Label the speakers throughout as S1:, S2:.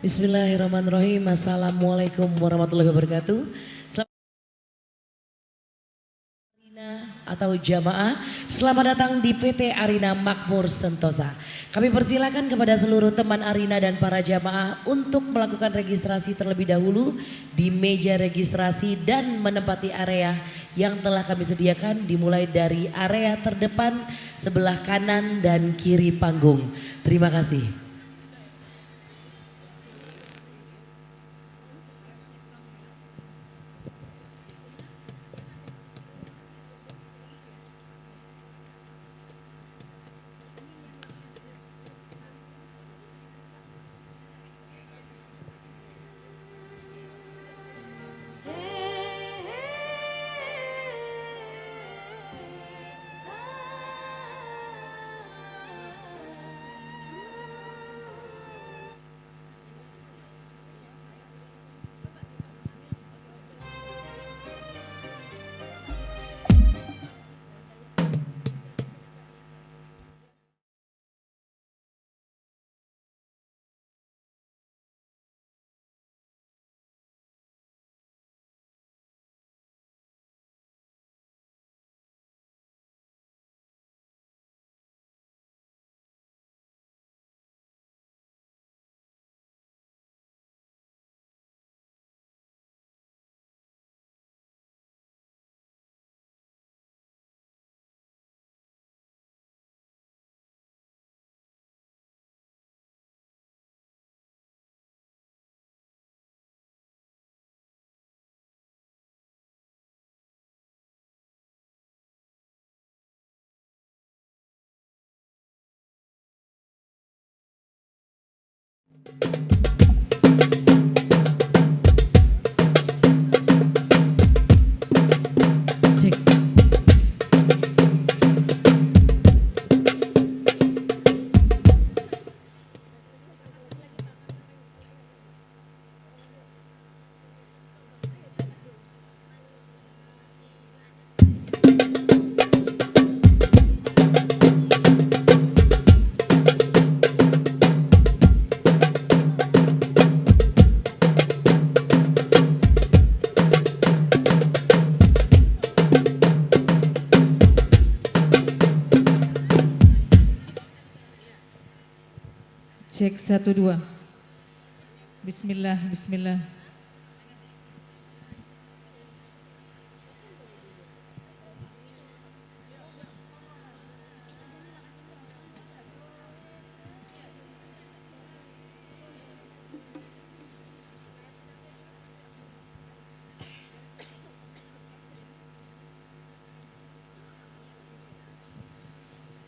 S1: Bismillahirrahmanirrahim. Assalamualaikum warahmatullahi wabarakatuh. Atau jamaah, selamat datang di PT Arina Makmur Sentosa. Kami persilakan kepada seluruh teman Arina dan para jamaah untuk melakukan registrasi terlebih dahulu di meja registrasi dan menempati area yang telah kami sediakan, dimulai dari area terdepan sebelah kanan dan kiri panggung. Terima kasih.
S2: Cek 1 2. Bismillah, bismillah.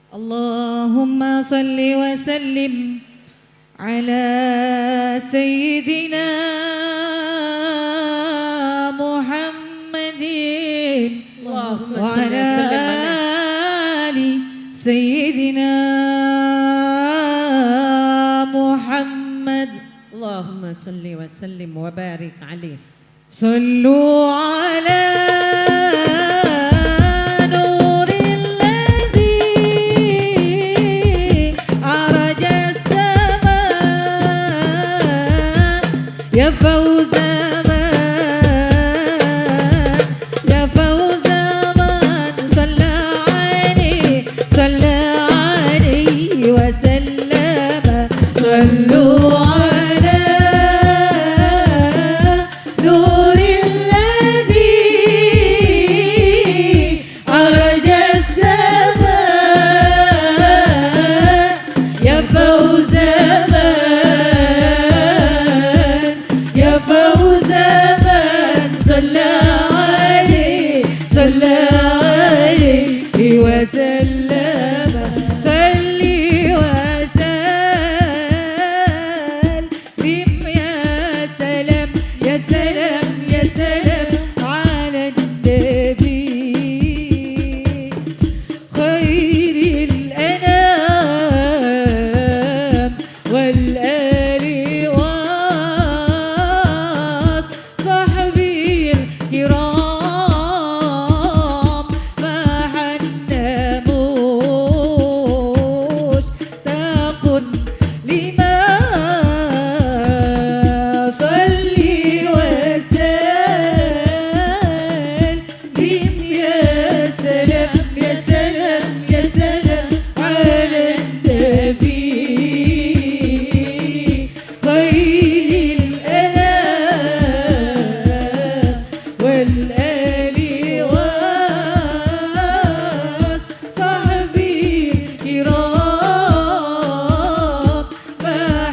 S2: Allahumma salli wa sallim على سيدنا محمد وعلى آل سيدنا محمد
S3: اللهم صل وسلم وبارك عليه
S2: صلوا على يا فوز من يا فوز من صلى عليه وسلم صلوا على نور الذي عرج السماء يا فوز صلى عليه وسلم صلي وسلم يا سلام يا سلام يا سلام على النبي خير الأنام والآل والصحب الكرام والآل وصحبه الكرام ما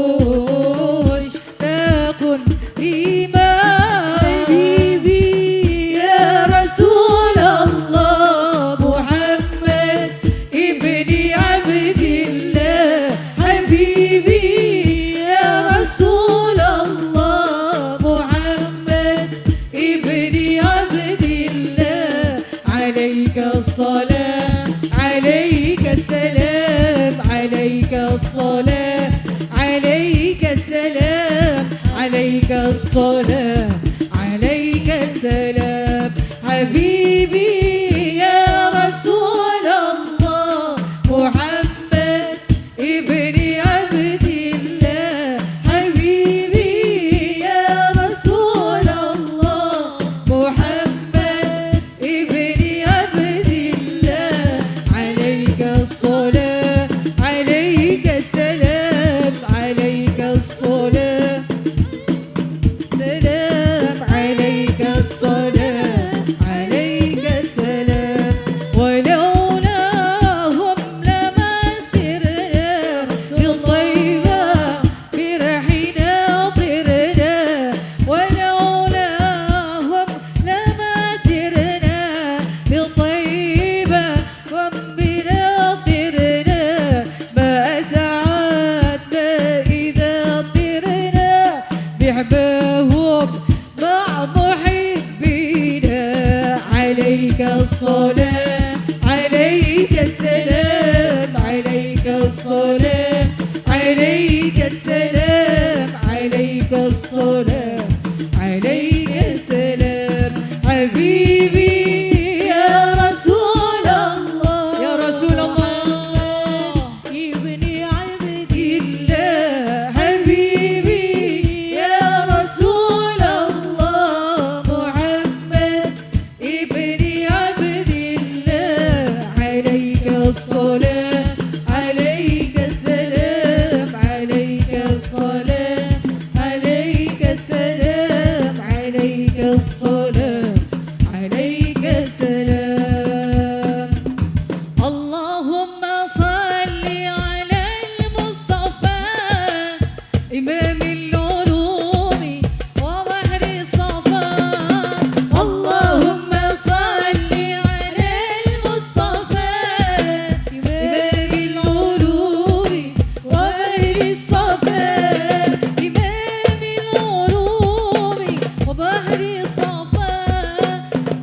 S2: حدهوش تكن إيمان حبيبي يا رسول الله محمد ابن عبد الله حبيبي يا رسول الله محمد ابن عبد الله عليك الصلاة عليك السلام عليك الصلاة عليك السلام عليك الصلاة عليك السلام حبيبي يا رسول الله محمد ابن عبد الله حبيبي يا رسول الله محمد ابن عبد الله عليك الصلاة عليك السلام عليك الصلاة السلام عليك الصلاة عليك السلام ولولاهم لما سرنا بالطيبة فرحنا طرنا ولولاهم لما سرنا بالطيبة وبنا طرنا ما أسعدنا إذا طرنا بحبهم مع محبينا عليك الصلاة عليك السلام عليك الصلاة عليك السلام عليك الصلاة عليك السلام حبيبي يا رسول الله يا رسول الله ابن عبد الله حبيبي يا رسول الله محمد ابن عبد الله عليك الصلاة عليك السلام عليك الصلاة عليك السلام عليك الصلاة عليك السلام اللهم صل على المصطفى إمام العلوم وبحر الصفا اللهم صل على المصطفى إمام العلوم وبحر الصفا إمام العلوم وبحر الصفا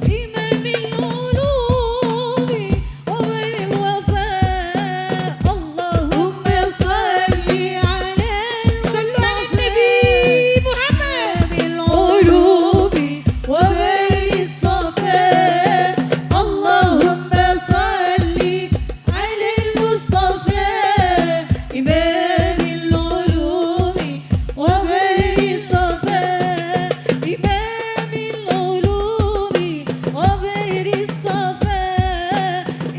S2: إمام العلوم وبحر الوفاء اللهم صل على النبي محمد العلوم وبحر الصفا اللهم صل على المصطفى إمام العلوم وبحر الصفا إمام العلوم وبحر الصفا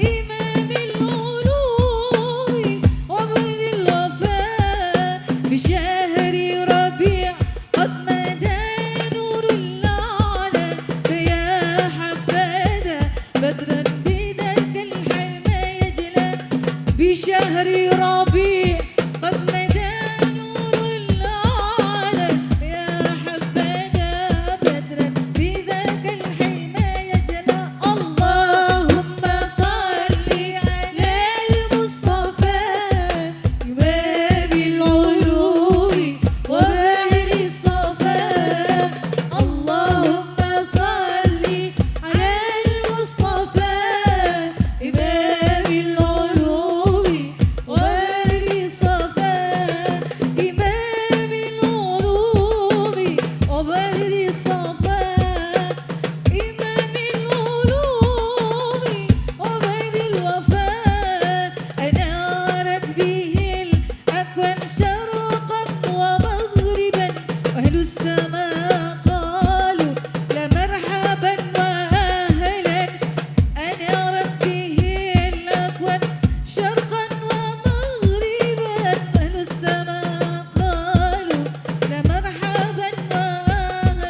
S2: إمام العلوم وبحر الوفاء بشهر ربيع قد مدى نور الأعلى فيا حبذا بدرا بذاك الحمى يجلى بشهر ربيع قد مدى نور الأعلى يا حبذا بدرا بذاك الحمى يجلى اللهم صل على المصطفى إمام العلوم وبحر الصفا اللهم صل على المصطفى إمام العلوم وبحر الصفا إمام العلوم وبحر الصفا إمام العلوم وبحر الوفاء أنارت به الأكوان شرقا ومغربا أهل السماء قالوا لمرحبا وأهلا أنارت به الأكوان شرقا ومغربا أهل السماء قالوا لمرحبا وأهلا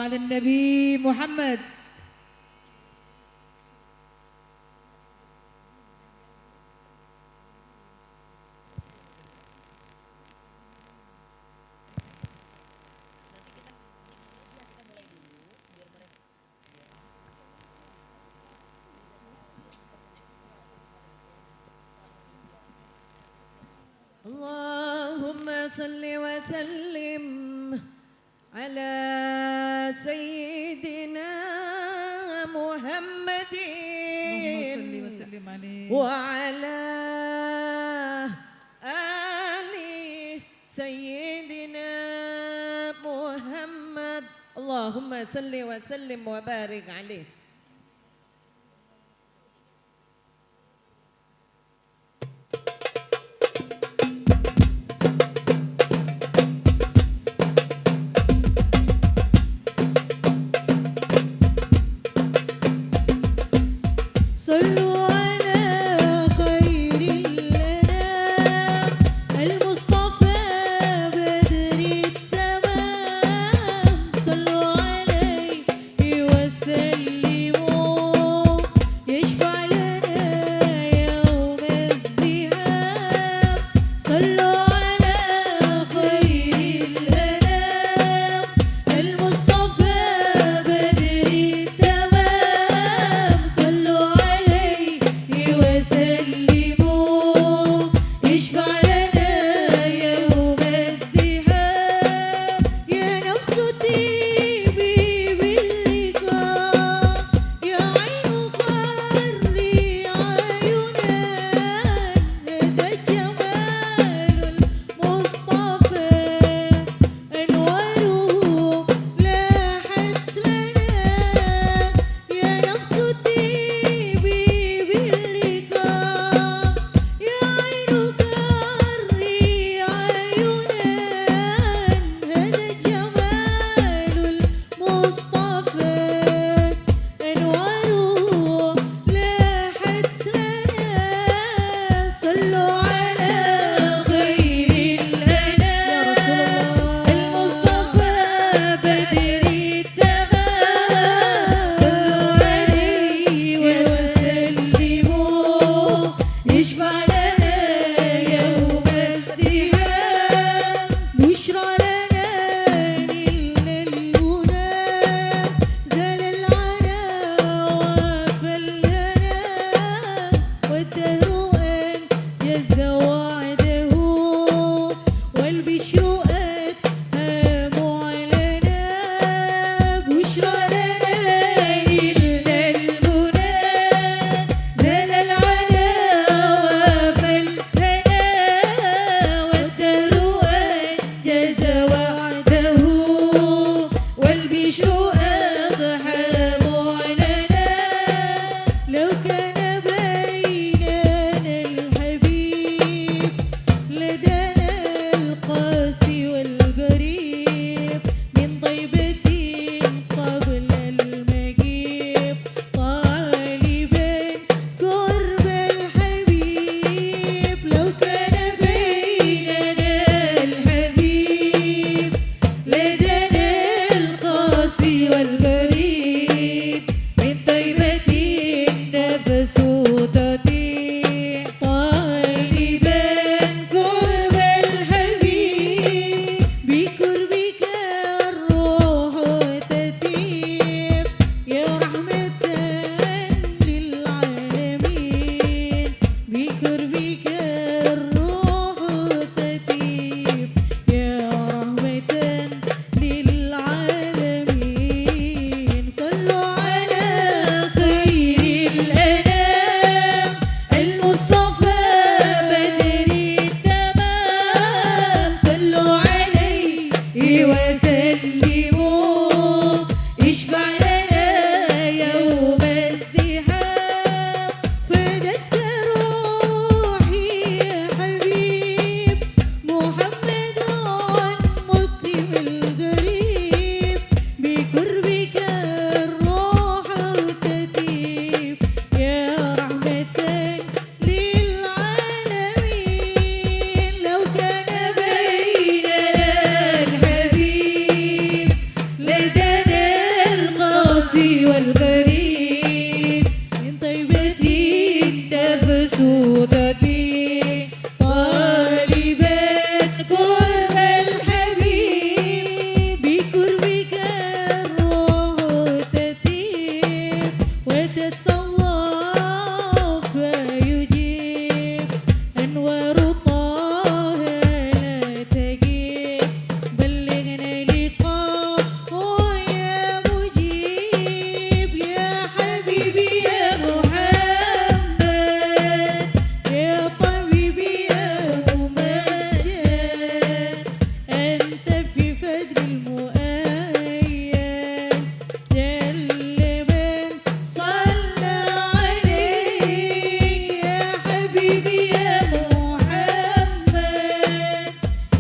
S2: على النبي محمد.
S3: اللهم صل وسلم على سيدنا محمد
S2: اللهم صل وسلم عليه
S3: وعلى آل سيدنا محمد. اللهم صل وسلم وبارك عليه.
S2: صلوا على خير الأنام المصطفى بدر التمام. صلوا عليه وسلموا مبسوطتي طالبا قرب الحبيب بقربك الروح تطيب وتتصلى فيجيب أنوار طه لا تجيب بلغنا لقاء يا مجيب يا حبيبي يا محمد يا طبيبي يا ممجد أنت في فجر المؤيد جل من صلى عليك يا حبيبي يا محمد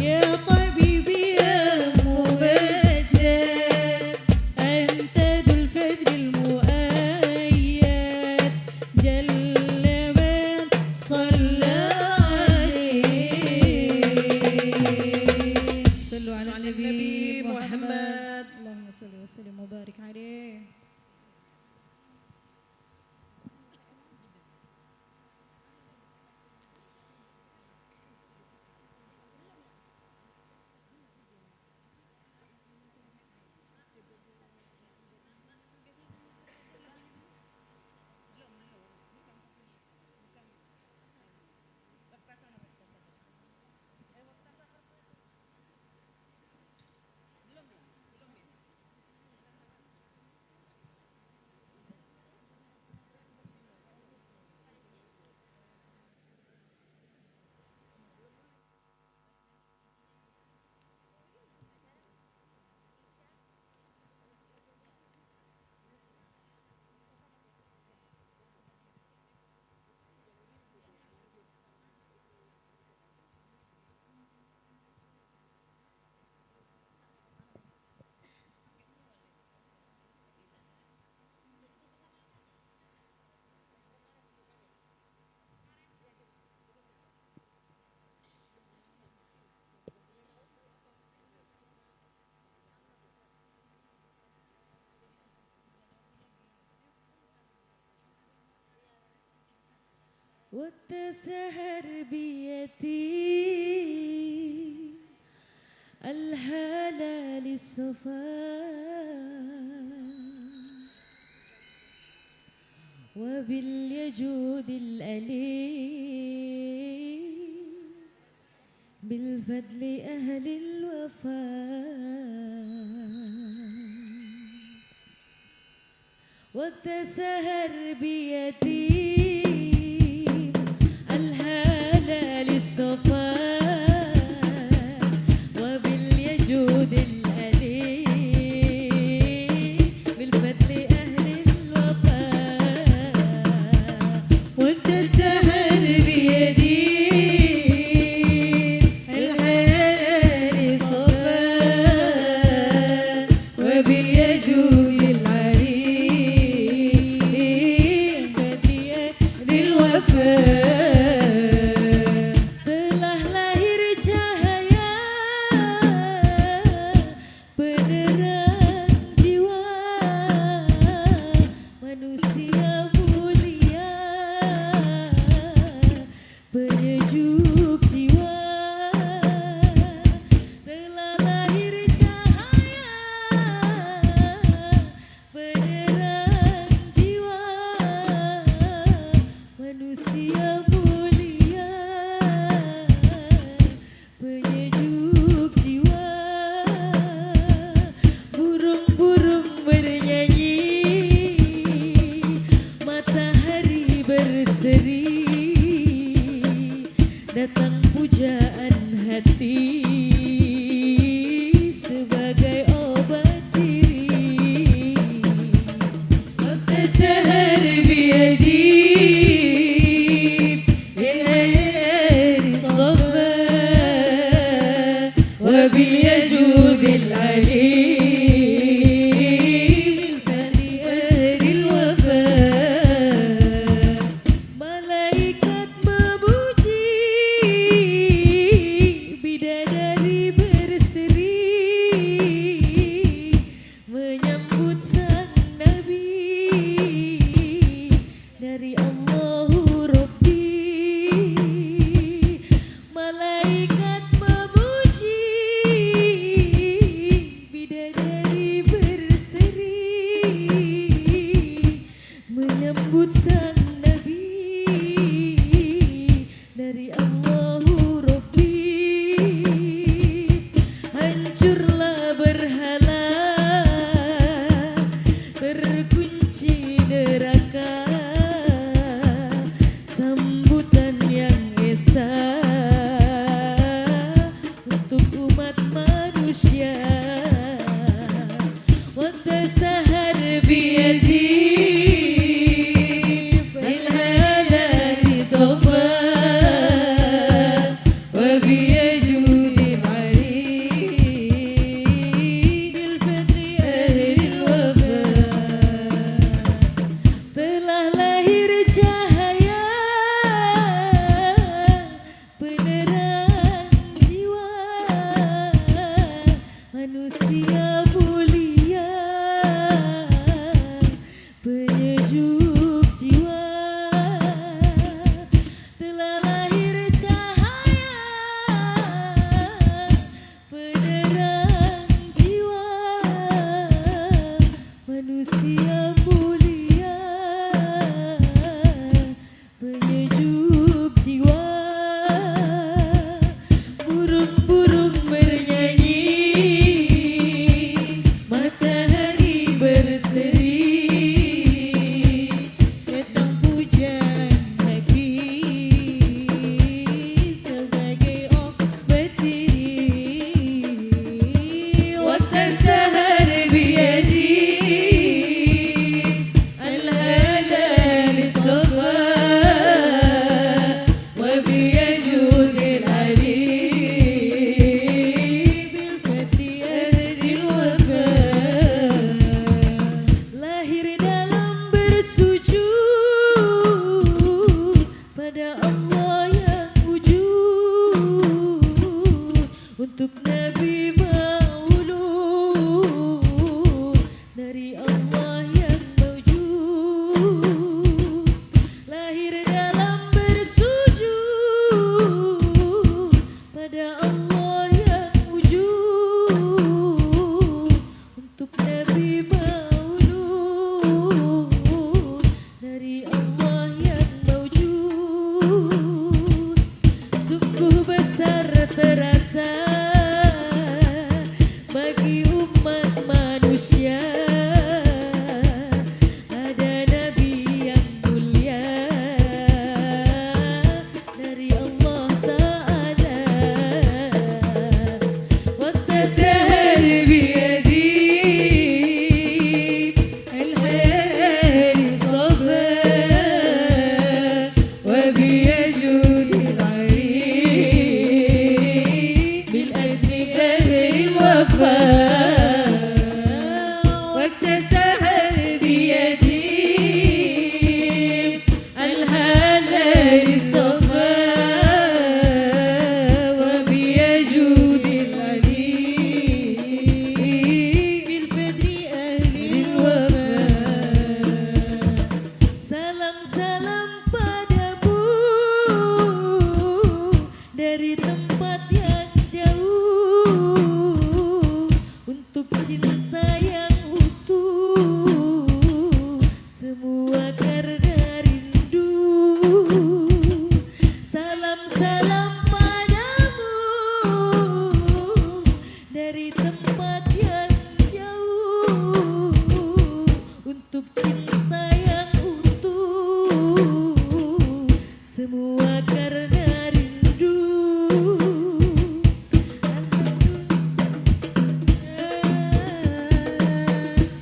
S2: يا طبيبي يا ممجد أنت ذو الفجر المؤيد جل من صلى عليه صلوا على النبي محمد اللهم صل وسلم وبارك عليه.
S1: وقت سهر بيتي الهالة للصفا وباليجود الأليم بالفضل أهل الوفاء وقت سهر بيتي الهالة للصفا وباليجود الأليم بالفضل أهل الوفاء
S2: وانت السهر بيدي الحلال الصفا وباليجود العليم بالفضل أهل الوفاء
S1: telah lahir cahaya penerang jiwa manusia mulia penyejuk jiwa telah lahir cahaya penerang jiwa manusia mulia penyejuk jiwa burung-burung bernyanyi matahari berseri datang pujaan hati sebagai obat diri
S2: وقت السهر بيدي الهلال الصفا وباليجود العليم بالفضل أهل الوفاء
S1: malaikat memuji bidadari
S2: Tuhan yang esa untuk umat manusia. Watasahar biyadi fil halali sofa wa biyajudi ali bil fitri ahlil wafa. Telah lahir cahaya penerang jiwa manusia mulia, penyejuk jiwa. Telah lahir cahaya penerang jiwa manusia mulia, penyejuk jiwa. Burung-burung bernyanyi, matahari berseri, datang pujian Nabi sebagai obat diri. Watasahar biyadi al-halal sofa wa biyajudil ali bil fitri ahlil wafa. Lahir dalam bersujud pada Allah yang wujud, untuk Nabi maulud dari Allah yang mewujud. Lahir dalam bersujud pada Allah yang wujud, untuk Nabi maulud dari Allah yang mewujud. Sungguh besar terasa bagi umat manusia, ada Nabi yang mulia dari Allah Ta'ala. Watasahar biyadi al-halal sofa wa biyajudil ali bil adli ahlil wafa. واكتسحر بيدي الهلال صفا وبيجود العلي بالفدر أهل الوفا. Salam-salam padamu dari tempat yang jauh, untuk cinta yang utuh, semua karena rindu. Salam-salam padamu dari tempat yang jauh, untuk cinta yang utuh, semua karena rindu.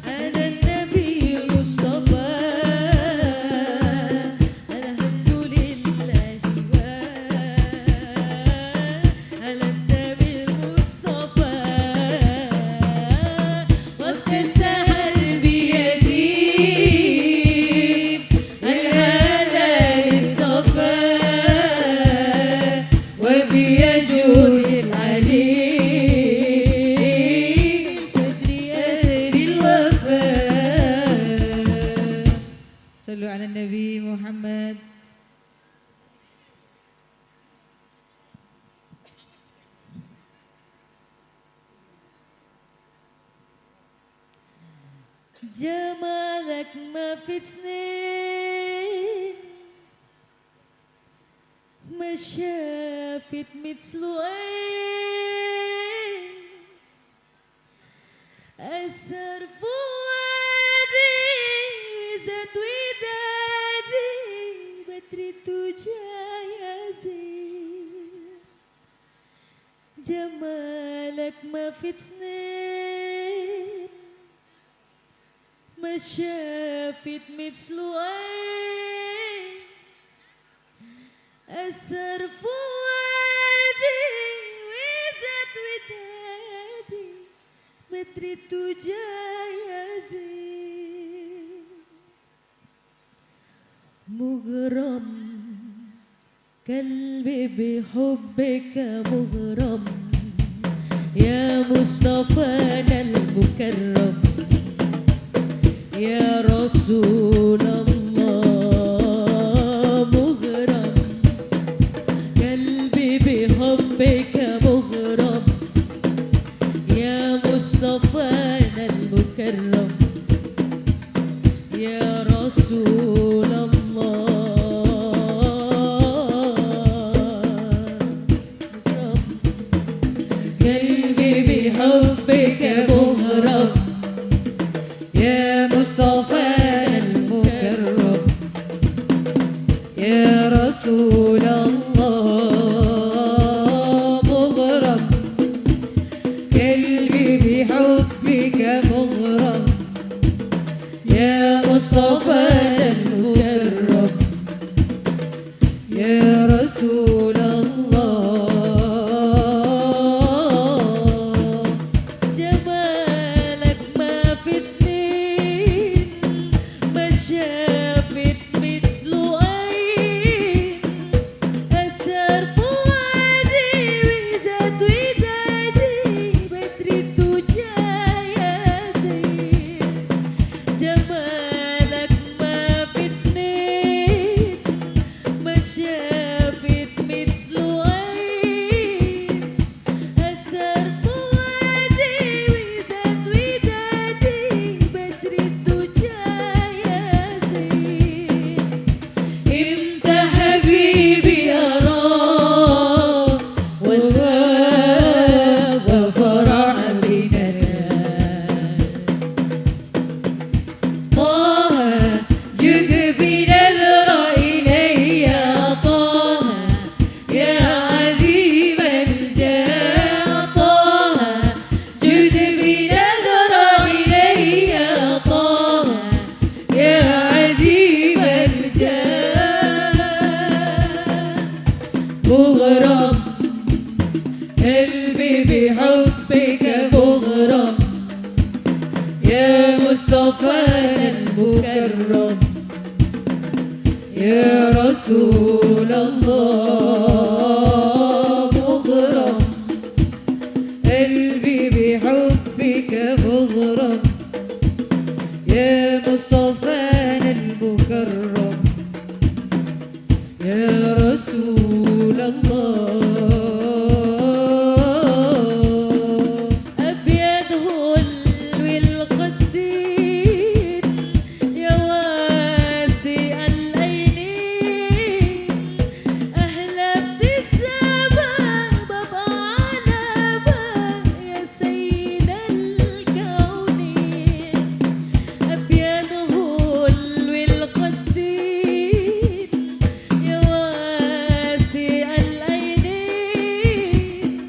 S2: Ada Nabi Mustafa, alhamdulillah wa ala Nabi Mustafa. Watasahar biyadi al-halal sofa wa biyajudil ali fadri ahlil wafa. Sallu ala Nabi Muhammad. Jamalak ma fi snin ma shafit mithlu ain asar fuadi zat widadi batri tujaya جمالك ما في سنين ما شافت مثله عين أثر فؤادي وزاد ودادي بدري الدجى يا زين مغرم قلبي بحبك مغرم يا مصطفانا المكرم يا رسول الله مغرم قلبي بحبك مغرم يا مصطفانا المكرم يا رسول الله قلبي بحبك مغرم يا مصطفى المكرم يا رسول الله مغرم قلبي بحبك مغرم يا مصطفى المكرم يا رسول الله جمالك ما في سنين ما شافت مثله عين أثر فؤادي وزاد ودادي بدري الدجى يا زين جمالك ما في سنين ما شافت مثله عين أثر فؤادي وزاد ودادي بدري الدجى يا زين امتى حبيبي أراه والغاب وفرح بنا طه جد بنظرة إلي يا طه يا عظيم الجاه طه جد بنظرة إلي يا طه يا عظيم الجاه مغرم قلبي بحبك مغرم يا مصطفى المكرم يا رسول الله مغرم قلبي بحبك مغرم يا مصطفى المكرم يا رسول الله أبيض هلو القدير يا واسع العينين أهلا ابتسامة بابا علامة يا سيد الكونين أبيض هلو القدير يا واسع العينين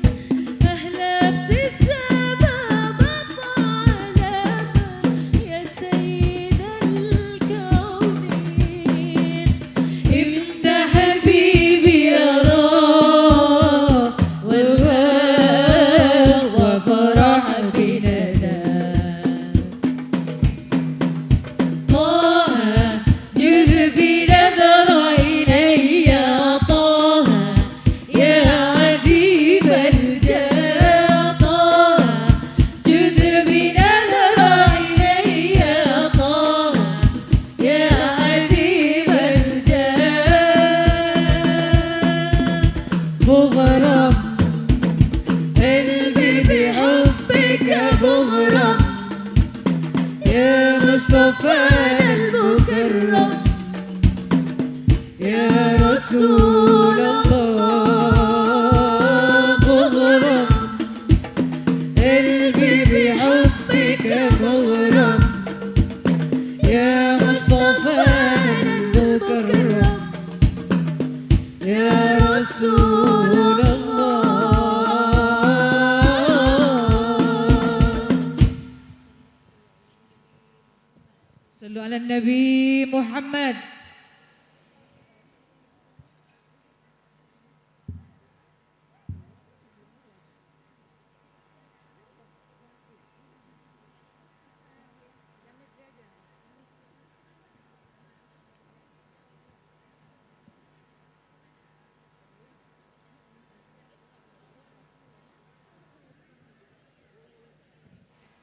S2: أهلا ابتسامة بابا علامة يا سيد الكونين امتى حبيبي أراه والغاب وفرح بندى طه جد بنظرة إلي يا طه يا عذيب الجاه طه جد بنظرة إلي يا طه يا عذيب الجاه مغرم قلبي بحبك مغرم يا مصطفى المكرم يا رسول الله مغرم قلبي بحبك مغرم يا مصطفى المكرم يا رسول الله على النبي محمد.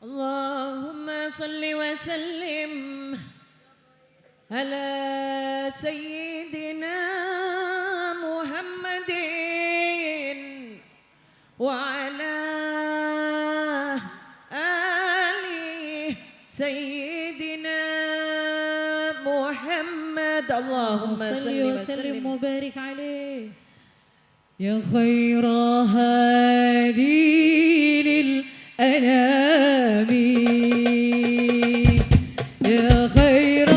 S3: اللهم صل وسلم على سيدنا محمد وعلى آل سيدنا محمد. اللهم صل وسلم
S2: وبارك عليه. يا خير هادي للأنام، يا خير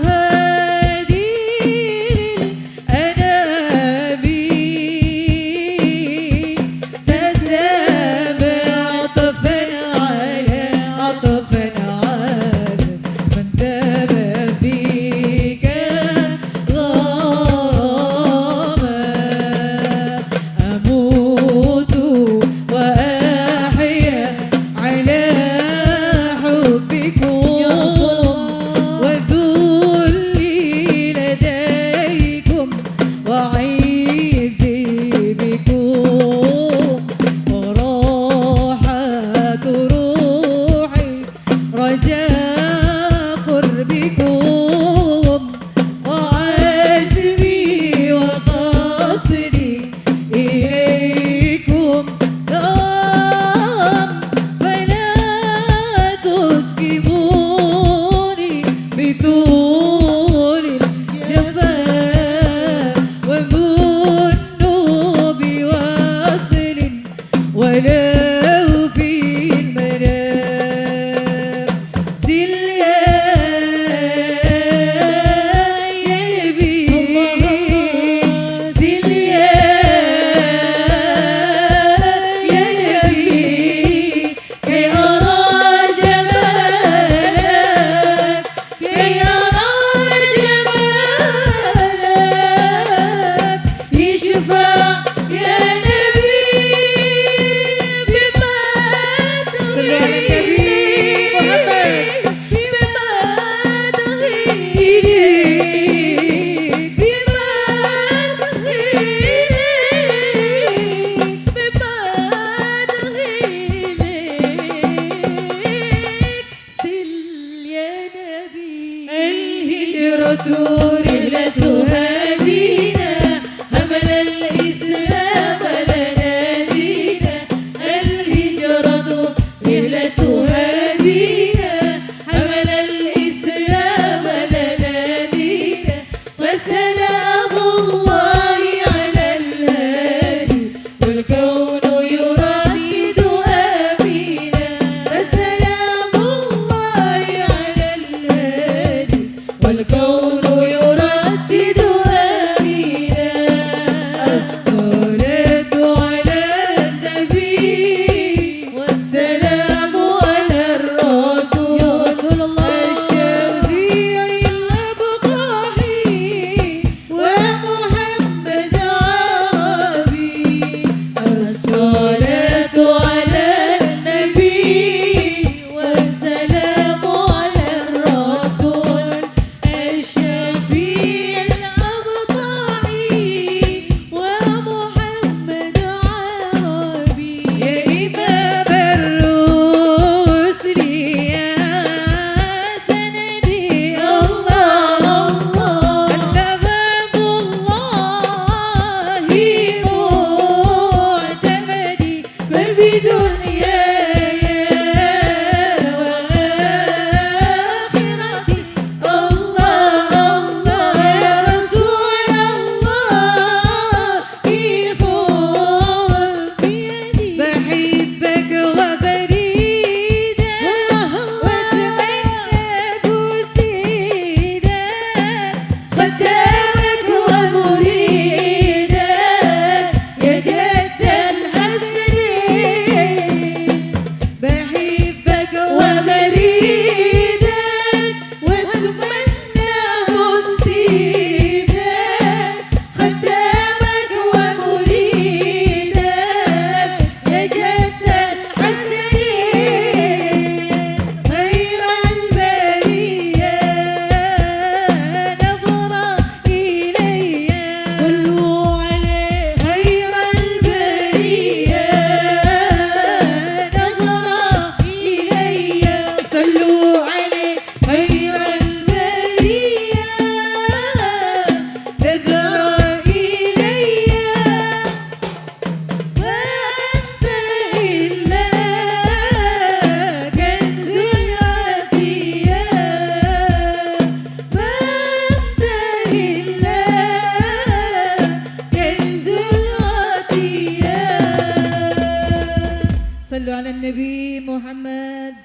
S2: هادي للأنام، تسلم عطفا على عطفا على من تاب فيك غراما. أموت وأحيا على حبكم وذلي لديكم وعيزي بكم، وراحة روحي رجاء قربكم، وعزمي وقصدي إليكم دوام. فلا تسكبوني بطول الجفاء، ومنوا بوصل ولو في المنام. زل يا نبي، زل يا نبي، كي أرى جمالك، كي أرى جمالك، يشفع يا نبي بما صلوا على النبي محمد، بما إليك، بما إليك، بما إليك. سل يا نبي. الهجرة رحلة هادينا، حمل الإسلام لنا دينا. الهجرة رحلة هادينا، حمل الإسلام لنا دينا. فسلام الله على الهادي، والكون يردد آمينا. فسلام الله على الهادي، والكون يردد آمينا. الصلاة على النبي، والسلام على الرسول الشفيع الأبقاحي، ومحمد عربي. الصلاة على النبي، والسلام على الرسول الشفيع الأبقاحي، ومحمد Nabi Muhammad.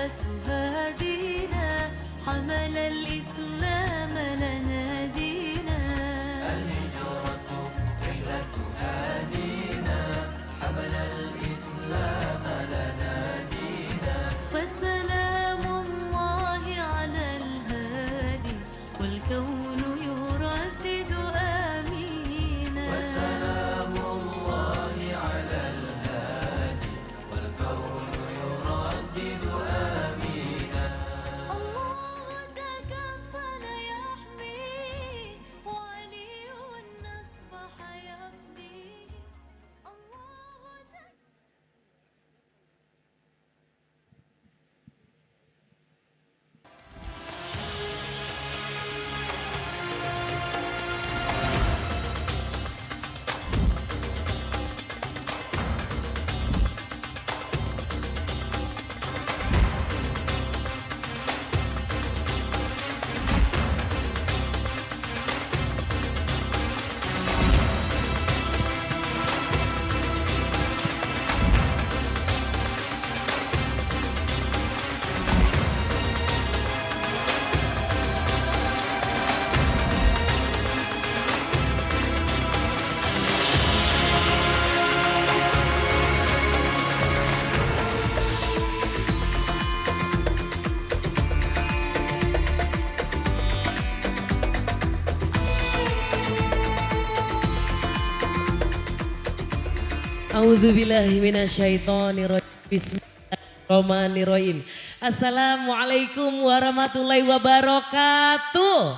S4: رحلة هادينا حمل الإسلام لنا دينا الهجرة رحلة هادينا حمل الإسلام لنا دينا فسلام الله على الهادي والكون يردد آمينا فسلام الله على الهادي والكون يردد آمينا الله تكفل يحميه وعلي النصبح يفديه الله
S1: A'udzubillahi minasyaitonirrajim. Bismillahirrahmanirrahim. Assalamualaikum warahmatullahi wabarakatuh.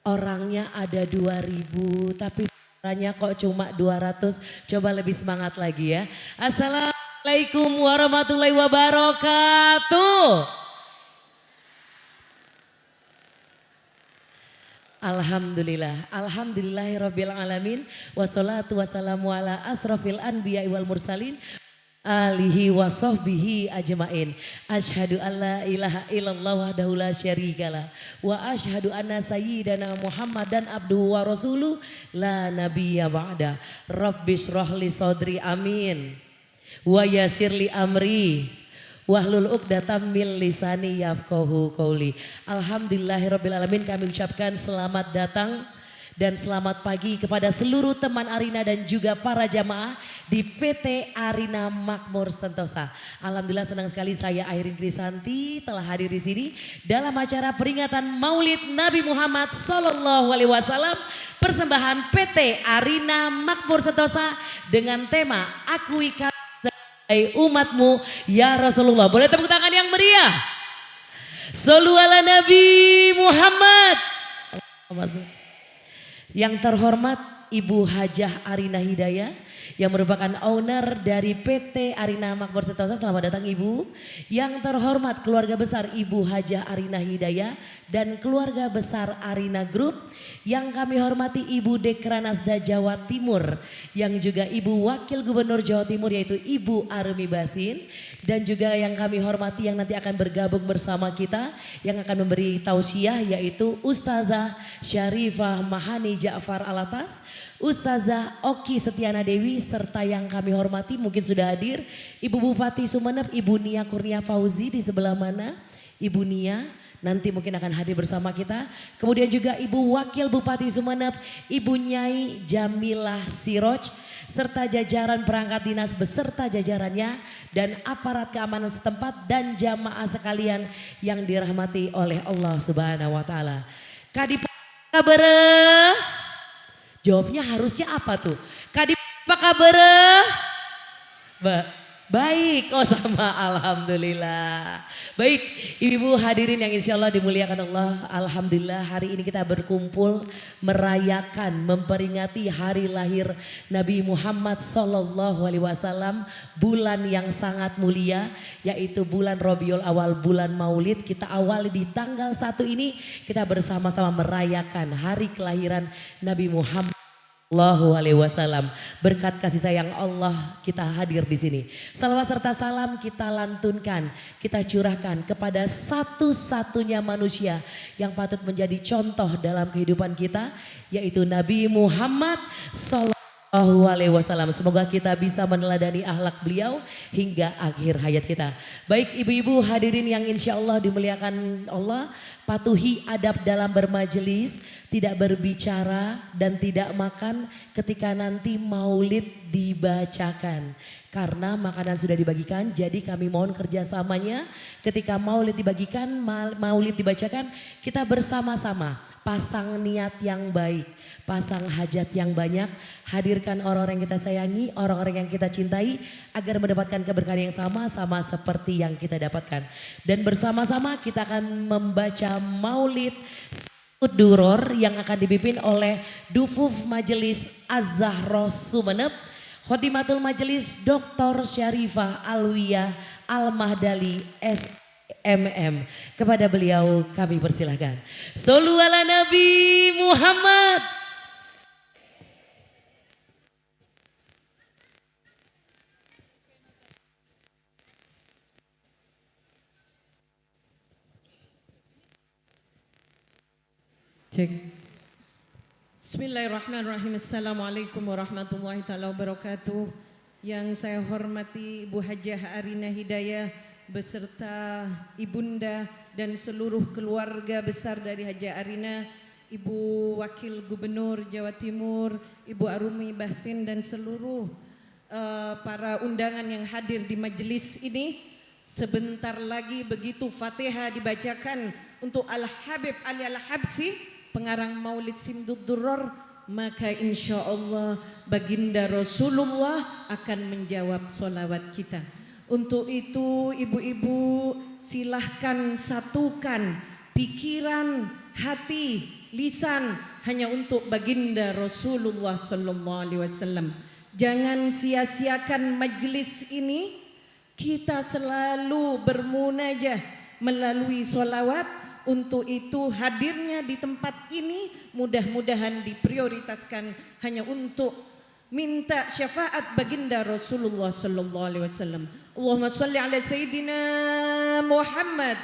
S1: Orangnya ada 2000 tapi suaranya kok cuma 200. Coba lebih semangat lagi ya. Assalamualaikum warahmatullahi wabarakatuh. Alhamdulillah, alhamdulillahirabbil alamin, wassalatu wassalamu ala asrofil anbiya wal mursalin, alihi wa sahbihi ajmain. Asyhadu an la ilaha illallah wahdahu la syarikalah wa asyhadu anna sayyidana Muhammadan abduhu wa rasuluh la nabiyya ba'da. Rabbis shrahli sadri amin wa yassirli amri wahlul uqdatam min lisani yafqahu qauli. Alhamdulillahirabbil alamin, kami ucapkan selamat datang dan selamat pagi kepada seluruh teman Arina dan juga para jamaah di PT Arina Makmur Sentosa. Alhamdulillah senang sekali saya Airin Krisanti telah hadir di sini dalam acara peringatan Maulid Nabi Muhammad Sallallahu Alaihi Wasallam, persembahan PT Arina Makmur Sentosa dengan tema Akui Kami umatmu ya Rasulullah. Boleh tepuk tangan yang meriah. Shollu ala Nabi Muhammad. Yang terhormat Ibu Hajah Arina Hidayah yang merupakan owner dari PT Arina Makmur Sentosa. Selamat datang Ibu. Yang terhormat keluarga besar Ibu Hajah Arina Hidayah dan keluarga besar Arina Group. Yang kami hormati Ibu Dekranasda Jawa Timur, yang juga Ibu Wakil Gubernur Jawa Timur yaitu Ibu Arumi Basin, dan juga yang kami hormati yang nanti akan bergabung bersama kita yang akan memberi tausiah yaitu Ustazah Syarifah Mahani Ja'far Alatas, Ustazah Oki Setiana Dewi, serta yang kami hormati mungkin sudah hadir Ibu Bupati Sumeneb Ibu Nia Kurnia Fauzi di sebelah mana, Ibu Nia nanti mungkin akan hadir bersama kita. Kemudian juga Ibu Wakil Bupati Sumeneb Ibu Nyai Jamilah Siroj, serta jajaran perangkat dinas beserta jajarannya dan aparat keamanan setempat dan jamaah sekalian yang dirahmati oleh Allah Subhanahu wa taala. Kadip kabar? Jawabnya harusnya apa tuh? Kadip apa kabar? Baik, oh sama, alhamdulillah. Baik, ibu-ibu hadirin yang insya Allah dimuliakan Allah. Alhamdulillah hari ini kita berkumpul merayakan, memperingati hari lahir Nabi Muhammad Sallallahu Alaihi Wasallam. Bulan yang sangat mulia yaitu bulan Rabiul Awal, bulan Maulid. Kita awali di tanggal 1 ini kita bersama-sama merayakan hari kelahiran Nabi Muhammad Sallallahu Alaihi Wasallam. Berkat kasih sayang Allah kita hadir di sini. Salawat serta salam kita lantunkan, kita curahkan kepada satu-satunya manusia yang patut menjadi contoh dalam kehidupan kita, yaitu Nabi Muhammad Sallallahu Alaihi Wasallam. Semoga kita bisa meneladani akhlak beliau hingga akhir hayat kita. Baik ibu-ibu hadirin yang insya Allah dimuliakan Allah, patuhi adab dalam bermajelis, tidak berbicara dan tidak makan ketika nanti maulid dibacakan. Karena makanan sudah dibagikan, jadi kami mohon kerjasamanya ketika maulid dibagikan, maulid dibacakan, kita bersama-sama pasang niat yang baik, pasang hajat yang banyak, hadirkan orang-orang yang kita sayangi, orang-orang yang kita cintai agar mendapatkan keberkahan yang sama seperti yang kita dapatkan. Dan bersama-sama kita akan membaca maulid Duror yang akan dipimpin oleh Dufuf Majelis Az-Zahra Sumeneb, Khodimatul Majelis Dr. Syarifah Alwiyah Al-Mahdali SMM. Kepada beliau kami persilahkan. Shollu ala Nabi Muhammad.
S3: Cek. Bismillahirrahmanirrahim. Assalamualaikum warahmatullahi taala wabarakatuh. Yang saya hormati Ibu Hajah Arina Hidayah beserta ibunda dan seluruh keluarga besar dari Hajah Arina, Ibu Wakil Gubernur Jawa Timur, Ibu Arumi Bahsin dan seluruh para undangan yang hadir di majelis ini. Sebentar lagi begitu Fatihah dibacakan untuk Al-Habib Ali Al-Habsi, pengarang Maulid Simdud Duror, maka insya Allah baginda Rasulullah akan menjawab solawat kita. Untuk itu ibu-ibu silahkan satukan pikiran, hati, lisan hanya untuk baginda Rasulullah Sallallahu Alaihi Wasallam. Jangan sia-siakan majelis ini. Kita selalu bermunajah melalui solawat. Untuk itu hadirnya di tempat ini mudah-mudahan diprioritaskan hanya untuk minta syafaat baginda Rasulullah sallallahu alaihi wasallam. Allahumma shalli ala sayyidina Muhammad.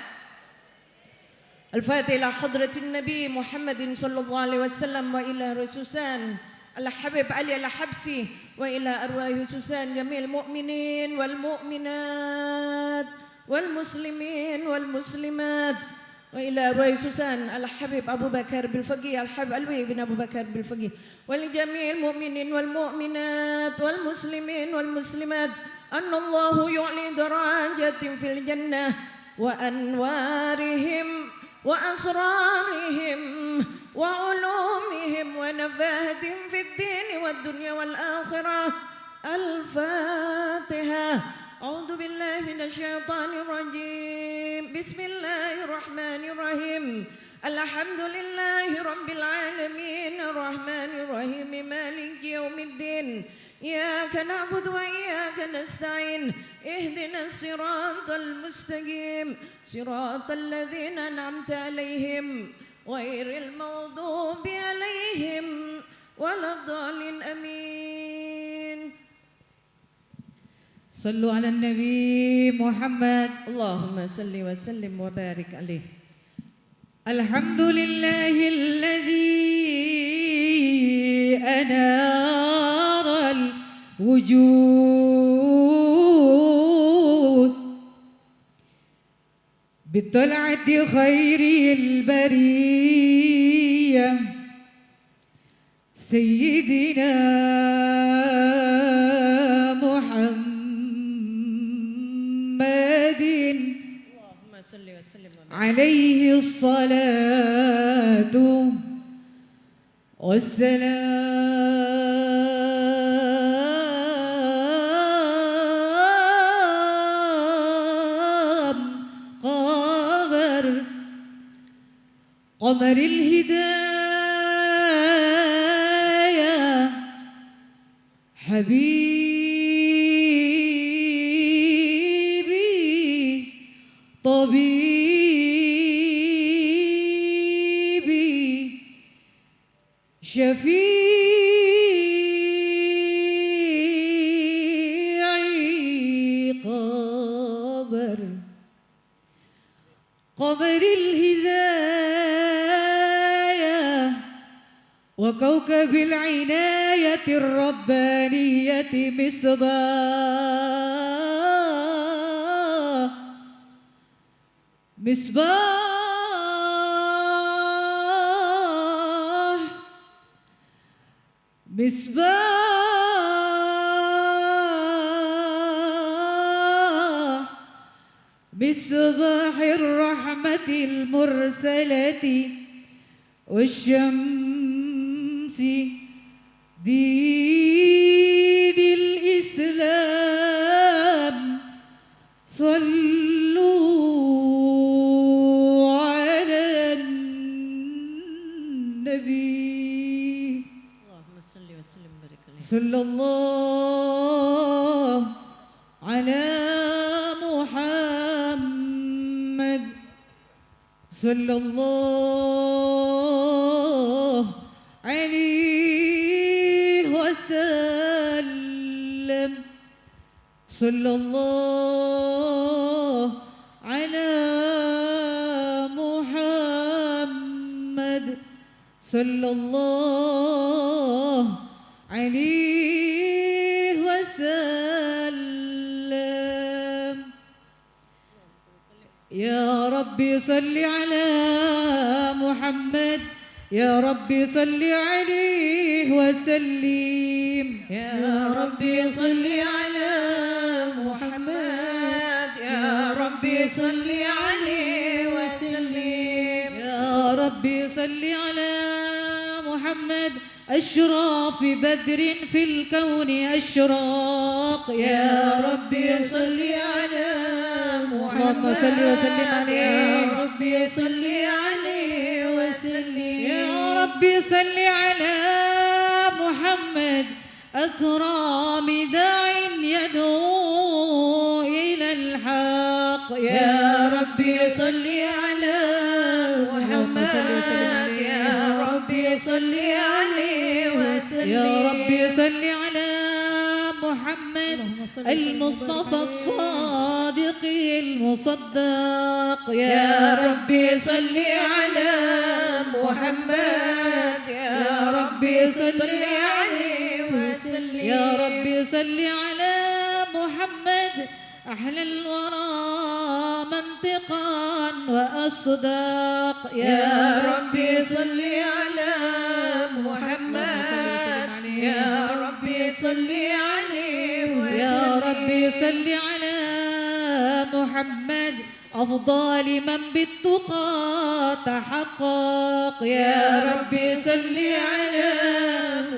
S3: Al-Fatihah ila hadratin Nabi Muhammadin sallallahu alaihi wasallam wa ila Rasusan Al-Habib Ali Al-Habsi wa ila arwahi Susan jamil mu'minin wal mu'minat wal muslimin wal muslimat wa ila arwahi Susan Al-Habib Abu Bakar bil Faqih Al-Habib Alwi bin Abu Bakar bil Faqih wal jamil mu'minin wal mu'minat wal muslimin wal muslimat annallahu yu'li darajatin fil jannah wa anwarihim wa asrarihim wa ulumihim wa nafahatim fid din wad dunya wal akhirah. Al-Fatihah. A'udzu billahi minasyaitonir rajim. Bismillahirrahmanirrahim. Alhamdulillahi rabbil alamin arrahmanir rahim maliki yaumiddin. Iyyaka na'budu wa iyyaka nasta'in. Ihdinas siratal mustaqim. Siratal ladzina an'amta 'alaihim ghairil maghdubi 'alaihim waladdallin. Amin.
S2: صلوا على النبي محمد.
S3: Allahumma salli wa sallim wa barik alaih.
S2: الحمد لله الذي أنار الوجود بطلعة خير البرية سيدنا محمد
S3: Allahumma salli wa sallim wa barik.
S2: عليه الصلاة والسلام قمر الهداية حبيبي طبيبي شفيعي قمر الهداية وكوكب نورك بالعناية الربانية مصباح مصباح مصباح مصباح الرحمة المرسلة والشمس دين الإسلام صلوا على النبي
S3: اللهم صل وسلم وبارك عليه.
S2: صلى الله على محمد صلى الله عليه وسلم صلى الله على محمد صلى الله عليه وسلم. يا ربي صل على محمد يا ربي صل عليه وسلم.
S3: يا ربي صل على محمد يا ربي صل عليه وسلم.
S2: يا ربي صل على محمد أشراف بدر في الكون أشراق.
S3: يا ربي صل على محمد
S2: اللهم صل وسلم عليه.
S3: يا ربي صل عليه وسلم.
S2: يا ربي صل على محمد أكرم داع يدعو إلى الحق.
S3: يا ربي صل على محمد
S2: عليه.
S3: يا ربي صل عليه وسلم.
S2: يا ربي صل على محمد المصطفى الصادق المصدق.
S3: يا ربي صل على محمد يا ربي صل عليه وسلم.
S2: يا ربي صل على محمد أحلى الورى منطقا وأصدق.
S3: يا ربي صل على محمد يا ربي صل عليه وسلم.
S2: يا ربي صل على محمد أفضل من بالتقى تحقق.
S3: يا ربي صل على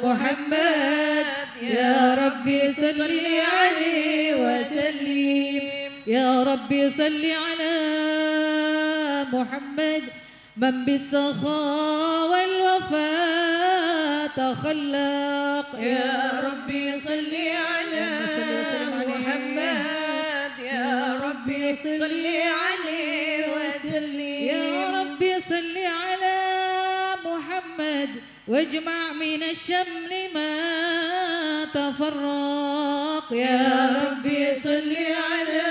S3: محمد يا ربي صل عليه وسلم.
S2: يا ربي صل على محمد من بالسخاء والوفاء تخلق.
S3: يا ربي صل على محمد يا ربي صل عليه وسلم.
S2: يا ربي صل على محمد واجمع من الشمل ما تفرق.
S3: يا ربي صل على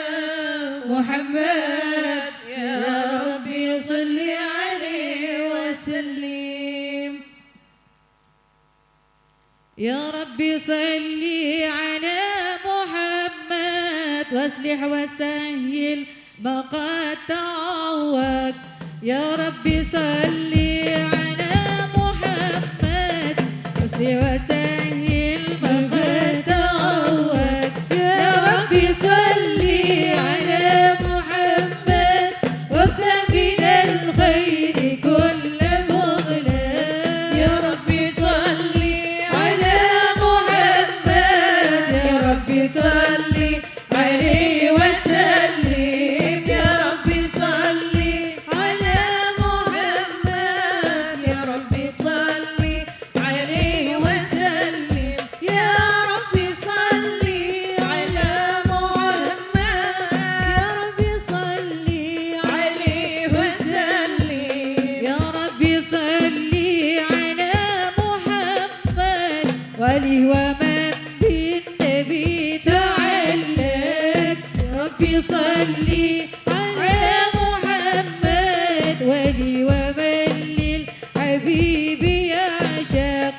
S3: محمد يا ربي صل عليه وسلم.
S2: يا ربي صل على محمد واصلح وسهل ما قد تعوج. يا ربي صل على محمد واصلح وسهل ما قد تعوج. يا ربي صل على محمد وافتح من الخير كل مغلق.
S3: يا ربي صل على محمد يا ربي صل عليه وسلم. يا ربي صل على محمد يا ربي صل عليه وسلم. يا ربي صل على محمد يا ربي صل عليه وسلم.
S2: يا ربي صل على محمد وآله ومن بالنبي تعلق. ربي صل على محمد وآله ومن للحبيب يعشق.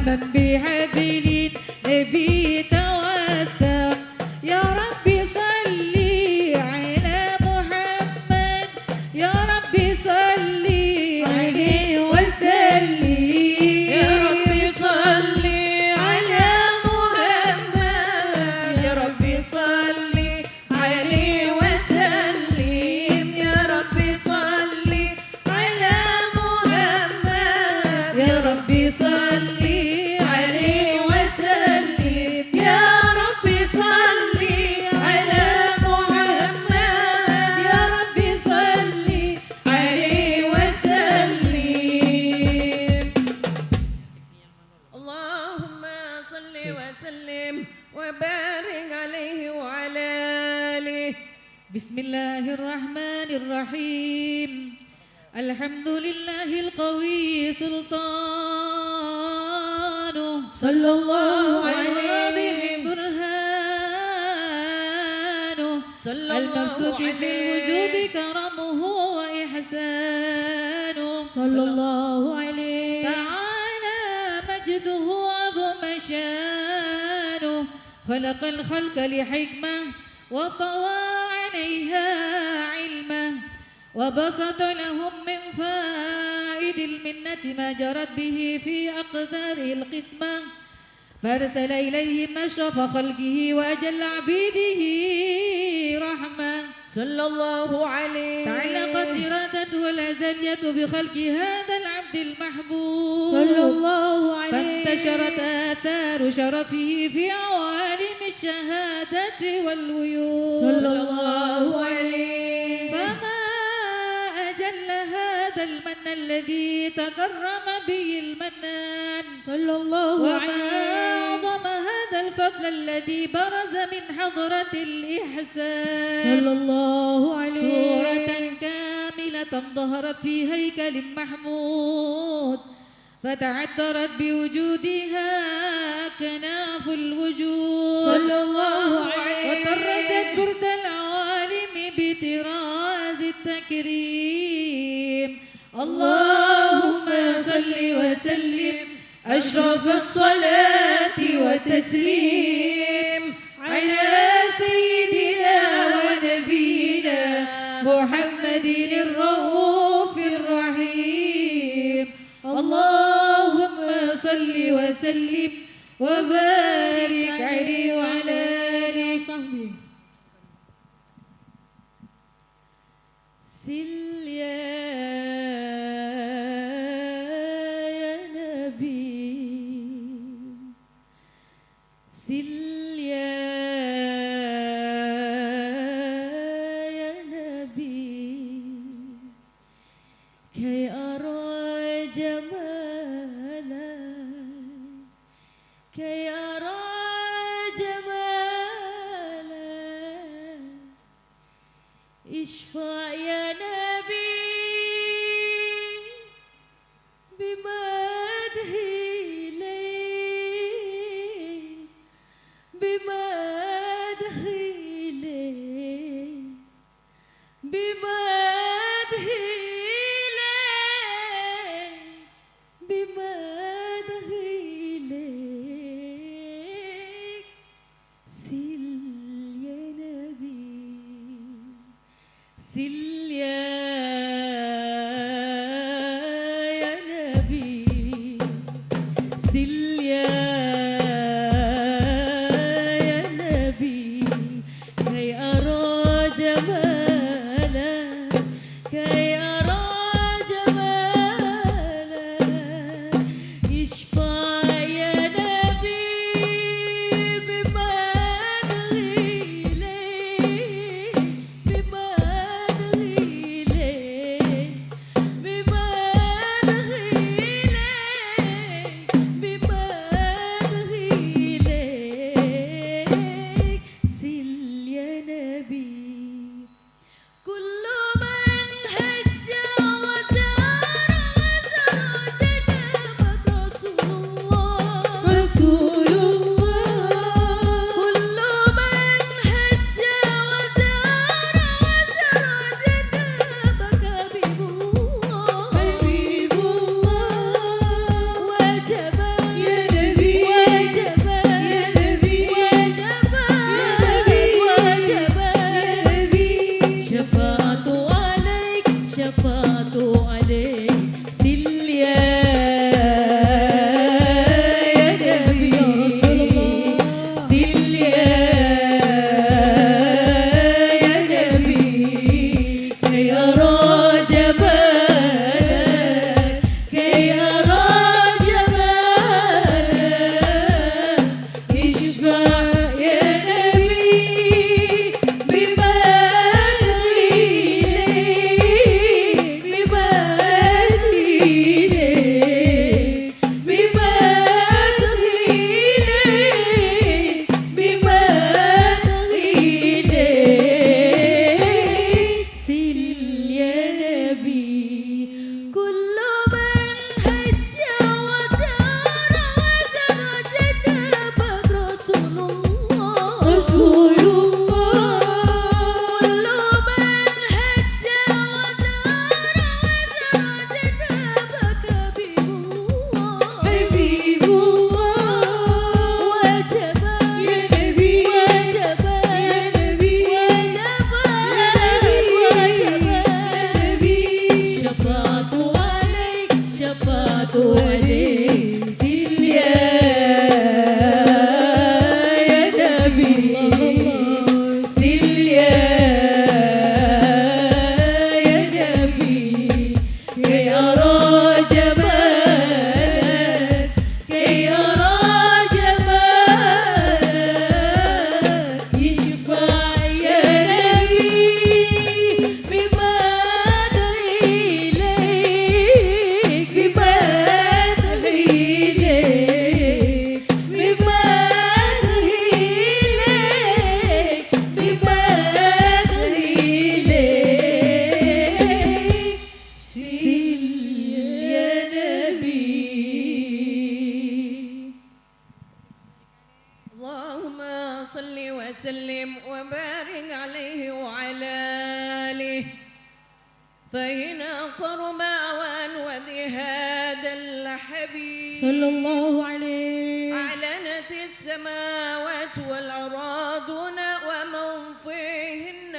S2: من بحبل النبي توثق يا ربي صلي على محمد يا ربي صلي عليه وسلم
S3: يا ربي صلي على محمد يا ربي صلي عليه وسلم يا ربي صلي على محمد
S2: يا ربي صلي عليه وسلم
S3: يا ربي صلي على محمد
S2: يا ربي صلي
S3: عليه وسلم اللهم صل وسلم وبارك عليه وعلى آله.
S2: بسم الله الرحمن الرحيم الحمد لله القوي سلطانه
S3: صلى الله
S2: الواضح
S3: عليه
S2: برهانه
S3: صلى الله
S2: المبسوط في
S3: عليه.
S2: الوجود كرمه وإحسانه
S3: صلى الله عليه
S2: تعالى مجده عظم شانه خلق الخلق لحكمة وطوى عليها علمه وبسط لهم من فائد المنة ما جرت به في أقداره القسمة فأرسل إليهم أشرف خلقه وأجل عبيده رحمة
S3: صلى الله عليه
S2: تعلقت إرادته الأزلية بخلق هذا العبد المحبوب
S3: صلى الله عليه
S2: فانتشرت آثار شرفه في عوالم الشهادة والويود
S3: صلى الله عليه
S2: فما أجل هذا المن الذي تكرم به المنان
S3: صلى الله
S2: وما
S3: عليه
S2: أعظم هذا الفضل الذي برز من حضرة الإحسان
S3: صلى الله عليه
S2: صورة كاملة ظهرت في هيكل محمود فتعثرت بوجودها أكناف الوجود
S3: صلى الله عليه
S2: وطرزت برد العوالم بطراز التكريم اللهم صل وسلم أشرف الصلاة والتسليم على سيدنا ونبينا محمد الرؤوف الرحيم اللهم صل وسلم وبارك عليه وعلى آله وصحبه
S3: سل يا نبي سل يا نبي كي أرى جمالك كي أرى جمالك اشفع يا نبي بمدح إليك بمدح إليك بمدح إليك بمدح إليك سل يا نبي سل يا نبي سل يا نبي كي أرى جمالك كي أرى جمالك اشفع يا نبي بمدح إليك بمدح عليك سل يا نبي سل يا نبي كي أرى جمالك كي أرى جمالك اشفع يا نبي بمدحي ليك بمدحي ليك بمدحي ليك بمدحي ليك سل يا نبي كل من حج وزار وجنبك رسول الله رسول الله كل من حج وزار وجنبك حبيب الله وجب يا نبي وجب يا نبي وجب يا نبي شفاعت عليك شفاعت عليك سل يا نبي سل يا نبي كي أرى جمالك كي أرى جمالك يشفع يا نبي بمدحي ليك بمدحي ليك بمدحي ليك بمدحي ليك سل يا نبي اللهم صل وسلم وبارك عليه وعلى آله فإن قرب أوان وذي هذا الحبيب
S2: صلى الله عليه
S3: أعلنت السماوات والأراضون ومن فيهن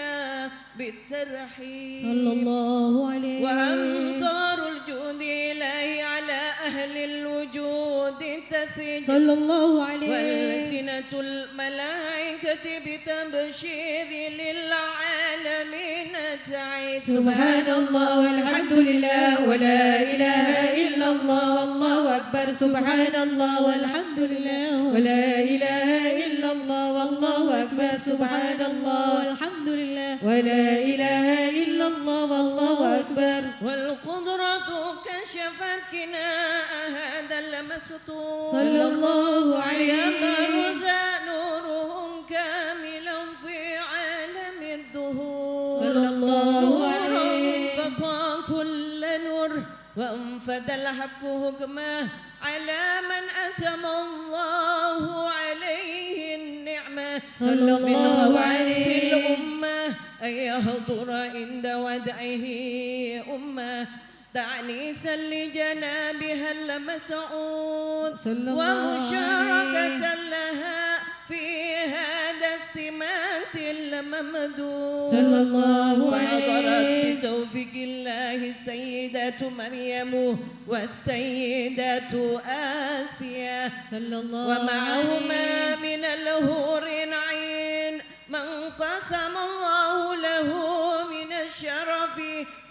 S3: بالترحيب
S2: صلى الله عليه
S3: وأمطار الجود إلهي على أهل الوجود تثج
S2: صلى الله عليه
S3: والسنة الملائكة بتبشير للعالمين تعيش
S2: سبحان الله والحمد لله ولا إله إلا الله والله أكبر سبحان الله والحمد لله ولا إله إلا الله والله أكبر سبحان الله والحمد لله ولا إله إلا الله والله أكبر
S3: والقدرة كشفت كناء هذا المستور
S2: صلى الله عليه
S3: يبرز نورهم كاملا في عالم الدهور
S2: صلى الله عليه
S3: فقا كل نور وانفذ الحق حكمه على من أتم الله عليه النعمة
S2: صلى الله
S3: من
S2: عليه
S3: الأمة أن يحضر عند ودعه أمة تعنيسا لجنابها المسعود
S2: صلى الله
S3: ومشاركة لها في هذا السمات الممدود
S2: صلى الله
S3: وحضرت
S2: عليه
S3: بتوفيق الله السيدة مريم والسيدة آسيا
S2: صلى الله
S3: ومعهما
S2: عليه
S3: من الهور عين من قسم الله له من الشرف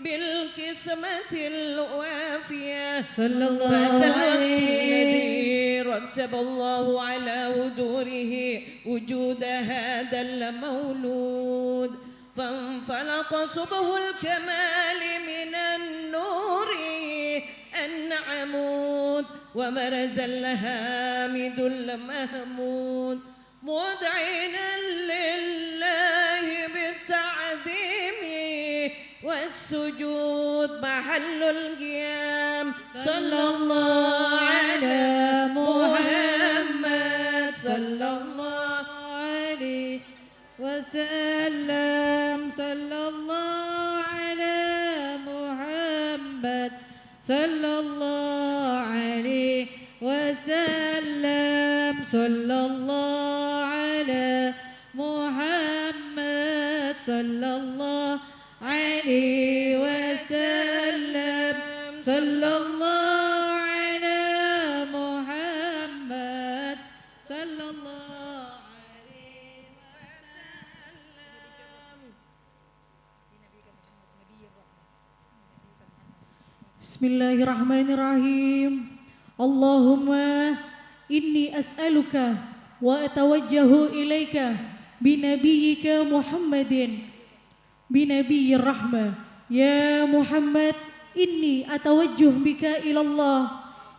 S3: بالقسمة الوافية
S2: صلى الله
S3: فأتى الوقت
S2: عليه
S3: الذي رتب الله على ودوره وجود هذا المولود فانفلق صبح الكمال من النور النعمود وبرز الهامد المهمود مدعنا لله بالتعظيم والسجود محل القيام
S2: صلى الله على محمد صلى الله عليه وسلم صلى الله على محمد صلى الله عليه وسلم صلى الله على محمد صلى الله عليه وسلم sallallahu ala Muhammad sallallahu alaihi wasallam. Bismillahirrahmanirrahim. Allahumma inni as'aluka wa atawajjahu ilaika binabiyyika Muhammadin binabiyyir rahmah. Ya Muhammad, inni atawajjuh bika ilallah.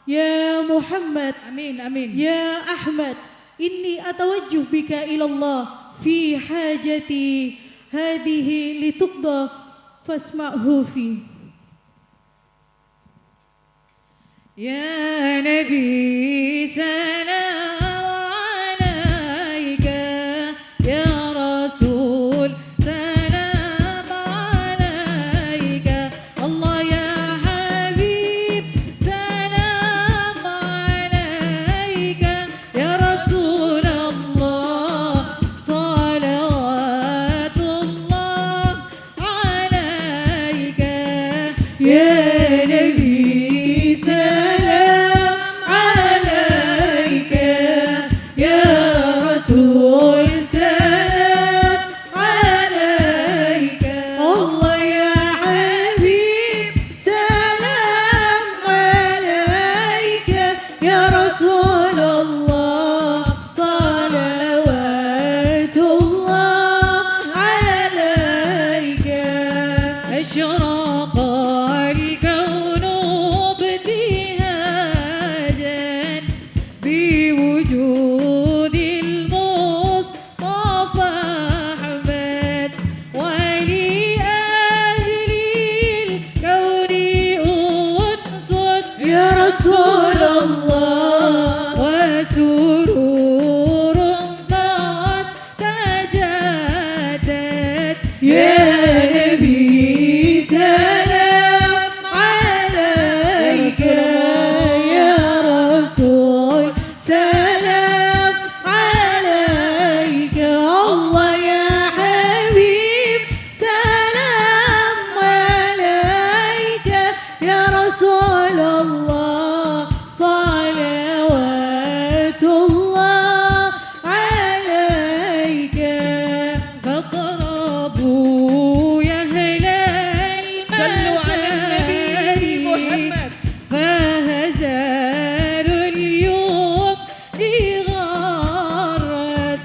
S2: Ya Muhammad,
S5: Amin, amin.
S2: ya Ahmad, inni atawajjuh bika ilallah fi hajati hadihi lituqda fasma'hu fi.
S5: يا نبي سلام عليك يا رسول سلام عليك الله يا حبيب سلام عليك يا رسول الله صلوات الله عليك يا نبي أشرق الكون ابتهاجا بوجود المصطفى أحمد ولأهل الكون أنس
S2: يا رسول الله
S5: وسرور قد تجدد
S2: يا نبي سلام عليك يا رسول سلام عليك الله يا حبيب سلام عليك يا رسول الله صلوات الله عليك.
S5: فاقربوا يا أهل
S3: صلوا على النبي محمد.
S5: فهزال اليوم لغرت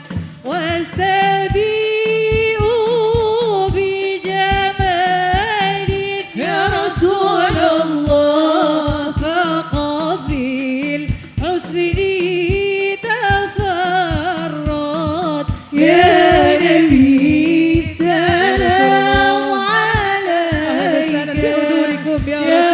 S5: واستبيئوا بجمال
S2: يا رسول الله
S5: فقافي الحسن تفرد
S2: يا نبي سلام عليك
S5: بحضوركم
S2: يا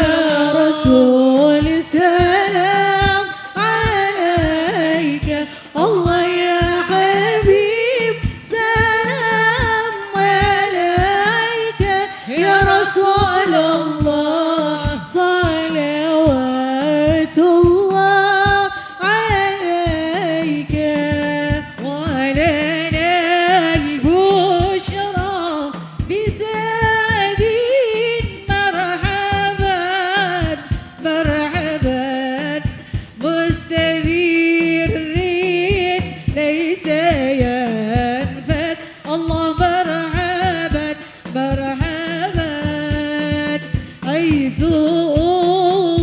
S2: رسول سلام عليك الله يا حبيب سلام عليك يا رسول الله صلوات الله عليك.
S5: ولنا البشرى بسعد مرحبا مرحبا مستمر ليس ينفد الله مرحبا مرحبا حيث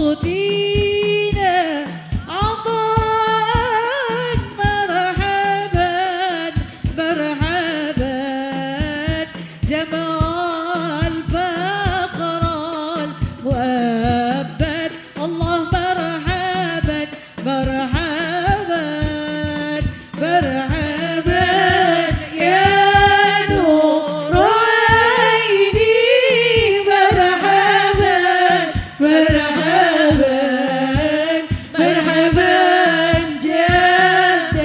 S5: أوتينا عطاء مرحبا مرحبا جمال فخر المؤبد الله مرحبا مرحبا مرحبا
S2: يا نور عيني مرحبا مرحبا مرحبا جاد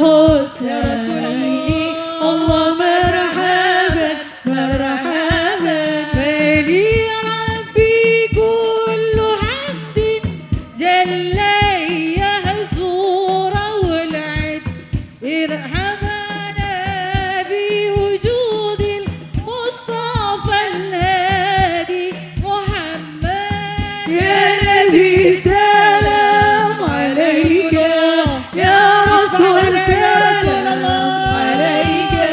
S2: الحسين الله مرحبا مرحبا.
S5: فلربي كل حمد جل يحصور والعد ارحمنا بوجود المصطفى الهادي محمد
S2: يا
S3: Nabi salam alaika, ya Rasul salam alaika,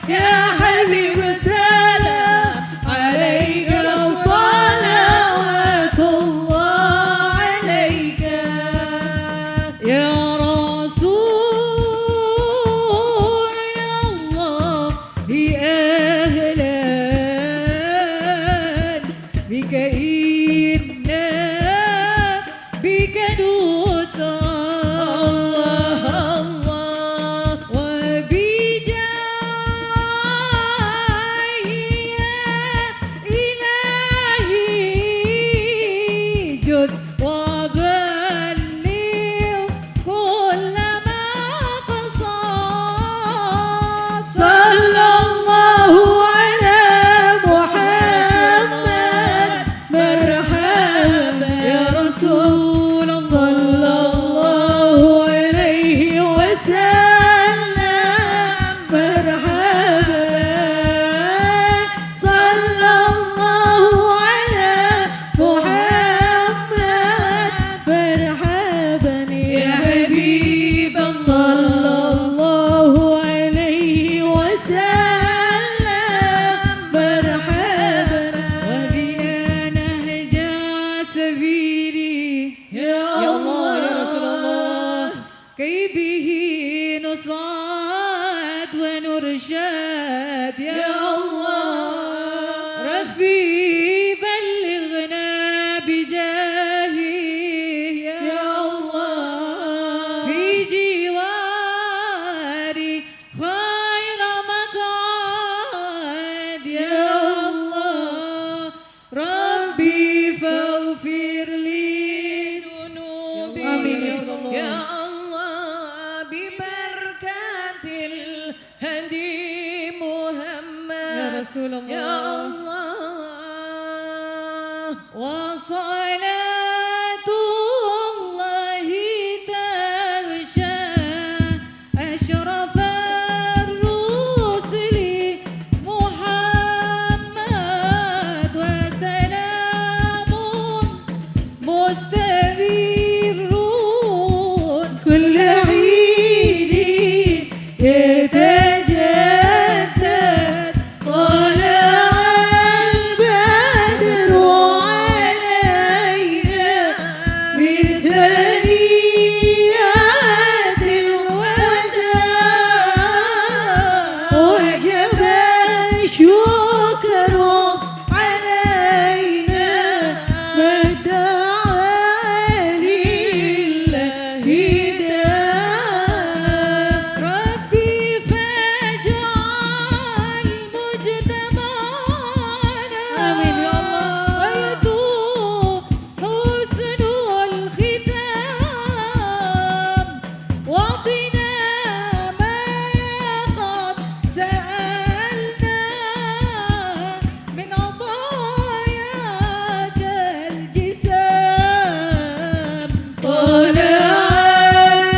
S3: ya Habib salam alaika, salawatullah alaika.
S5: يا رسول الله أهلا بك إنا بك نسعد وبجاه يا إلهي جد وبلغ كل ما قصد
S3: صلى الله على محمد مرحبا
S5: يا رسول الله
S3: صلى الله عليه وسلم مرحبا صلى الله على محمد مرحبا يا
S5: حبيب
S3: صلى الله عليه وسلم مرحبا
S5: وبنا نهج سبيلي
S3: يا
S5: الله يا رسول
S3: الله
S5: الله كي به نصعد ونرشد
S3: يا
S5: يا
S3: الله
S5: ربي بلغنا بجاهه
S3: يا
S5: يا
S3: الله
S5: في جواري خير مقعد يا الله ربي فاغفر لي
S3: ذنوبي
S5: آمين يا رب الله.
S3: يا الله ببركة الهدي محمد
S5: يا رسول الله
S3: يا الله
S5: وصلاة الله تغشى أشرف الرسل محمد وسلام مستمر كل حين يتجدد
S3: طلع البدر علينا من ثنيات الوداع وجب الشكر علينا ما دعا لله داع
S5: ربي فاجعل مجتمعنا
S3: آمين يا الله.
S5: ويدوم حسن الختام واعطنا ما قد سألنا من عطاياك الجسام
S3: طلع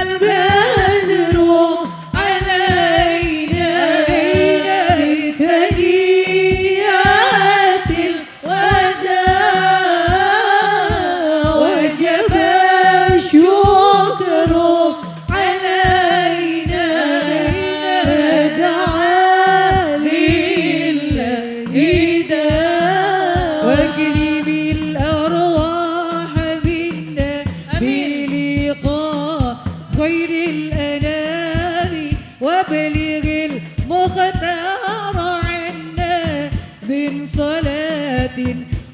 S3: البدر علينا ثنيات الوداع وجب الشكر علينا دعا لله داع
S5: واكرم الأرواح منا بلقاء خير الأنام وابلغ المختار عنا من صلاة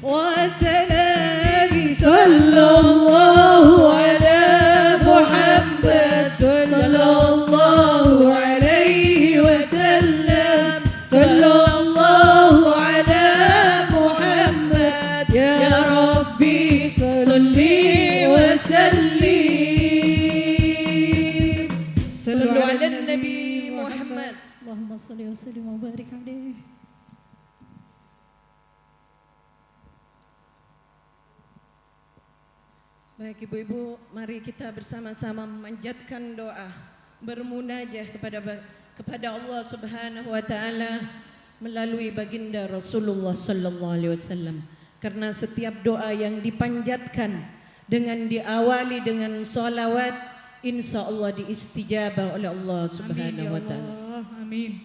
S5: وسلام
S3: صلى الله على محمد صلى الله عليه وسلم صلى الله على محمد يا ربي صلي وسلم صلوا على النبي محمد
S2: اللهم صل وسلم وبارك عليه.
S3: Baik ibu-ibu, mari kita bersama-sama memanjatkan doa, bermunajah kepada Allah Subhanahu wa taala melalui baginda Rasulullah sallallahu alaihi wasallam. Karena setiap doa yang dipanjatkan dengan diawali dengan salawat, insya Allah diistijabah oleh Allah
S5: Amin
S3: Subhanahu
S5: ya
S3: wa taala.
S5: Allah. Amin.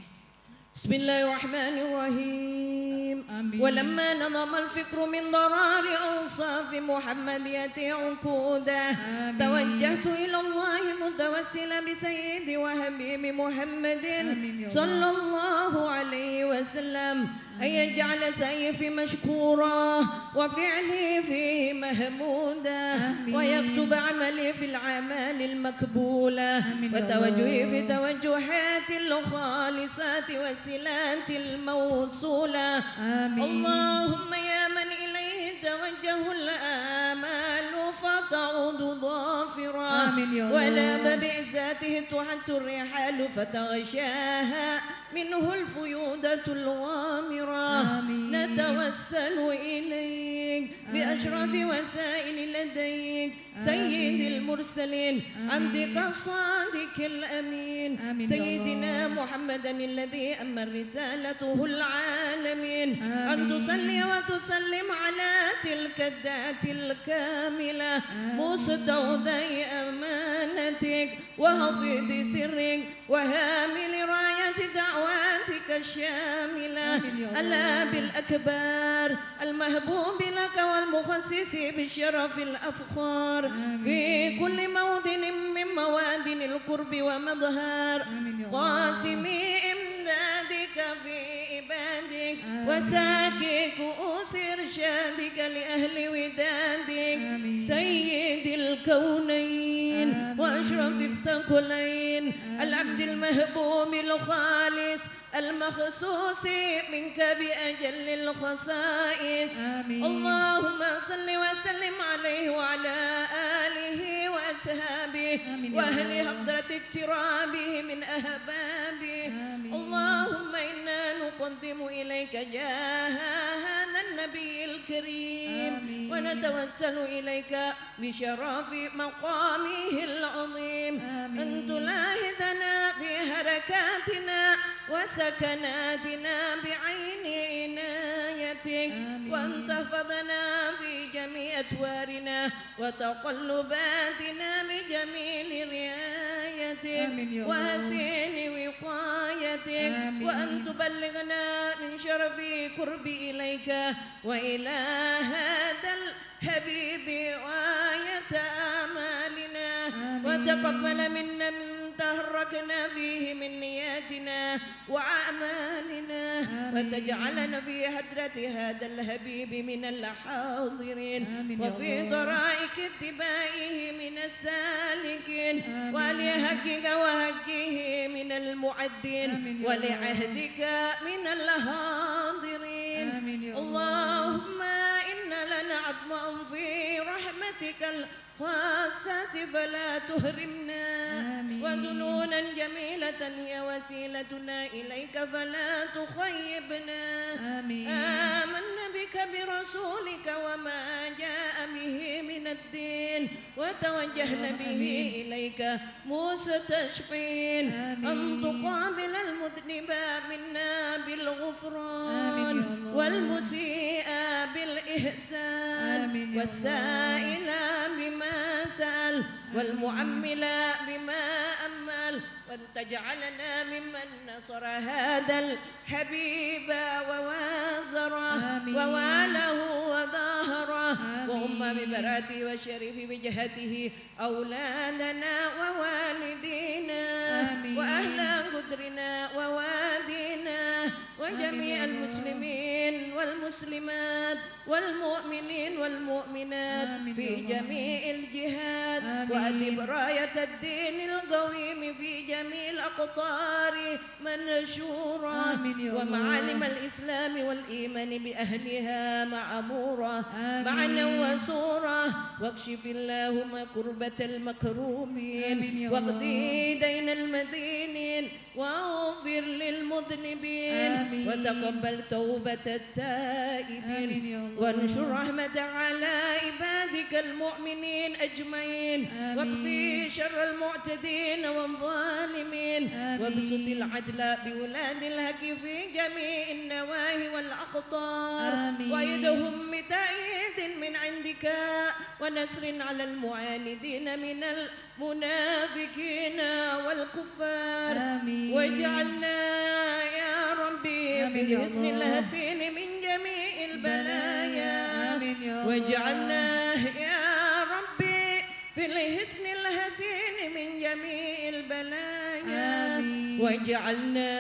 S3: Bismillahirrahmanirrahim.
S5: Amin.
S3: ولما نظم الفكر من ضرار أوصاف محمدية عقوده
S5: آمين.
S3: توجهت إلى الله متوسلا بسيدي وحبيبي محمد
S5: آمين يا
S3: صلى الله عليه وسلم أن يجعل سيفي مشكورا وفعلي فيه محمودا
S5: آمين.
S3: ويكتب عملي في الأعمال المقبولة
S5: آمين يا
S3: وتوجهي في
S5: الله.
S3: توجهات الخالصات والصلات الموصولة.
S5: آمين.
S3: اللهم يا من إليه توجه الآمال فتعود ظافرا
S5: آمين يا الله.
S3: ولا بعزاته تحت الرحال فتغشاها منه الفيودة الغامرة.
S5: آمين.
S3: نتوسل إليك بأشرف وسائل لديك سيد المرسلين عبدك الصادق الأمين
S5: آمين يا
S3: سيدنا
S5: الله.
S3: محمدا الذي أمر رسالته العالمين أن
S5: آمين.
S3: تصلي وتسلم على تلك الذات الكاملة مستودع أمانتك وحفظ سرك وهامل راية دعواتك الشاملة
S5: آمين يا الله.
S3: ألا بالأكبار المهبوب لك والمخصص بشرف الأفخار
S5: آمين.
S3: في كل موطن من موادن القرب ومظهر
S5: آمين يا الله.
S3: قاسم إمدادك في عبادك
S5: آمين.
S3: وساكي كؤوس إرشادك لأهل ودادك
S5: آمين.
S3: سيد الكونين
S5: آمين.
S3: وأشرف الثقلين العبد المهبوب الخالص المخصوص منك بأجل الخصائص.
S5: آمين.
S3: اللهم صل وسلم عليه وعلى آله وأصحابه
S5: آمين يا
S3: وأهل
S5: الله.
S3: حضرة اقترابه من أحبابه.
S5: آمين.
S3: اللهم إنا نقدم إليك جاه هذا النبي الكريم
S5: آمين.
S3: ونتوسل إليك بشرف مقامه العظيم
S5: آمين.
S3: أن تلاحظنا في حركاتنا وسكناتنا بعين عنايتك
S5: آمين.
S3: وأن تحفظنا في جميع أدوارنا وتقلباتنا بجميل رعايتك
S5: آمين يا الله.
S3: وحسين وقايتك
S5: آمين.
S3: وأن تبلغنا من شرف قرب إليك وإلى هذا الحبيب غاية آمالنا
S5: آمين.
S3: وتقبل منا من تحركنا فيه من نياتنا وأعمالنا
S5: آمين.
S3: وتجعلنا في حضرة هذا الحبيب من الحاضرين
S5: آمين يا
S3: وفي
S5: الله.
S3: طرائق اتباعه من السالكين
S5: آمين.
S3: ولحقك وحقه من المعدين
S5: آمين يا الله.
S3: ولعهدك من الحاضرين.
S5: آمين يا الله.
S3: اللهم إنا لنا عظما في رحمتك الخاصة فلا تهرمنا
S5: آمين.
S3: ودنونا جميلة هي وسيلتنا إليك فلا تخيبنا.
S5: آمين.
S3: آمنا بك برسولك وما جاء به من الدين وتوجهنا به
S5: آمين.
S3: إليك مستشفين
S5: آمين.
S3: أن تقابل المذنب منا بالغفران
S5: آمين يا الله.
S3: والمسيء بالإحسان
S5: آمين يا
S3: والسائل بما سأل والمعمل بما أمل وأن تجعلنا ممن نصر هذا الحبيب ووازره
S5: آمين.
S3: وواله وظاهره
S5: آمين.
S3: وأم ببراته وشريف بجهته أولادنا ووالدينا
S5: آمين.
S3: وأهل قدرنا ووادينا وجميع
S5: آمين يا الله.
S3: المسلمين والمسلمات والمؤمنين والمؤمنات
S5: آمين
S3: في
S5: يا الله.
S3: جميع الجهات
S5: آمين.
S3: وأدب راية الدين القويم في جميع الأقطار منشورة
S5: آمين يا الله.
S3: ومعالم الإسلام والإيمان بأهلها معمورة
S5: آمين.
S3: معنى وصورة واكشف اللهم كربة المكروبين
S5: آمين يا
S3: واقضي
S5: الله.
S3: دين المدينين واغفر للمذنبين
S5: آمين.
S3: وتقبل توبة التائبين
S5: آمين يا الله.
S3: وانشر رحمة على عبادك المؤمنين أجمعين واكفي شر المعتدين والظالمين وابسط العدل بولاد الهك في جميع النواهي والأقطار وأيدهم بتأييد من عندك ونصر على المعاندين من المنافقين والكفار واجعلنا يا ربي في الحسن الحسين من جميع البلايا واجعلنا يا ربي في الحسن الحسين من جميع البلايا واجعلنا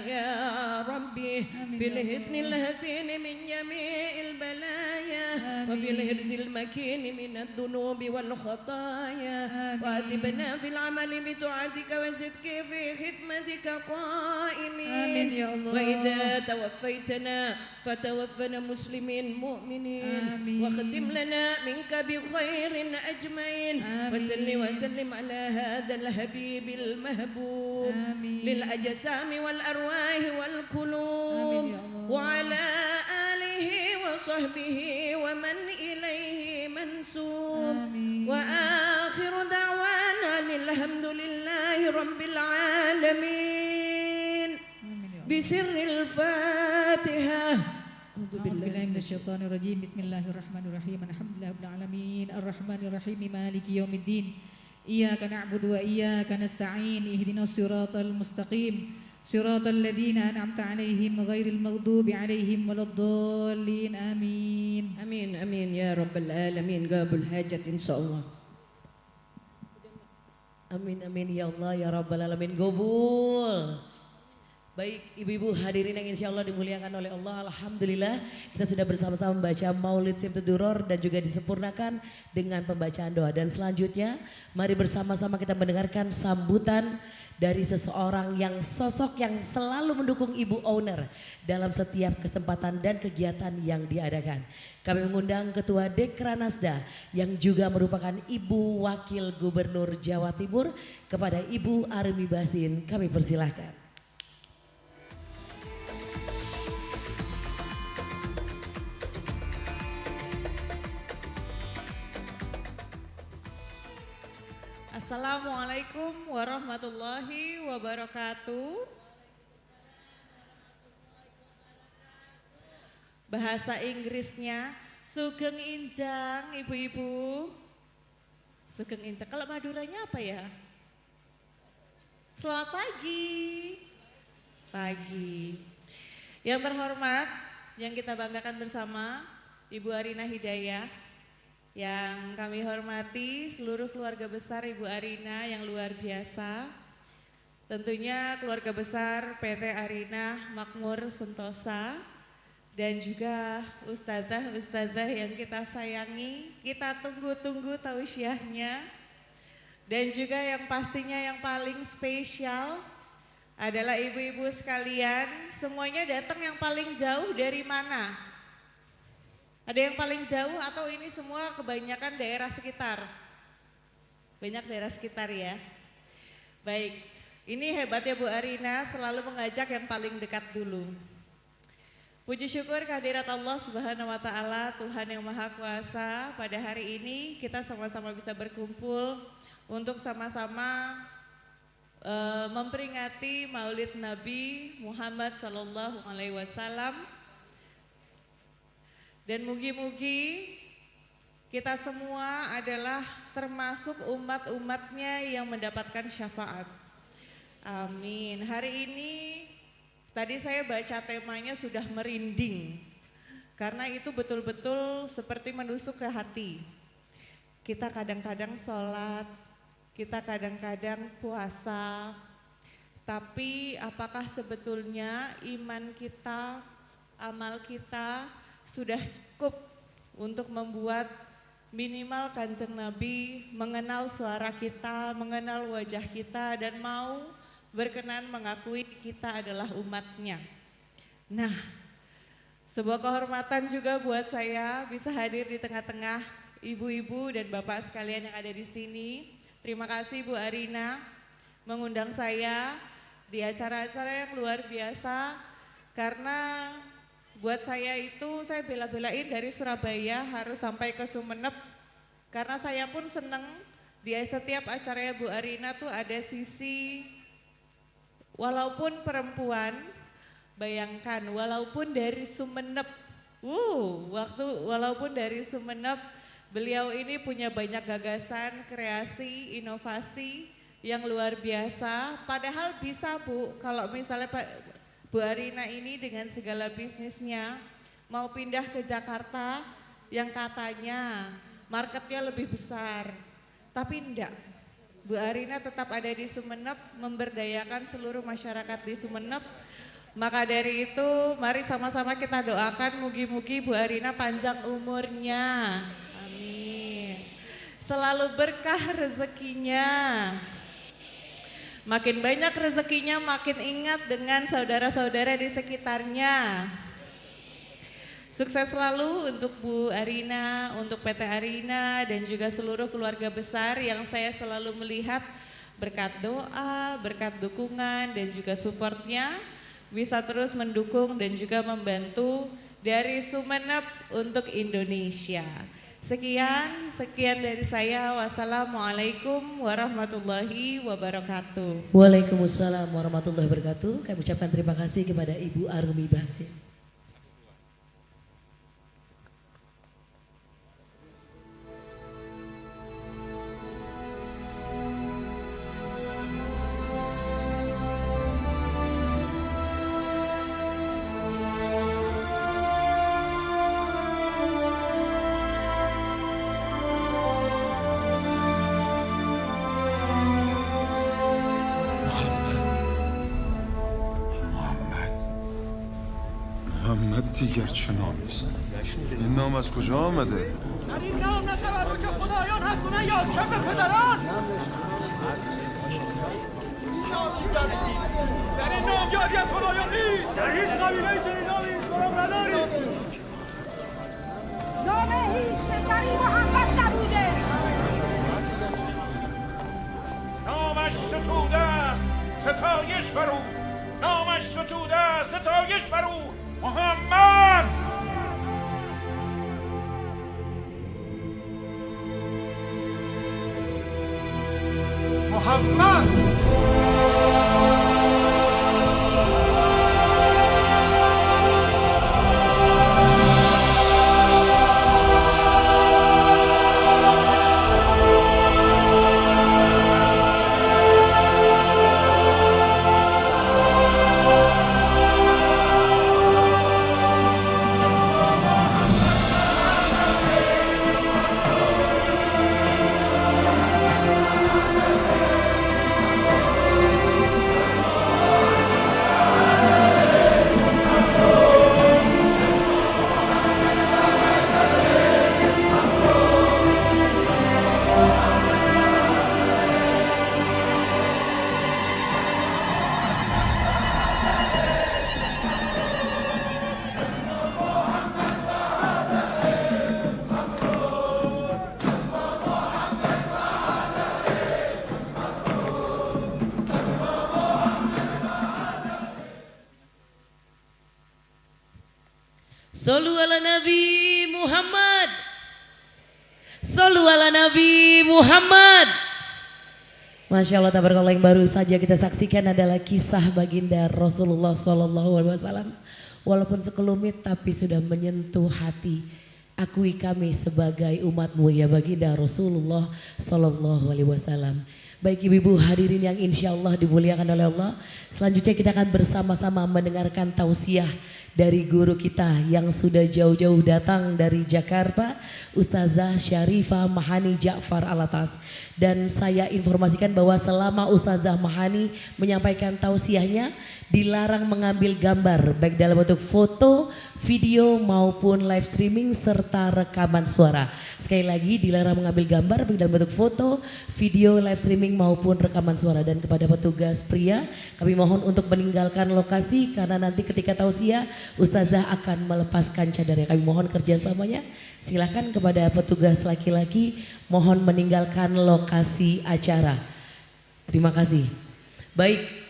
S3: يا ربي في الحسن الحسين من جميع البلايا وفي الحرز المكين من الذنوب والخطايا وأذبنا في العمل بطاعتك وصدق في خدمتك قائمين وإذا توفيتنا فتوفنا مسلمين مؤمنين واختم لنا منك بخير أجمعين وصل وسلم على هذا الحبيب المهبوب للأجسام والأرواح والقلوب وعلى آله وصحبه ومن إليه منسوب وآخر دعوانا الحمد لله رب العالمين بسر الفاتحة.
S2: أعوذ بالله من الشيطان الرجيم. بسم الله الرحمن الرحيم. الحمد لله رب العالمين الرحمن الرحيم مالك يوم الدين. إياك نعبد وإياك نستعين. اهدنا الصراط المستقيم صراط الذين أنعمت عليهم غير المغضوب عليهم ولا الضالين. آمين.
S3: Amin amin ya rabbal alamin. Qabul hajat insyaallah.
S1: Amin amin ya Allah ya rabbal alamin. Gobul. Baik ibu-ibu hadirin yang insya Allah dimuliakan oleh Allah. Alhamdulillah kita sudah bersama-sama membaca Maulid Simtud-Duror dan juga disempurnakan dengan pembacaan doa. Dan selanjutnya mari bersama-sama kita mendengarkan sambutan dari seseorang yang sosok yang selalu mendukung Ibu Owner dalam setiap kesempatan dan kegiatan yang diadakan. Kami mengundang Ketua Dekranasda yang juga merupakan Ibu Wakil Gubernur Jawa Timur kepada Ibu Armi Basin. Kami persilahkan.
S6: Assalamualaikum warahmatullahi wabarakatuh. Bahasa Inggrisnya sugeng injang ibu-ibu. Sugeng injang. Kalau Maduranya apa ya? Selamat pagi. Pagi. Yang terhormat, yang kita banggakan bersama Ibu Arina Hidayah. Yang kami hormati seluruh keluarga besar Ibu Arina yang luar biasa. Tentunya keluarga besar PT Arina Makmur Sentosa. Dan juga ustazah-ustazah yang kita sayangi, kita tunggu-tunggu tausiahnya. Dan juga yang pastinya yang paling spesial adalah ibu-ibu sekalian, semuanya datang yang paling jauh dari mana? Ada yang paling jauh atau ini semua kebanyakan daerah sekitar? Banyak daerah sekitar ya. Baik, ini hebatnya Bu Arina selalu mengajak yang paling dekat dulu. Puji syukur kehadirat Allah Subhanahu wa taala, Tuhan yang Maha Kuasa. Pada hari ini kita sama-sama bisa berkumpul untuk sama-sama memperingati Maulid Nabi Muhammad sallallahu alaihi wasallam. Dan mugi-mugi kita semua adalah termasuk umat-umatnya yang mendapatkan syafaat. Amin. Hari ini tadi saya baca temanya sudah merinding. Karena itu betul-betul seperti menusuk ke hati. Kita kadang-kadang sholat, kita kadang-kadang puasa. Tapi apakah sebetulnya iman kita, amal kita sudah cukup untuk membuat minimal Kanjeng Nabi mengenal suara kita, mengenal wajah kita dan mau berkenan mengakui kita adalah umatnya. Nah, sebuah kehormatan juga buat saya bisa hadir di tengah-tengah ibu-ibu dan bapak sekalian yang ada di sini. Terima kasih Bu Arina mengundang saya di acara-acara yang luar biasa karena buat saya itu saya bela-belain dari Surabaya harus sampai ke Sumeneb karena saya pun seneng Di setiap acaranya Bu Arina tuh ada sisi, walaupun perempuan, bayangkan walaupun dari Sumeneb, walaupun dari Sumeneb, beliau ini punya banyak gagasan, kreasi, inovasi yang luar biasa. Padahal bisa Bu, kalau misalnya Bu Arina ini dengan segala bisnisnya mau pindah ke Jakarta yang katanya marketnya lebih besar. Tapi enggak, Bu Arina tetap ada di Sumeneb, memberdayakan seluruh masyarakat di Sumeneb. Maka dari itu mari sama-sama kita doakan mugi-mugi Bu Arina panjang umurnya. Amin. Selalu berkah rezekinya. Makin banyak rezekinya, makin ingat dengan saudara-saudara di sekitarnya. Sukses selalu untuk Bu Arina, untuk PT Arina dan juga seluruh keluarga besar yang saya selalu melihat berkat doa, berkat dukungan dan juga supportnya bisa terus mendukung dan juga membantu dari Sumeneb untuk Indonesia. Sekian dari saya. Wassalamualaikum warahmatullahi wabarakatuh.
S1: Waalaikumsalam warahmatullahi wabarakatuh. Kami ucapkan terima kasih kepada Ibu Arumi Basim.
S7: محمد دیگر چه نامی است؟ این نام از کجا آمده؟
S8: در این نام نه تبرک خدایان هست و نه یاکم پدران. در این نام یاری از خدایان نیست. در هیچ قبیله چنین نامی سرم نداریم.
S9: نام هیچ پسری محمد نبوده.
S10: نامش ستوده است ستایش فرو، نامش ستوده است ستایش فرو. محمد
S7: محمد
S1: Sallu ala Nabi Muhammad. Sallu ala Nabi Muhammad. Masya Allah, tabarakallah, yang baru saja kita saksikan adalah kisah baginda Rasulullah SAW. Walaupun sekelumit tapi sudah menyentuh hati. Akui kami sebagai umatmu ya baginda Rasulullah SAW. Baik ibu-ibu hadirin yang insya Allah dimuliakan oleh Allah. Selanjutnya kita akan bersama-sama mendengarkan tausiah dari guru kita yang sudah jauh-jauh datang dari Jakarta, Ustazah Syarifah Mahani Ja'far Alatas. Dan saya informasikan bahwa selama Ustazah Mahani menyampaikan tausiahnya, dilarang mengambil gambar baik dalam bentuk foto, video maupun live streaming serta rekaman suara. Sekali lagi dilarang mengambil gambar baik dalam bentuk foto, video, live streaming maupun rekaman suara. Dan kepada petugas pria kami mohon untuk meninggalkan lokasi karena nanti ketika tausiah Ustazah akan melepaskan cadarnya. Kami mohon kerjasamanya. Silakan kepada petugas laki-laki mohon meninggalkan lokasi acara. Terima kasih. Baik.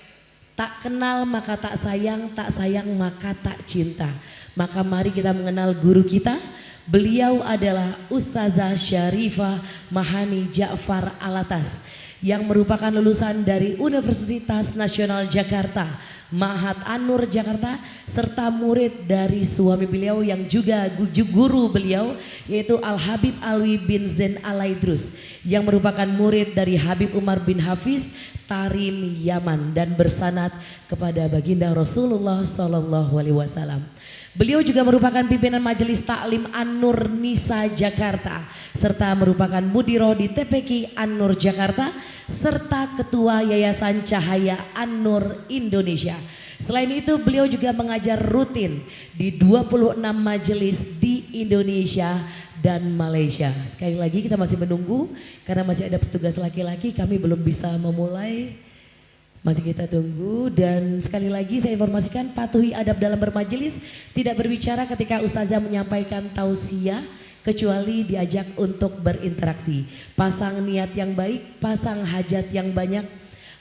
S1: Tak kenal maka tak sayang maka tak cinta. Maka mari kita mengenal guru kita, Beliau adalah Ustazah Syarifah Mahani Ja'far Alatas yang merupakan lulusan dari Universitas Nasional Jakarta, Ma'had An-Nur Jakarta, serta murid dari suami beliau yang juga guru beliau, yaitu Al-Habib Alwi bin Zain Al-Aidrus yang merupakan murid dari Habib Umar bin Hafiz Tarim Yaman dan bersanad kepada baginda Rasulullah SAW. Beliau juga merupakan pimpinan Majelis Taklim An-Nur Nisa Jakarta serta merupakan mudiroh di TPQ An-Nur Jakarta serta ketua Yayasan Cahaya An-Nur Indonesia. Selain itu beliau juga mengajar rutin di 26 majelis di Indonesia dan Malaysia. Sekali lagi kita masih menunggu karena masih ada petugas laki-laki, kami belum bisa memulai. Masih kita tunggu dan sekali lagi saya informasikan patuhi adab dalam bermajelis, tidak berbicara ketika ustazah menyampaikan tausiah kecuali diajak untuk berinteraksi. Pasang niat yang baik, pasang hajat yang banyak,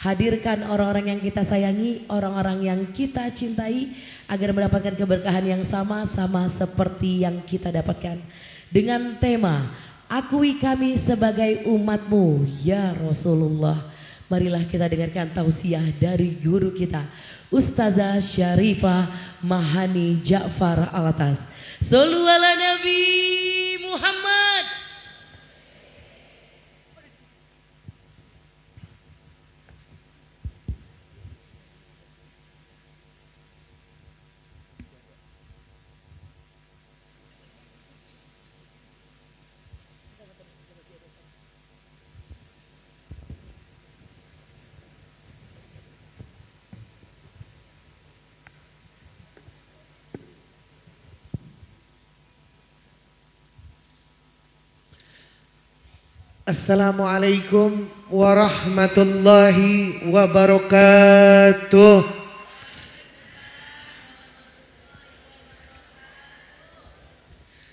S1: hadirkan orang-orang yang kita sayangi, orang-orang yang kita cintai agar mendapatkan keberkahan yang sama-sama seperti yang kita dapatkan. Dengan tema, akui kami sebagai umatmu ya Rasulullah. Marilah kita dengarkan tausiah dari guru kita, Ustazah Syarifah Mahani Ja'far Alatas. Shollu ala Nabi Muhammad.
S11: Assalamualaikum warahmatullahi wabarakatuh.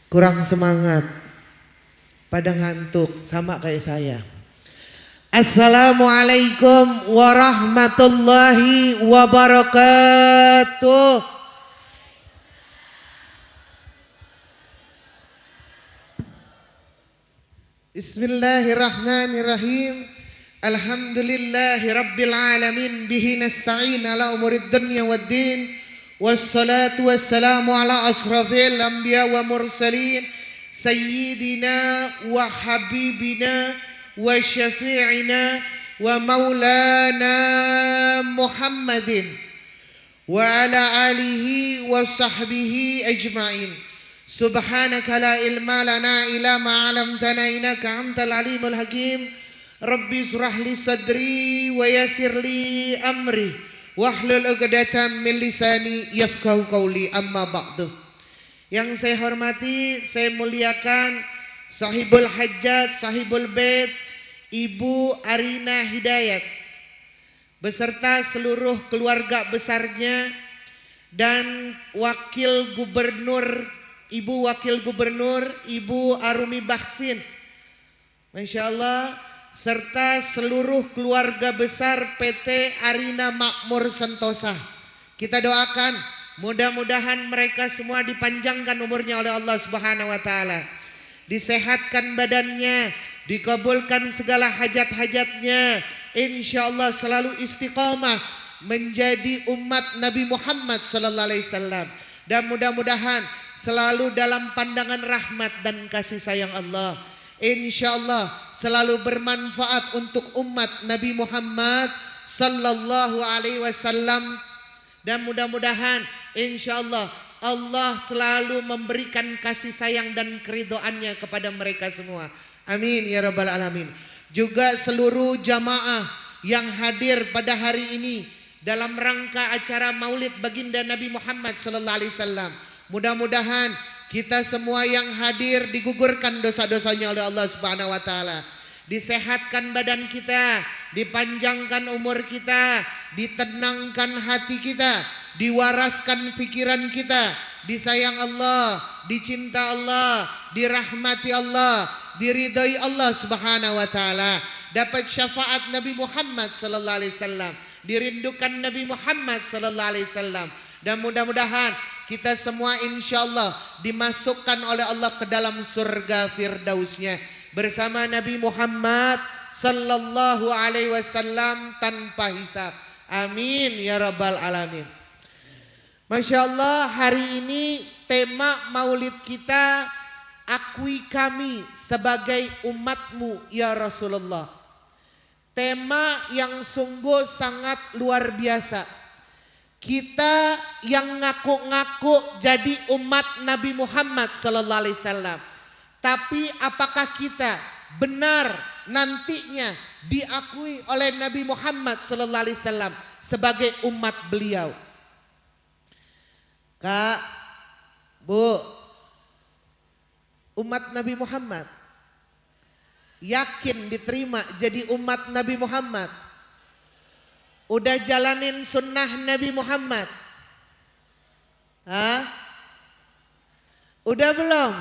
S11: Kurang semangat, pada ngantuk sama kayak saya. Assalamualaikum warahmatullahi wabarakatuh. Bismillahirrahmanirrahim. Alhamdulillahi rabbil alamin, bihi nasta'in ala umurid dunya waddin, wassalatu wassalamu ala asrafil anbiya wa mursalin, sayyidina wa habibina wa syafi'ina wa maulana Muhammadin wa ala alihi wa sahbihi ajma'in. Subhanaka la ilma lana illa ma 'allamtana innaka antal alimul hakim. Rabbi shrah li sadri wa yassir li amri wahlul 'uqdatam min lisani yafqahu qawli, amma ba'du. Yang saya hormati, saya muliakan sahibul hajat, sahibul bait, Ibu Arina Hidayat beserta seluruh keluarga besarnya dan wakil gubernur, Ibu Wakil Gubernur, Ibu Arumi Baksin, Masya Allah, serta seluruh keluarga besar PT Arina Makmur Sentosa. Kita doakan mudah-mudahan mereka semua dipanjangkan umurnya oleh Allah Subhanahu wa Ta'ala, disehatkan badannya, dikabulkan segala hajat-hajatnya, insya Allah selalu istiqamah menjadi umat Nabi Muhammad sallallahu alaihi wasallam, dan mudah-mudahan selalu dalam pandangan rahmat dan kasih sayang Allah. Insya Allah selalu bermanfaat untuk umat Nabi Muhammad sallallahu alaihi wasallam, dan mudah-mudahan insya Allah Allah selalu memberikan kasih sayang dan keridhoannya kepada mereka semua. Amin ya rabbal alamin. Juga seluruh jamaah yang hadir pada hari ini dalam rangka acara Maulid Baginda Nabi Muhammad sallallahu alaihi wasallam. Mudah-mudahan kita semua yang hadir digugurkan dosa-dosanya oleh Allah Subhanahu wa Ta'ala, disehatkan badan kita, dipanjangkan umur kita, ditenangkan hati kita, diwaraskan pikiran kita, disayang Allah, dicinta Allah, dirahmati Allah, diridhai Allah Subhanahu wa Ta'ala, dapat syafaat Nabi Muhammad sallallahu alaihi wasallam, dirindukan Nabi Muhammad sallallahu alaihi wasallam, dan mudah-mudahan kita semua insya Allah dimasukkan oleh Allah ke dalam surga firdausnya bersama Nabi Muhammad sallallahu alaihi wasallam tanpa hisab. Amin ya rabbal alamin. Masya Allah, hari ini tema maulid kita, akui kami sebagai umatmu ya Rasulullah. Tema yang sungguh sangat luar biasa. Kita yang ngaku-ngaku jadi umat Nabi Muhammad sallallahu alaihi wasallam. Tapi apakah kita benar nantinya diakui oleh Nabi Muhammad sallallahu alaihi wasallam sebagai umat beliau? Kak, Bu, umat Nabi Muhammad yakin diterima jadi umat Nabi Muhammad? Udah jalanin sunnah Nabi Muhammad? Hah? Udah belum?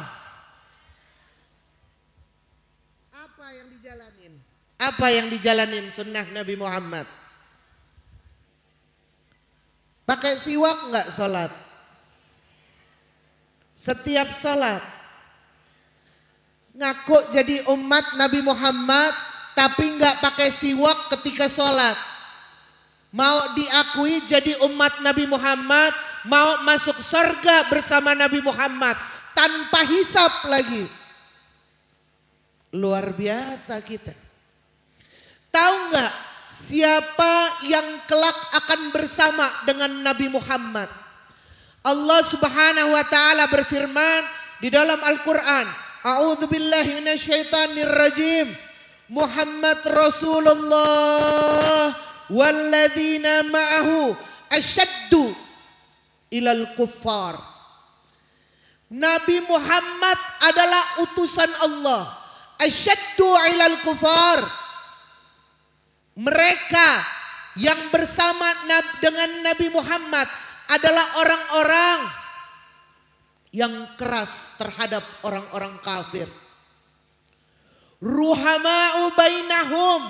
S11: Apa yang dijalanin? Apa yang dijalanin sunnah Nabi Muhammad? Pakai siwak enggak sholat? Setiap sholat ngaku jadi umat Nabi Muhammad tapi enggak pakai siwak ketika sholat. Mau diakui jadi umat Nabi Muhammad, mau masuk surga bersama Nabi Muhammad tanpa hisab lagi. Luar biasa kita. Tahu enggak siapa yang kelak akan bersama dengan Nabi Muhammad? Allah Subhanahu wa taala berfirman di dalam Al-Qur'an, A'udzubillahi minasyaitonir rajim. Muhammad Rasulullah walladzina ma'ahu asyaddu ilal kuffar. Nabi Muhammad adalah utusan Allah. Asyaddu ilal kuffar. Mereka yang bersama dengan Nabi Muhammad adalah orang-orang yang keras terhadap orang-orang kafir. Ruhama'u bainahum,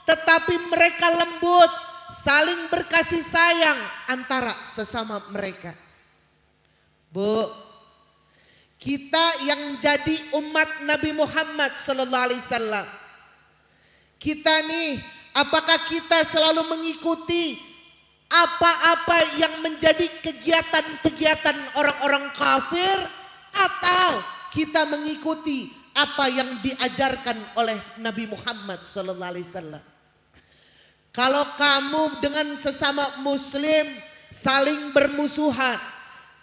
S11: tetapi mereka lembut, saling berkasih sayang antara sesama mereka. Bu, kita yang jadi umat Nabi Muhammad sallallahu alaihi wasallam, kita nih, apakah kita selalu mengikuti apa-apa yang menjadi kegiatan-kegiatan orang-orang kafir, atau kita mengikuti apa yang diajarkan oleh Nabi Muhammad sallallahu alaihi wasallam? Kalau kamu dengan sesama muslim saling bermusuhan,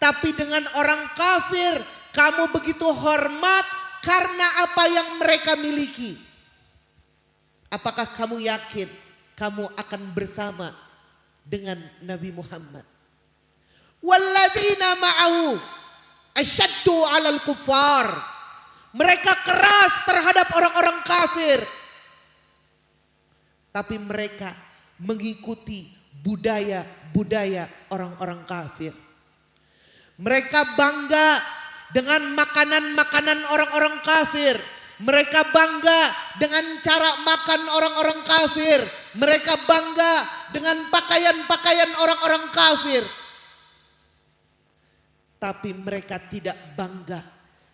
S11: tapi dengan orang kafir kamu begitu hormat karena apa yang mereka miliki, apakah kamu yakin kamu akan bersama dengan Nabi Muhammad? Walladzina ma'ahu asyaddu 'alal kuffar. Mereka keras terhadap orang-orang kafir, tapi mereka mengikuti budaya-budaya orang-orang kafir. Mereka bangga dengan makanan-makanan orang-orang kafir. Mereka bangga dengan cara makan orang-orang kafir. Mereka bangga dengan pakaian-pakaian orang-orang kafir. Tapi mereka tidak bangga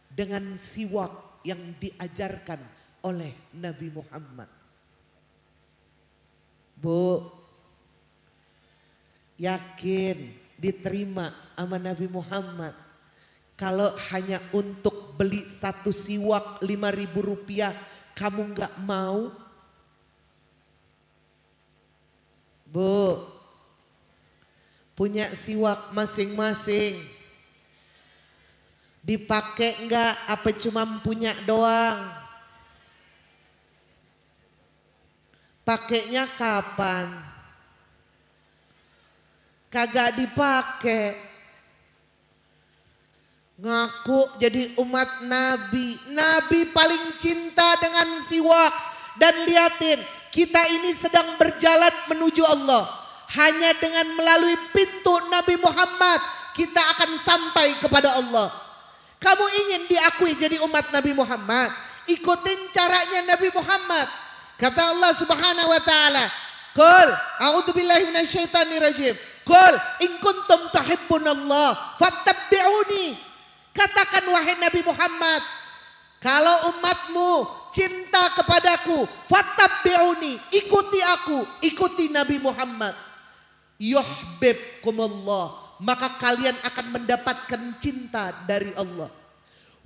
S11: dengan siwak yang diajarkan oleh Nabi Muhammad. Bu, yakin diterima sama Nabi Muhammad kalau hanya untuk beli satu siwak 5.000 rupiah kamu nggak mau? Bu, punya siwak masing-masing, dipakai enggak apa cuma punya doang? Pakainya kapan? Kagak dipakai. Ngaku jadi umat Nabi. Nabi paling cinta dengan siwak. Dan liatin, kita ini sedang berjalan menuju Allah. Hanya dengan melalui pintu Nabi Muhammad kita akan sampai kepada Allah. Kamu ingin diakui jadi umat Nabi Muhammad? Ikutin caranya Nabi Muhammad. Kata Allah Subhanahu wa taala, "Qul a'udzubillahi minasyaitonir rajim. Qul in kuntum tuhibbunallah fattabi'uni. Katakan wahai Nabi Muhammad, kalau umatmu cinta kepadaku, fattabi'uni, ikuti aku, ikuti Nabi Muhammad. Yuhibbukumullah, maka kalian akan mendapatkan cinta dari Allah.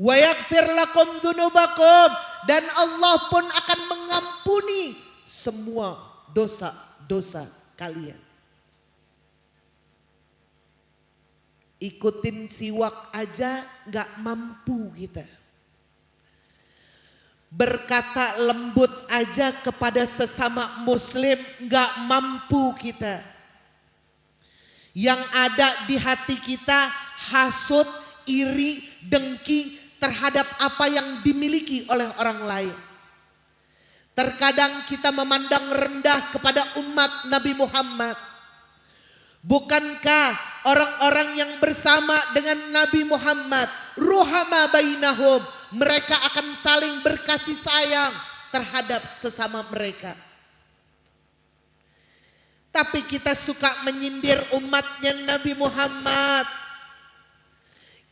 S11: Wa yaghfir lakum dzunubakum, dan Allah pun akan mengampuni semua dosa-dosa kalian. Ikutin siwak aja gak mampu kita. Berkata lembut aja kepada sesama muslim gak mampu kita. Yang ada di hati kita hasut, iri, dengki terhadap apa yang dimiliki oleh orang lain. Terkadang kita memandang rendah kepada umat Nabi Muhammad. Bukankah orang-orang yang bersama dengan Nabi Muhammad ruhama bainahum, mereka akan saling berkasih sayang terhadap sesama mereka. Tapi kita suka menyindir umatnya Nabi Muhammad.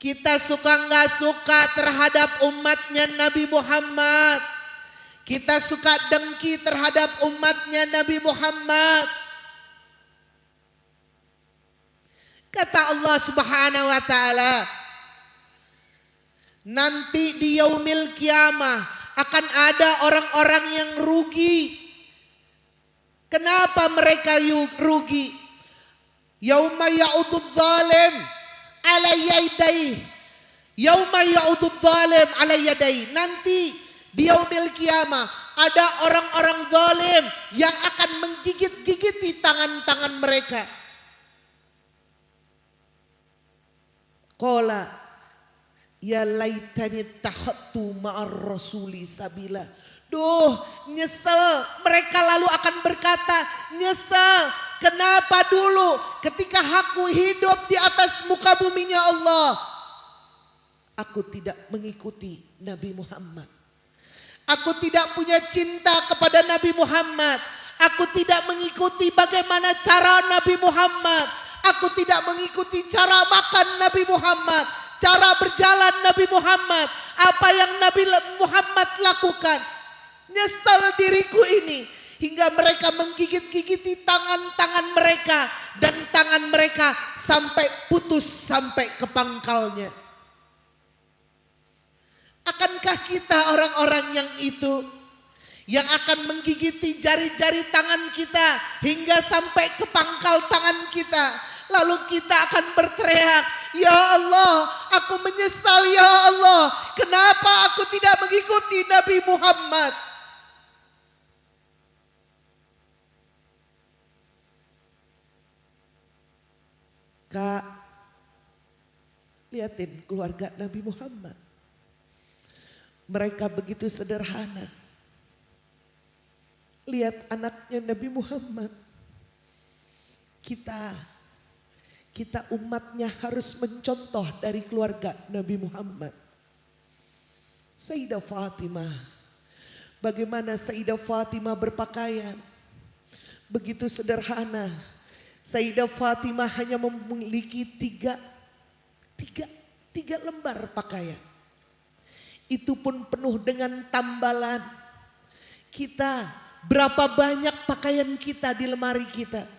S11: Kita suka nggak suka terhadap umatnya Nabi Muhammad. Kita suka dengki terhadap umatnya Nabi Muhammad. Kata Allah Subhanahu wa taala, nanti di yaumil kiamah akan ada orang-orang yang rugi. Kenapa mereka rugi? Yauma ya'udud zalim ala yadayhi. Yauma ya'udud zalim ala yadayhi. Nanti di yaumil kiamah ada orang-orang zalim yang akan menggigit-gigiti tangan-tangan mereka. Qala ya laitani tahattu ma'ar rasuli sabila. Duh, nyesel. Mereka lalu akan berkata, nyesel. Kenapa dulu ketika aku hidup di atas muka buminya Allah, aku tidak mengikuti Nabi Muhammad. Aku tidak punya cinta kepada Nabi Muhammad. Aku tidak mengikuti bagaimana cara Nabi Muhammad. Aku tidak mengikuti cara makan Nabi Muhammad, cara berjalan Nabi Muhammad, apa yang Nabi Muhammad lakukan. Nyesal diriku ini, hingga mereka menggigit-gigiti tangan-tangan mereka, dan tangan mereka sampai putus sampai ke pangkalnya. Akankah kita orang-orang yang itu, yang akan menggigiti jari-jari tangan kita hingga sampai ke pangkal tangan kita? Lalu kita akan berteriak, ya Allah, aku menyesal ya Allah. Kenapa aku tidak mengikuti Nabi Muhammad? Kak, liatin keluarga Nabi Muhammad. Mereka begitu sederhana. Lihat anaknya Nabi Muhammad. Kita umatnya harus mencontoh dari keluarga Nabi Muhammad. Sayyidah Fatimah. Bagaimana Sayyidah Fatimah berpakaian? Begitu sederhana. Sayyidah Fatimah hanya memiliki tiga lembar pakaian. Itu pun penuh dengan tambalan. Kita, berapa banyak pakaian kita di lemari kita?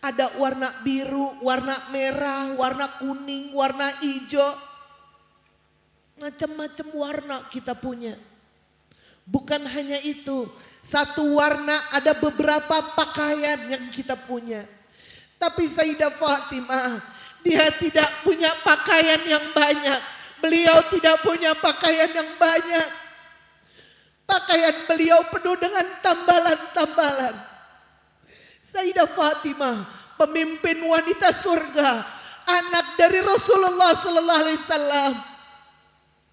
S11: Ada warna biru, warna merah, warna kuning, warna hijau. Macam-macam warna kita punya. Bukan hanya itu, satu warna ada beberapa pakaian yang kita punya. Tapi Sayyidah Fatimah, dia tidak punya pakaian yang banyak. Beliau tidak punya pakaian yang banyak. Pakaian beliau penuh dengan tambalan-tambalan. Sayyidah Fatimah, pemimpin wanita surga, anak dari Rasulullah Sallallahu Alaihi Wasallam,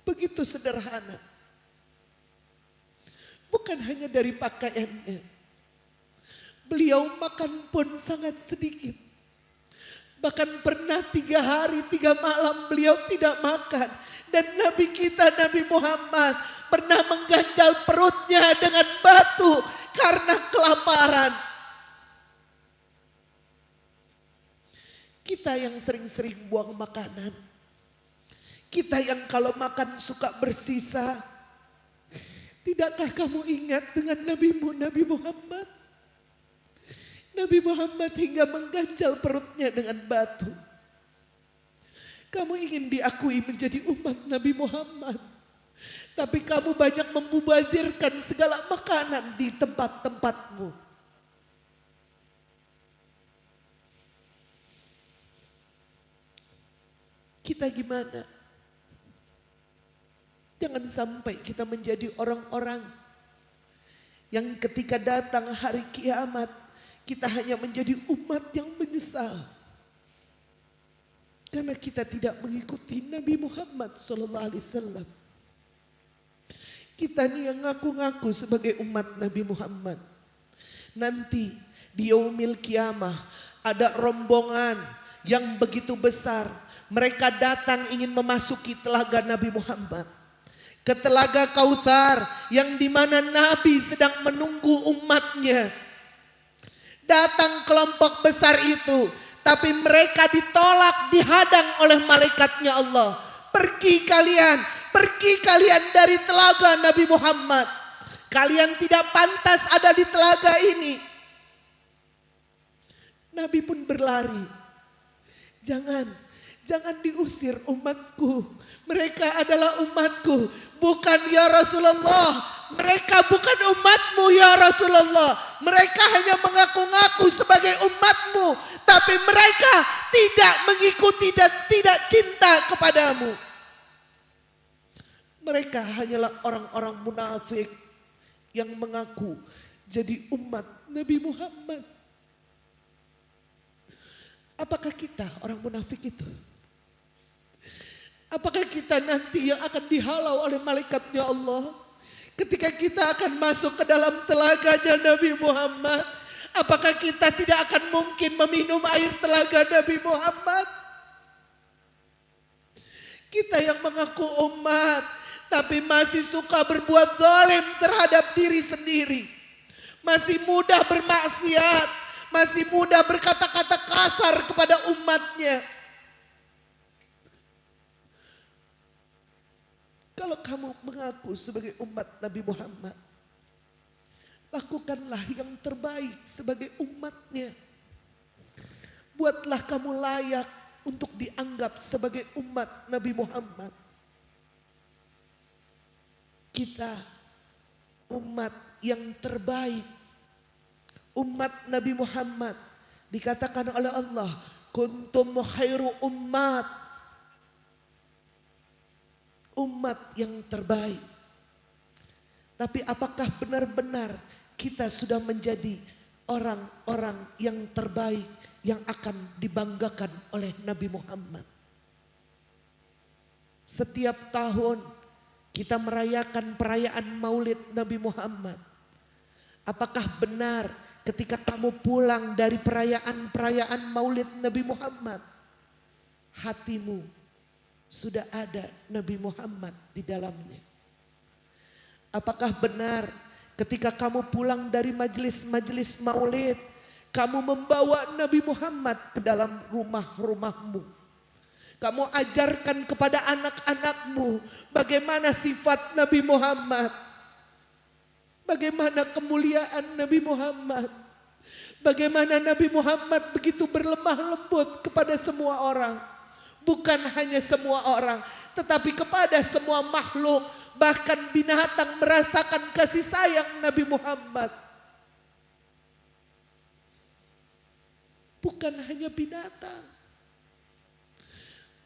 S11: begitu sederhana. Bukan hanya dari pakaiannya, beliau makan pun sangat sedikit. Bahkan pernah 3 hari 3 malam beliau tidak makan. Dan Nabi kita, Nabi Muhammad, pernah mengganjal perutnya dengan batu karena kelaparan. Kita yang sering-sering buang makanan. Kita yang kalau makan suka bersisa. Tidakkah kamu ingat dengan nabimu, Nabi Muhammad? Nabi Muhammad hingga mengganjal perutnya dengan batu. Kamu ingin diakui menjadi umat Nabi Muhammad. Tapi kamu banyak membubazirkan segala makanan di tempat-tempatmu. Kita gimana? Jangan sampai kita menjadi orang-orang yang ketika datang hari kiamat, kita hanya menjadi umat yang menyesal. Karena kita tidak mengikuti Nabi Muhammad SAW. Kita nih yang ngaku-ngaku sebagai umat Nabi Muhammad. Nanti di yaumil kiamah ada rombongan yang begitu besar. Mereka datang ingin memasuki telaga Nabi Muhammad. Ke telaga Kautsar yang dimana Nabi sedang menunggu umatnya. Datang kelompok besar itu, tapi mereka ditolak, dihadang oleh malaikatnya Allah. Pergi kalian dari telaga Nabi Muhammad. Kalian tidak pantas ada di telaga ini. Nabi pun berlari. Jangan diusir umatku. Mereka adalah umatku. Bukan ya Rasulullah. Mereka bukan umatmu ya Rasulullah. Mereka hanya mengaku-ngaku sebagai umatmu. Tapi mereka tidak mengikuti dan tidak cinta kepadamu. Mereka hanyalah orang-orang munafik yang mengaku jadi umat Nabi Muhammad. Apakah kita orang munafik itu? Apakah kita nanti yang akan dihalau oleh malaikatnya Allah? Ketika kita akan masuk ke dalam telaganya Nabi Muhammad, apakah kita tidak akan mungkin meminum air telaga Nabi Muhammad? Kita yang mengaku umat, tapi masih suka berbuat zalim terhadap diri sendiri. Masih mudah bermaksiat, masih mudah berkata-kata kasar kepada umatnya. Kalau kamu mengaku sebagai umat Nabi Muhammad, lakukanlah yang terbaik sebagai umatnya. Buatlah kamu layak untuk dianggap sebagai umat Nabi Muhammad. Kita umat yang terbaik. Umat Nabi Muhammad dikatakan oleh Allah, kuntum khairu ummat. Umat yang terbaik. Tapi apakah benar-benar kita sudah menjadi orang-orang yang terbaik yang akan dibanggakan oleh Nabi Muhammad? Setiap tahun kita merayakan perayaan Maulid Nabi Muhammad. Apakah benar ketika kamu pulang dari perayaan Maulid Nabi Muhammad, hatimu sudah ada Nabi Muhammad di dalamnya? Apakah benar ketika kamu pulang dari majelis-majelis Maulid, kamu membawa Nabi Muhammad ke dalam rumah-rumahmu? Kamu ajarkan kepada anak-anakmu bagaimana sifat Nabi Muhammad, bagaimana kemuliaan Nabi Muhammad, bagaimana Nabi Muhammad begitu berlemah lembut kepada semua orang. Bukan hanya semua orang, tetapi kepada semua makhluk, bahkan binatang merasakan kasih sayang Nabi Muhammad. Bukan hanya binatang,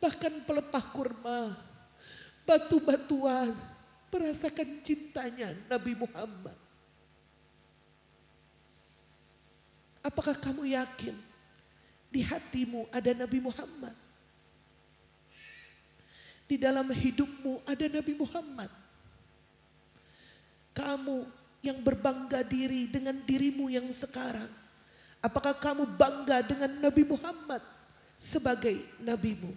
S11: bahkan pelepah kurma, batu-batuan merasakan cintanya Nabi Muhammad. Apakah kamu yakin di hatimu ada Nabi Muhammad? Di dalam hidupmu ada Nabi Muhammad. Kamu yang berbangga diri dengan dirimu yang sekarang, apakah kamu bangga dengan Nabi Muhammad sebagai nabimu?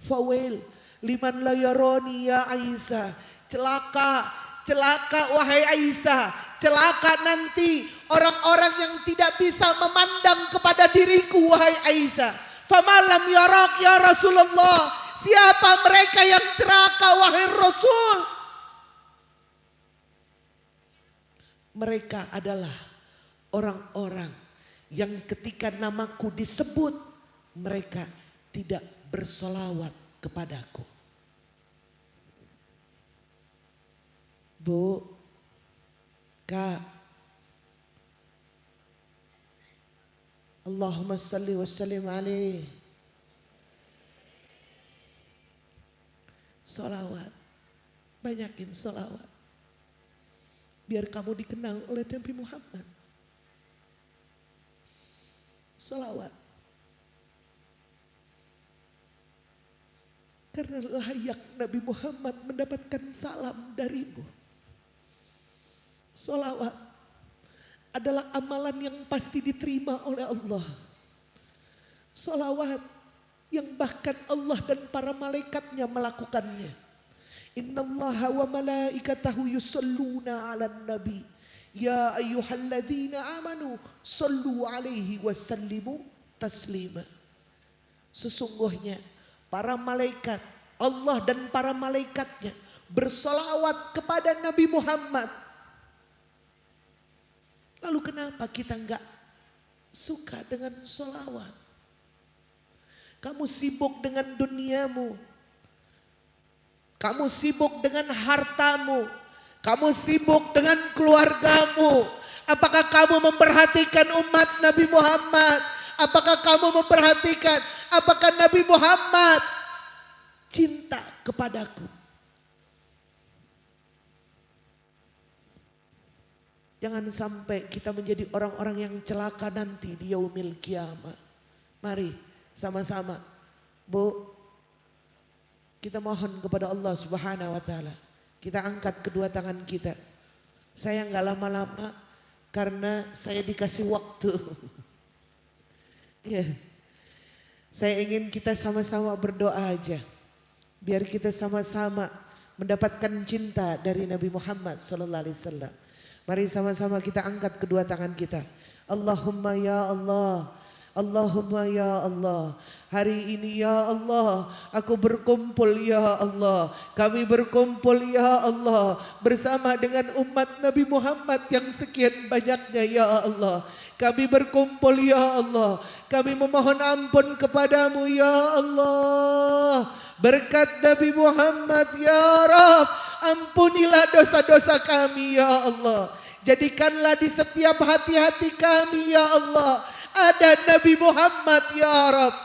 S11: Fawail liman la yarani ya Aisyah. Celaka wahai Aisyah, celaka nanti orang-orang yang tidak bisa memandang kepada diriku wahai Aisyah. Famalam yarak ya Rasulullah, siapa mereka yang celaka wahai Rasul? Mereka adalah orang-orang yang ketika namaku disebut mereka tidak bersolawat kepadaku. Bu, Kak, Allahumma salli wa sallim alaih. Solawat, banyakin solawat. Biar kamu dikenal oleh Nabi Muhammad. Solawat. Karena layak Nabi Muhammad mendapatkan salam darimu. Solawat adalah amalan yang pasti diterima oleh Allah. Solawat yang bahkan Allah dan para malaikatnya melakukannya. Innallaha wa malaikatahu yusalluna 'alan nabi. Ya ayyuhalladzina amanu sallu 'alaihi wasallimu taslima. Sesungguhnya para malaikat, Allah dan para malaikatnya bersolawat kepada Nabi Muhammad. Lalu kenapa kita enggak suka dengan solawat? Kamu sibuk dengan duniamu. Kamu sibuk dengan hartamu. Kamu sibuk dengan keluargamu. Apakah kamu memperhatikan umat Nabi Muhammad? Apakah kamu memperhatikan apakah Nabi Muhammad cinta kepadaku? Jangan sampai kita menjadi orang-orang yang celaka nanti di yaumil kiamah. Mari sama-sama, Bu, kita mohon kepada Allah Subhanahu wa taala. Kita angkat kedua tangan kita. Saya nggak lama-lama karena saya dikasih waktu. Ya. Saya ingin kita sama-sama berdoa aja. Biar kita sama-sama mendapatkan cinta dari Nabi Muhammad sallallahu alaihi wasallam. Mari sama-sama kita angkat kedua tangan kita. Allahumma ya Allah. Allahumma ya Allah. Hari ini ya Allah, aku berkumpul ya Allah. Kami berkumpul ya Allah bersama dengan umat Nabi Muhammad yang sekian banyaknya ya Allah. Kami berkumpul ya Allah. Kami memohon ampun kepadamu ya Allah. Berkat Nabi Muhammad ya Rabb, ampunilah dosa-dosa kami ya Allah. Jadikanlah di setiap hati-hati kami ya Allah ada Nabi Muhammad ya Rabb.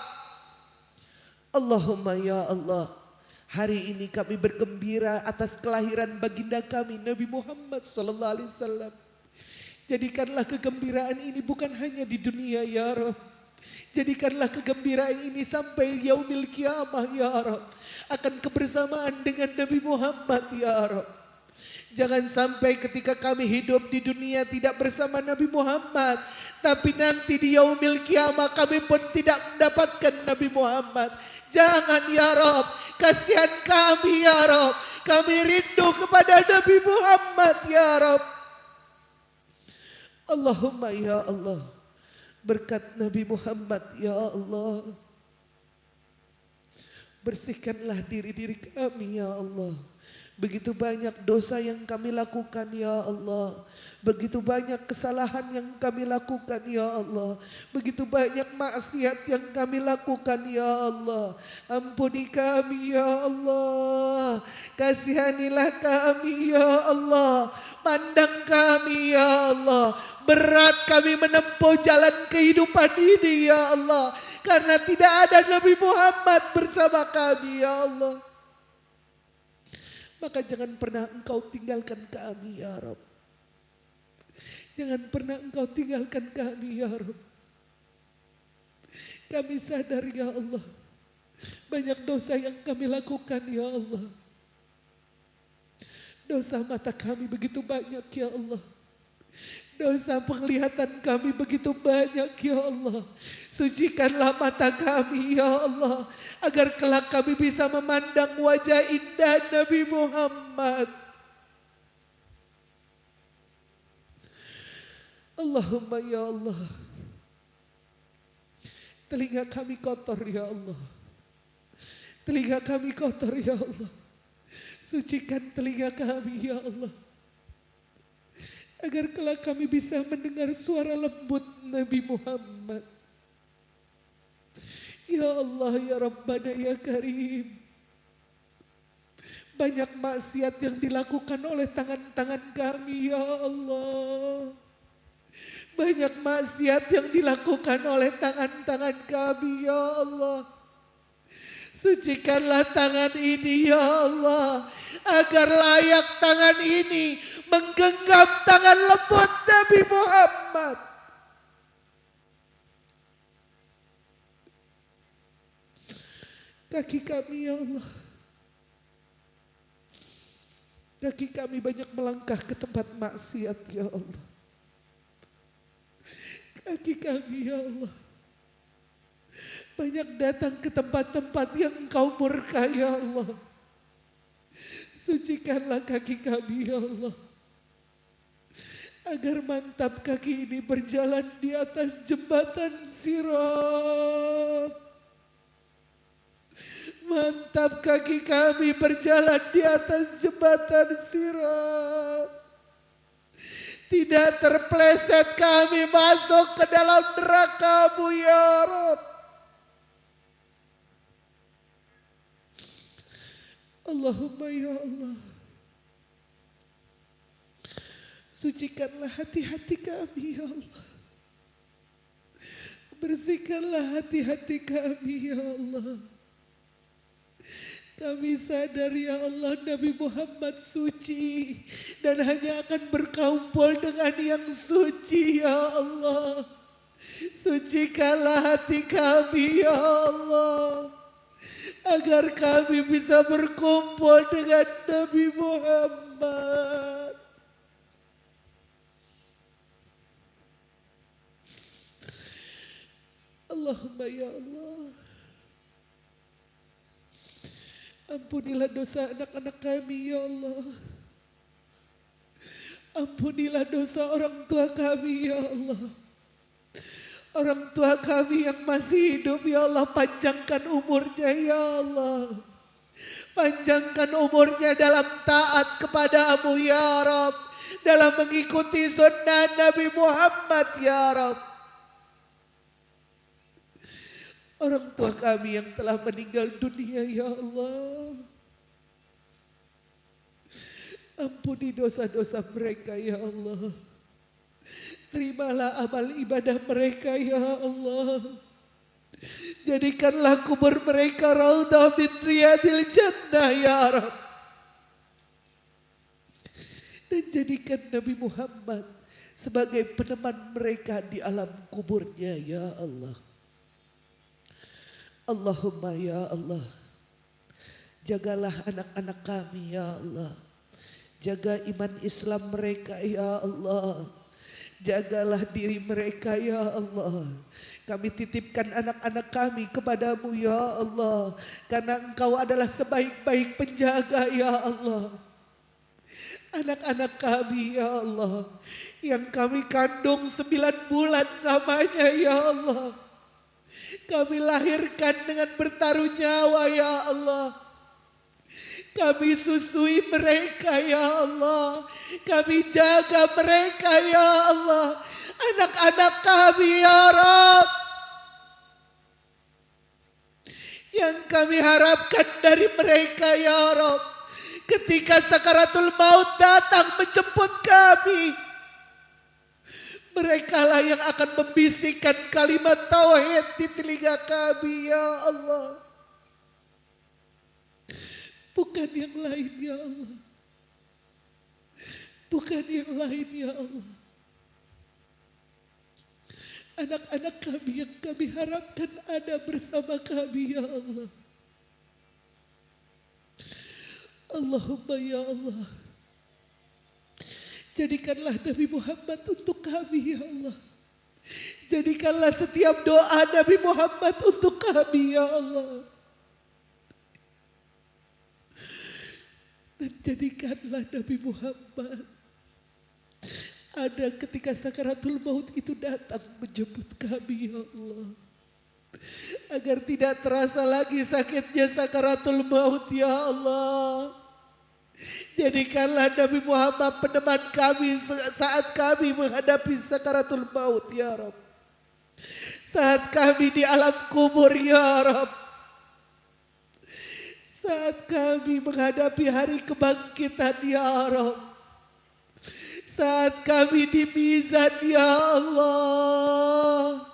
S11: Allahumma ya Allah, hari ini kami bergembira atas kelahiran baginda kami Nabi Muhammad sallallahu alaihi wasallam. Jadikanlah kegembiraan ini bukan hanya di dunia ya Rabb. Jadikanlah kegembiraan ini sampai yaumil kiamah ya Rabb. Akan kebersamaan dengan Nabi Muhammad ya Rabb. Jangan sampai ketika kami hidup di dunia tidak bersama Nabi Muhammad, tapi nanti di yaumil kiamah kami pun tidak mendapatkan Nabi Muhammad. Jangan ya Rabb, kasihan kami ya Rabb. Kami rindu kepada Nabi Muhammad ya Rabb. Allahumma ya Allah, berkat Nabi Muhammad ya Allah. Bersihkanlah diri-diri kami ya Allah. Begitu banyak dosa yang kami lakukan ya Allah. Begitu banyak kesalahan yang kami lakukan ya Allah. Begitu banyak maksiat yang kami lakukan ya Allah. Ampuni kami ya Allah. Kasihanilah kami ya Allah. Pandang kami ya Allah. Berat kami menempuh jalan kehidupan ini ya Allah. Karena tidak ada Nabi Muhammad bersama kami ya Allah. Maka jangan pernah engkau tinggalkan kami ya Rabb. Jangan pernah engkau tinggalkan kami ya Rabb. Kami sadar ya Allah, banyak dosa yang kami lakukan ya Allah. Dosa mata kami begitu banyak ya Allah. Dosa penglihatan kami begitu banyak ya Allah. Sucikanlah mata kami ya Allah, agar kelak kami bisa memandang wajah indah Nabi Muhammad. Allahumma ya Allah, telinga kami kotor ya Allah. Telinga kami kotor ya Allah. Sucikan telinga kami ya Allah, agar kelak kami bisa mendengar suara lembut Nabi Muhammad. Ya Allah ya Rabbana ya Karim, banyak maksiat yang dilakukan oleh tangan-tangan kami ya Allah. Banyak maksiat yang dilakukan oleh tangan-tangan kami ya Allah. Sucikanlah tangan ini ya Allah, agar layak tangan ini menggenggam tangan lembut Nabi Muhammad. Kaki kami ya Allah, kaki kami banyak melangkah ke tempat maksiat ya Allah. Kaki kami ya Allah banyak datang ke tempat-tempat yang Engkau murka ya Allah. Sucikanlah kaki kami ya Allah, agar mantap kaki ini berjalan di atas jembatan Sirat. Mantap kaki kami berjalan di atas jembatan Sirat. Tidak terpeleset kami masuk ke dalam neraka-Mu ya Rabb. Allahumma ya Allah, sucikanlah hati-hati kami ya Allah. Bersihkanlah hati-hati kami ya Allah. Kami sadar ya Allah, Nabi Muhammad suci dan hanya akan berkumpul dengan yang suci ya Allah. Sucikanlah hati kami ya Allah, agar kami bisa berkumpul dengan Nabi Muhammad. Allahumma ya Allah, ampunilah dosa anak-anak kami ya Allah. Ampunilah dosa orang tua kami ya Allah. Orang tua kami yang masih hidup ya Allah, panjangkan umurnya ya Allah. Panjangkan umurnya dalam taat kepada-Mu ya Rabb, dalam mengikuti sunnah Nabi Muhammad ya Rabb. Orang tua kami yang telah meninggal dunia ya Allah, ampuni dosa-dosa mereka ya Allah. Terimalah amal ibadah mereka ya Allah. Jadikanlah kubur mereka raudhah min riyadil jannah ya Rabb. Dan jadikan Nabi Muhammad sebagai peneman mereka di alam kuburnya ya Allah. Allahumma ya Allah, jagalah anak-anak kami ya Allah. Jaga iman Islam mereka ya Allah. Jagalah diri mereka ya Allah. Kami titipkan anak-anak kami kepada-Mu ya Allah, karena Engkau adalah sebaik-baik penjaga ya Allah. Anak-anak kami ya Allah, yang kami kandung 9 bulan lamanya ya Allah, kami lahirkan dengan bertaruh nyawa ya Allah. Kami susui mereka ya Allah, kami jaga mereka ya Allah. Anak-anak kami ya Rabb, yang kami harapkan dari mereka ya Rabb, ketika sakaratul maut datang menjemput kami, merekalah yang akan membisikkan kalimat tauhid di telinga kami ya Allah. Bukan yang lain ya Allah. Bukan yang lain ya Allah. Anak-anak kami yang kami harapkan ada bersama kami ya Allah. Allahumma ya Allah, jadikanlah Nabi Muhammad untuk kami ya Allah. Jadikanlah setiap doa Nabi Muhammad untuk kami ya Allah. Dan jadikanlah Nabi Muhammad ada ketika sakaratul maut itu datang menjemput kami ya Allah. Agar tidak terasa lagi sakitnya sakaratul maut ya Allah. Jadikanlah Nabi Muhammad peneman kami saat kami menghadapi sakaratul maut ya Rabb. Saat kami di alam kubur ya Rabb. Saat kami menghadapi hari kebangkitan ya Rabb. Saat kami di mizan ya Allah.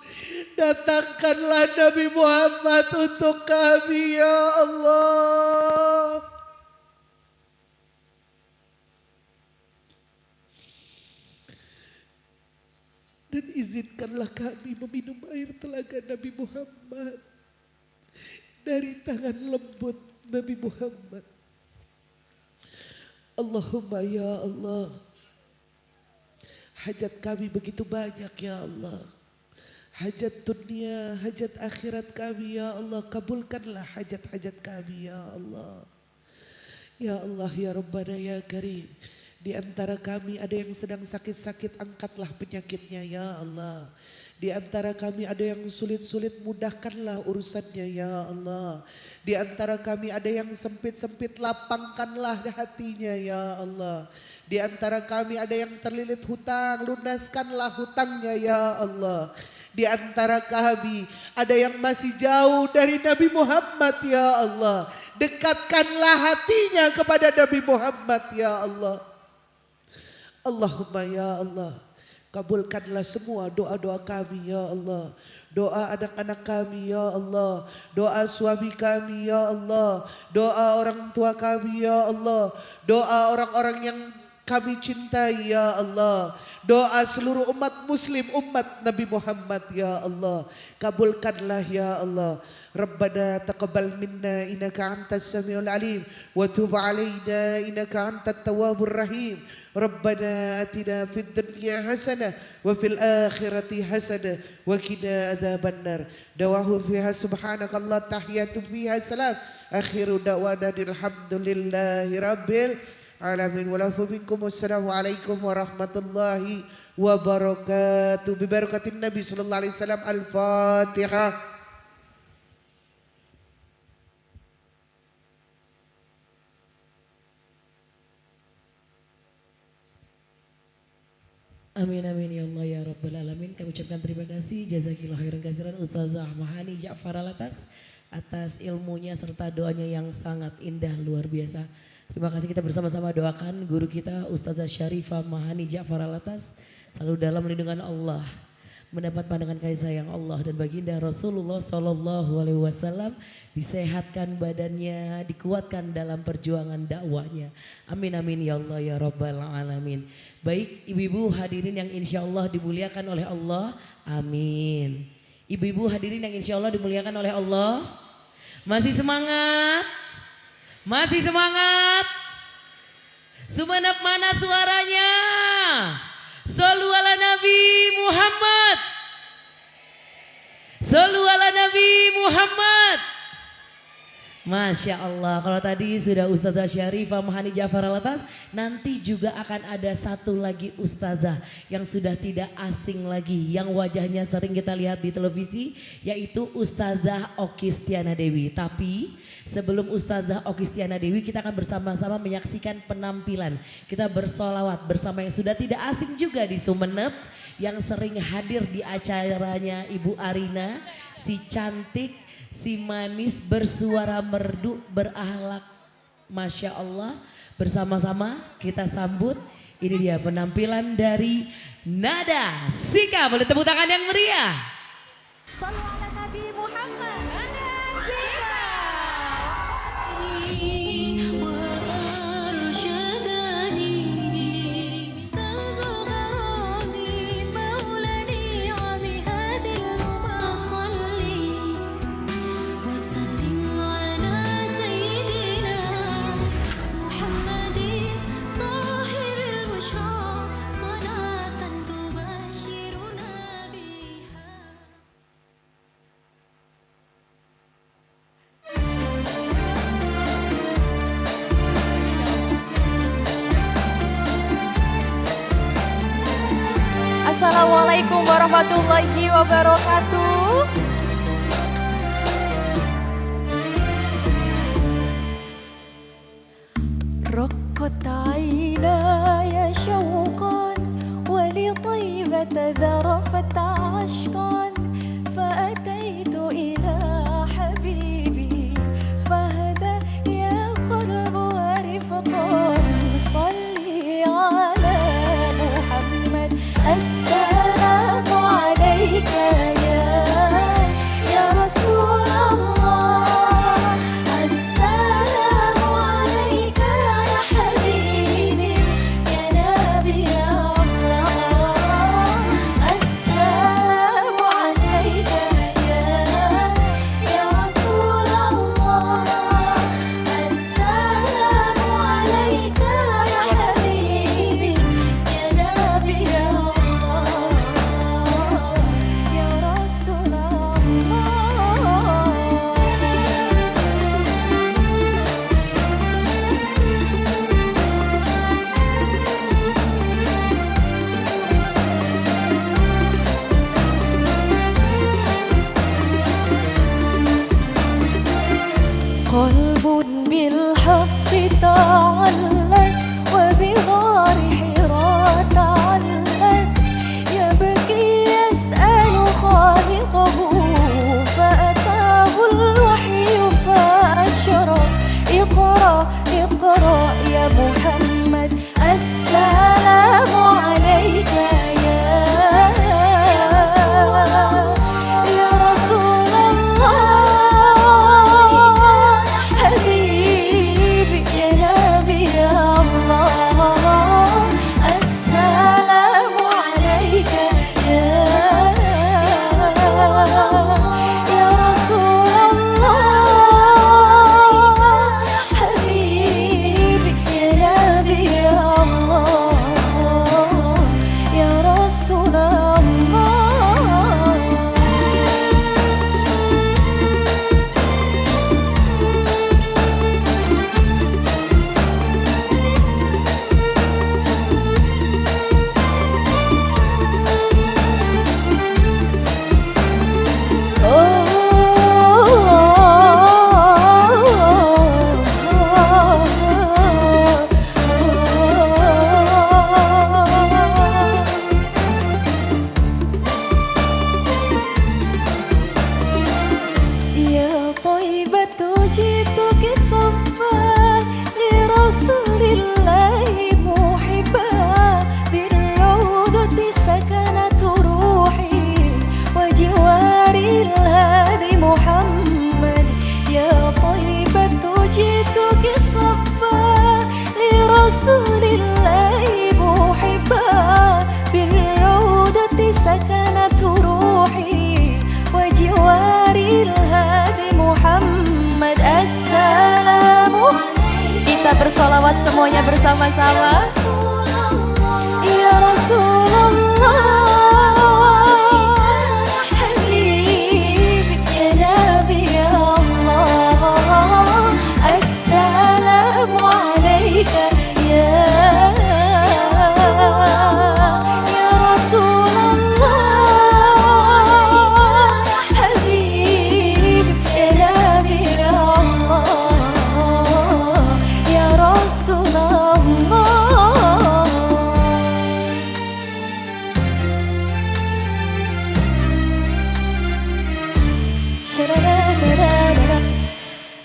S11: Datangkanlah Nabi Muhammad untuk kami ya Allah. Dan izinkanlah kami meminum air telaga Nabi Muhammad dari tangan lembut Nabi Muhammad. Allahumma ya Allah, hajat kami begitu banyak ya Allah. Hajat dunia, hajat akhirat kami ya Allah. Kabulkanlah hajat-hajat kami ya Allah. Ya Allah ya Rabbana ya Karim. Di antara kami ada yang sedang sakit-sakit, angkatlah penyakitnya ya Allah. Di antara kami ada yang sulit-sulit, mudahkanlah urusannya ya Allah. Di antara kami ada yang sempit-sempit, lapangkanlah hatinya ya Allah. Di antara kami ada yang terlilit hutang, lunaskanlah hutangnya ya Allah. Di antara kami ada yang masih jauh dari Nabi Muhammad ya Allah. Dekatkanlah hatinya kepada Nabi Muhammad ya Allah. Allahumma ya Allah, kabulkanlah semua doa-doa kami ya Allah. Doa anak-anak kami ya Allah. Doa suami kami ya Allah. Doa orang tua kami ya Allah. Doa orang-orang yang kami cintai ya Allah. Doa seluruh umat muslim, umat Nabi Muhammad ya Allah. Kabulkanlah ya Allah. Rabbana taqabbal minna innaka antas samiul alim wa tub alaina innaka antat tawwabur rahim. Rabbana atina fid dunya hasanah wa fil akhirati hasanah wa qina adzabannar. Dawahum fiha subhanakallah, tahiyatu fiha salam. Akhiru da'wana alhamdulillahi rabbil alamin. Walafu minkum, wassalamualaikum warahmatullahi wabarakatuh. Bibarakatin Nabi sallallahu alaihi wasallam. Al-Fatihah.
S1: Amin amin ya Allah ya Rabbal Alamin. Kami ucapkan terima kasih jazakillah khairan katsiran Ustazah Mahani Ja'far Alatas atas ilmunya serta doanya yang sangat indah luar biasa. Terima kasih, kita bersama-sama doakan guru kita Ustazah Syarifah Mahani Ja'far Alatas selalu dalam lindungan Allah, mendapat pandangan kasih sayang Allah dan baginda Rasulullah Sallallahu Alaihi Wasallam, disehatkan badannya, dikuatkan dalam perjuangan dakwahnya. Amin amin ya Allah ya Rabbal Alamin. Baik ibu-ibu hadirin yang insya Allah dimuliakan oleh Allah, amin. Ibu-ibu hadirin yang insya Allah dimuliakan oleh Allah, masih semangat? Masih semangat? Sumanap mana suaranya? Shollu ala Nabi Muhammad. Shollu ala Nabi Muhammad. Masya Allah, kalau tadi sudah Ustazah Syarifah Mahani Ja'far Alatas, nanti juga akan ada satu lagi Ustazah yang sudah tidak asing lagi, yang wajahnya sering kita lihat di televisi, yaitu Ustazah Okistiana Dewi. Tapi sebelum Ustazah Okistiana Dewi, kita akan bersama-sama menyaksikan penampilan. Kita bersolawat bersama yang sudah tidak asing juga di Sumeneb, yang sering hadir di acaranya Ibu Arina, si cantik, si manis, bersuara merdu, berakhlak, Masya Allah. Bersama-sama kita sambut, ini dia penampilan dari Nada Sika. Boleh tepuk tangan yang meriah.
S9: Shallu ala Nabi Muhammad. Nada Sika. Assalamualaikum warahmatullahi wabarakatuh. رقت عيناي شوقا ولطيبة ذرفت عشقا فأتيت إلى حبيبي فهدى يا قلب ورفقا صلي على محمد السلام عليك يا رسول الله السلام عليك يا حبيبي يا نبي الله السلام عليك يا رسول الله السلام عليك يا حبيبي يا نبي الله يا رسول الله. قلب بالحق تعلق وبغار حراء تعلق يبكي يسأل خالقه فأتاه الوحي فأشرق اقرأ اقرأ يا محمد السلام عليك يا رسول الله حبيبي يا نبي الله السلام عليك يا رسول الله حبيبي يا نبي الله يا رسول الله. يا طيبة جئتك صبا لرسول الله محبا بالروضة سكنت روحي وجوار الهادي محمد يا طيبة جئتك صبا لرسول الله محبا بالروضة سكنت روحي وجوار الهادي Muhammad assalamu. Kita bersolawat semuanya bersama-sama. Ya Rasulullah Habibi ya Nabi Allah assalamu alaika ya Rasulullah Habibi ya Nabi Allah ya Rasulullah.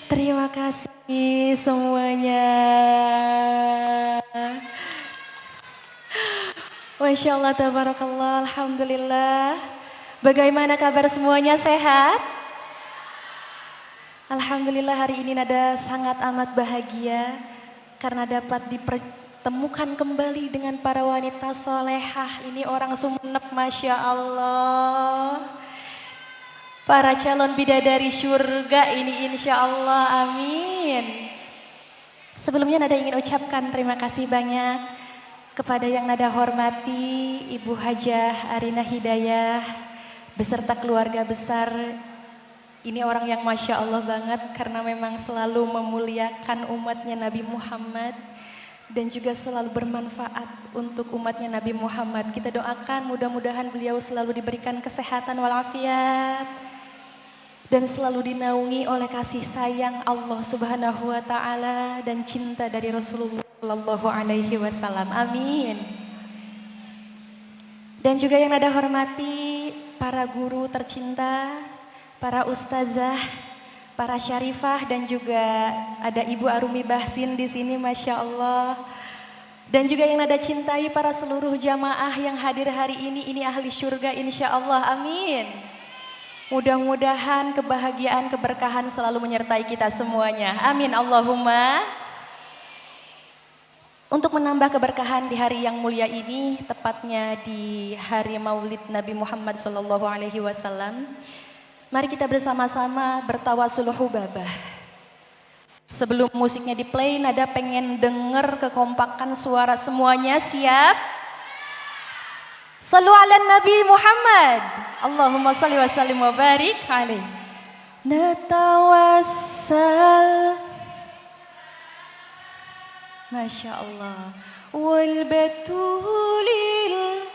S9: Terima kasih semuanya. Masya Allah, tabarakallah, alhamdulillah. Bagaimana kabar semuanya, sehat? Alhamdulillah hari ini nada sangat amat bahagia karena dapat dipertemukan kembali dengan para wanita solehah. Ini orang Sumeneb, Masya Allah. Para calon bidadari surga ini insya Allah, amin. Sebelumnya Nada ingin ucapkan terima kasih banyak kepada yang Nada hormati Ibu Hajah Arina Hidayah beserta keluarga besar. Ini orang yang Masya Allah banget karena memang selalu memuliakan umatnya Nabi Muhammad. dan juga selalu bermanfaat untuk umatnya Nabi Muhammad. Kita doakan mudah-mudahan beliau selalu diberikan kesehatan walafiat dan selalu dinaungi oleh kasih sayang Allah Subhanahu wa taala dan cinta dari Rasulullah sallallahu alaihi wasallam. Amin. Dan juga yang nada hormati para guru tercinta, para ustazah, para syarifah, dan juga ada Ibu Arumi Bahsin di sini, masya Allah. Dan juga yang nada cintai para seluruh jamaah yang hadir hari ini ahli syurga insya Allah, amin. Mudah-mudahan kebahagiaan, keberkahan selalu menyertai kita semuanya, amin Allahumma. Untuk menambah keberkahan di hari yang mulia ini, tepatnya di hari Maulid Nabi Muhammad SAW, mari kita bersama-sama bertawasul hubabah. Sebelum musiknya di play, nada pengen denger kekompakan suara semuanya, siap? Sallu ala Nabi Muhammad. Allahumma salli wa sallim wa barik alaih. Natawassal, masya Allah, wal batulil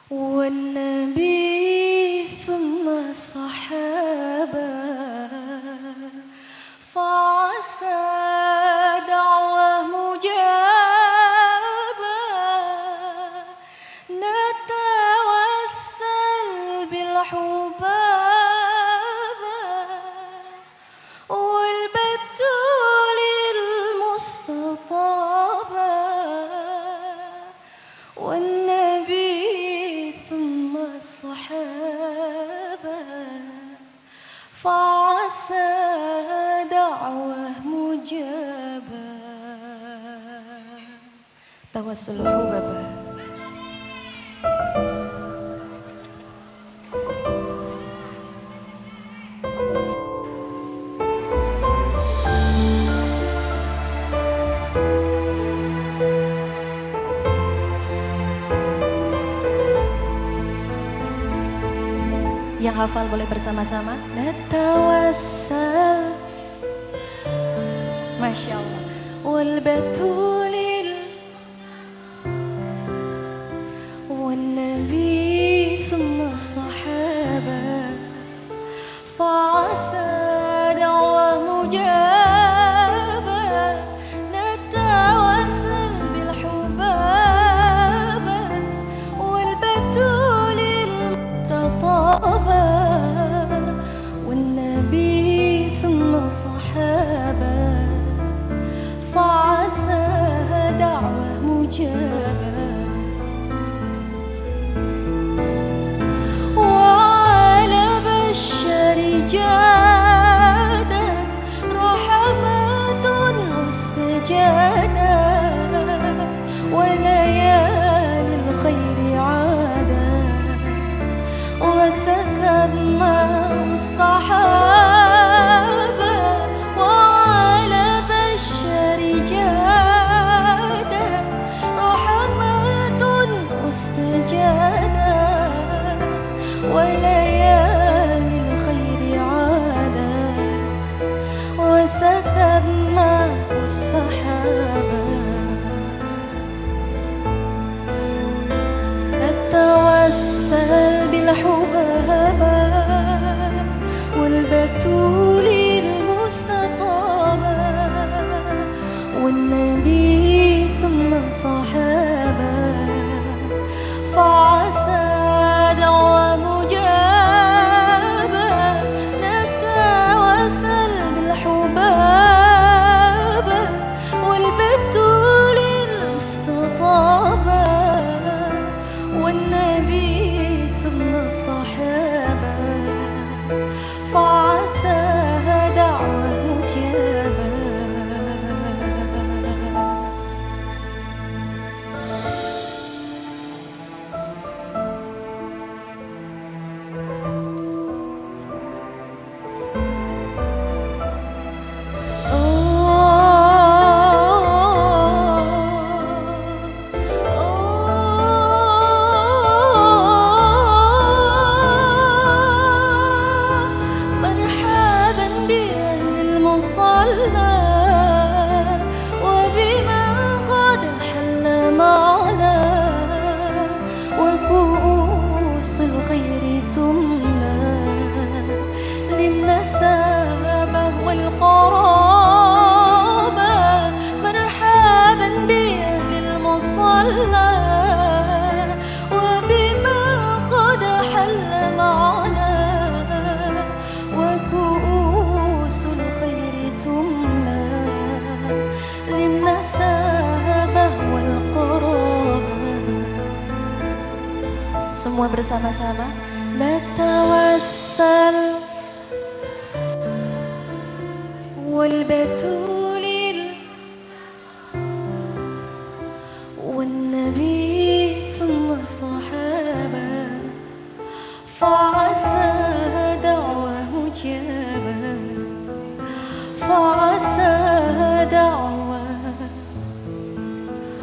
S9: wan nabi thumma sahaba fa'asa da'wah mujabah natawassal bil hubabah wal batulil mustatabah wan nabi thumma sahaba fa'asa da'wah mujabah. Tawassul hubabah. Yang hafal boleh bersama-sama. Natawassal, masya Allah, wal batulil wan nabi thumma sahaba fa'asa da'wah mujabah natawassal bil hubabah wal batulil mustatabah wan nabi thumma sahaba fa'asa da'wah mujabah وعلى بشر جادت رحمات واستجادت وليالي الخير عادت وسكب ماء الصحابة وعلى بشر جادت رحمات واستجادت وليالي الخير عادت وسكب ماء الصحابة نتوسل بالحبابة والبتول المستطابة والنبي ثم صحابة فعسى دعوة مجابة نتوسل بالحبابة والبتول المستطابة والنبي ثم الصحابة فعسى دعوة مجابة. حلا وبما قد حل معنا وكؤوس الخير تمنى للنسابة والقرابة. Semua bersama-sama natawassal والبتول والنبي ثم الصحابة فعسى دعوة مجابة فعسى دعوة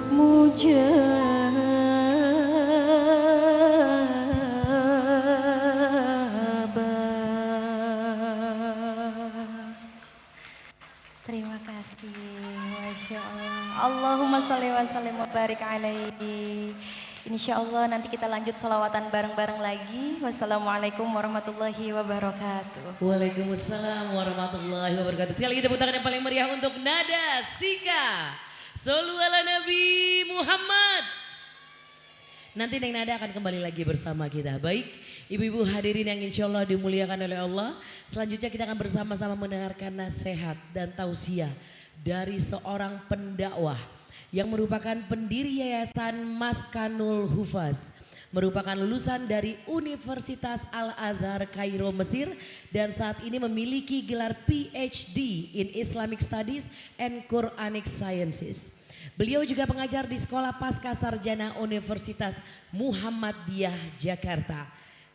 S9: مجابة. Terima kasih, Masya Allah. Allahumma salli wa sallim wa barik alaihi. Insya Allah nanti kita lanjut sholawatan bareng-bareng lagi. Wassalamualaikum warahmatullahi wabarakatuh.
S1: Waalaikumsalam warahmatullahi wabarakatuh. Sekali lagi tepuk tangan yang paling meriah untuk Nada Sika. Shollu ala Nabi Muhammad. Nanti Neng Nada akan kembali lagi bersama kita. Baik, ibu-ibu hadirin yang insya Allah dimuliakan oleh Allah. Selanjutnya kita akan bersama-sama mendengarkan nasihat dan tausiah dari seorang pendakwah yang merupakan pendiri Yayasan Maskanul Hufaz. Merupakan lulusan dari Universitas Al-Azhar Kairo, Mesir. Dan saat ini memiliki gelar PhD in Islamic Studies and Quranic Sciences. Beliau juga pengajar di Sekolah Pasca Sarjana Universitas Muhammadiyah Jakarta.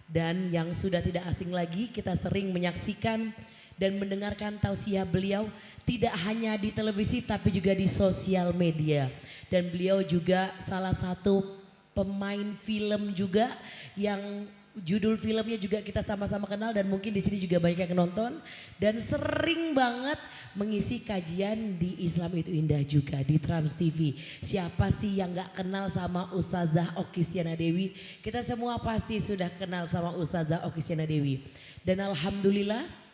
S1: Dan yang sudah tidak asing lagi, kita sering menyaksikan dan mendengarkan tausiah beliau tidak hanya di televisi tapi juga di sosial media. Dan beliau juga salah satu pemain film juga yang judul filmnya juga kita sama-sama kenal dan mungkin di sini juga banyak yang nonton. Dan sering banget mengisi kajian di Islam Itu Indah juga di Trans TV. Siapa sih yang gak kenal sama Ustazah Okistiana Dewi? Kita semua pasti sudah kenal sama Ustazah Okistiana Dewi. Dan alhamdulillah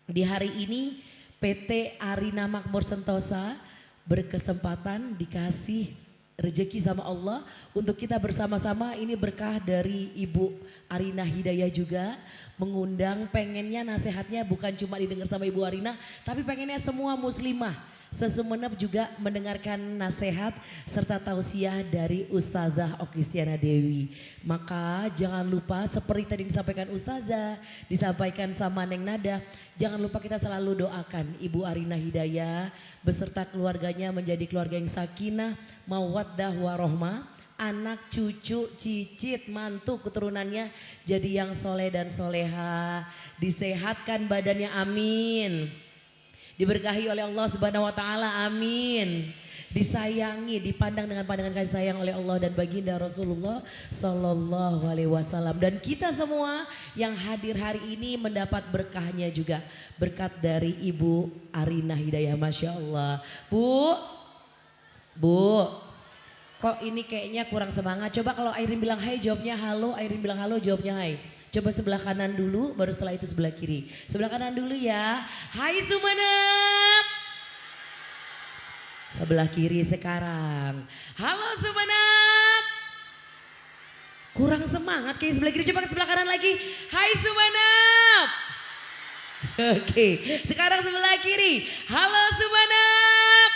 S1: di hari ini PT Arina Makmur Sentosa berkesempatan dikasih rezeki sama Allah untuk kita bersama-sama. Ini berkah dari Ibu Arina Hidayah juga mengundang, pengennya nasihatnya bukan cuma didengar sama Ibu Arina tapi pengennya semua muslimah sesumenep juga mendengarkan nasihat serta tausiah dari Ustazah Okistiana Dewi. Maka jangan lupa seperti tadi disampaikan Ustazah, disampaikan sama Neng Nada, jangan lupa kita selalu doakan Ibu Arina Hidayah beserta keluarganya menjadi keluarga yang sakinah, mawaddah warohmah, anak, cucu, cicit, mantu, keturunannya jadi yang soleh dan soleha, disehatkan badannya, amin. Diberkahi oleh Allah Subhanahu wa taala, amin. Disayangi, dipandang dengan pandangan kasih sayang oleh Allah dan baginda Rasulullah sallallahu alaihi wasallam. Dan kita semua yang hadir hari ini mendapat berkahnya juga. Berkat dari Ibu Arina Hidayah, Masya Allah. Bu, kok ini kayaknya kurang semangat. Coba kalau Airin bilang hai jawabnya halo, Airin bilang halo jawabnya hai. Coba sebelah kanan dulu, baru setelah itu sebelah kiri. Sebelah kanan dulu ya. Hai Sumenep. Sebelah kiri sekarang. Halo Sumenep. Kurang semangat kayak sebelah kiri. Coba ke sebelah kanan lagi. Hai Sumenep. Oke, sekarang sebelah kiri. Halo Sumenep.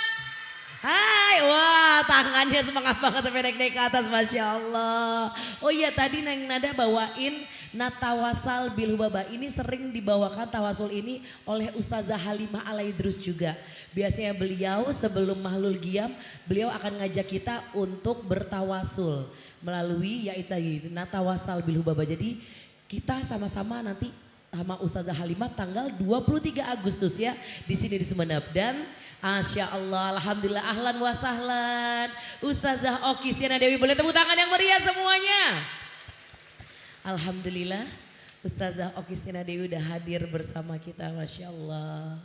S1: Hai, wah tangannya semangat banget sampai naik-naik ke atas, Masya Allah. Oh iya tadi Neng Nada bawain Natawasal Bilhubaba. Ini sering dibawakan tawasul ini oleh Ustazah Halimah Alaidrus juga. Biasanya beliau sebelum Mahlul Giyam, beliau akan ngajak kita untuk bertawasul melalui yaitu tadi Natawasal Bilhubaba. Jadi kita sama-sama nanti sama Ustazah Halimah tanggal 23 Agustus ya di sini di Sumeneb. Dan Masya Allah, alhamdulillah, ahlan wa sahlan Ustazah Okistiana Dewi. Boleh tepuk tangan yang meriah semuanya. Alhamdulillah Ustazah Okistiana Dewi udah hadir bersama kita, Masya Allah.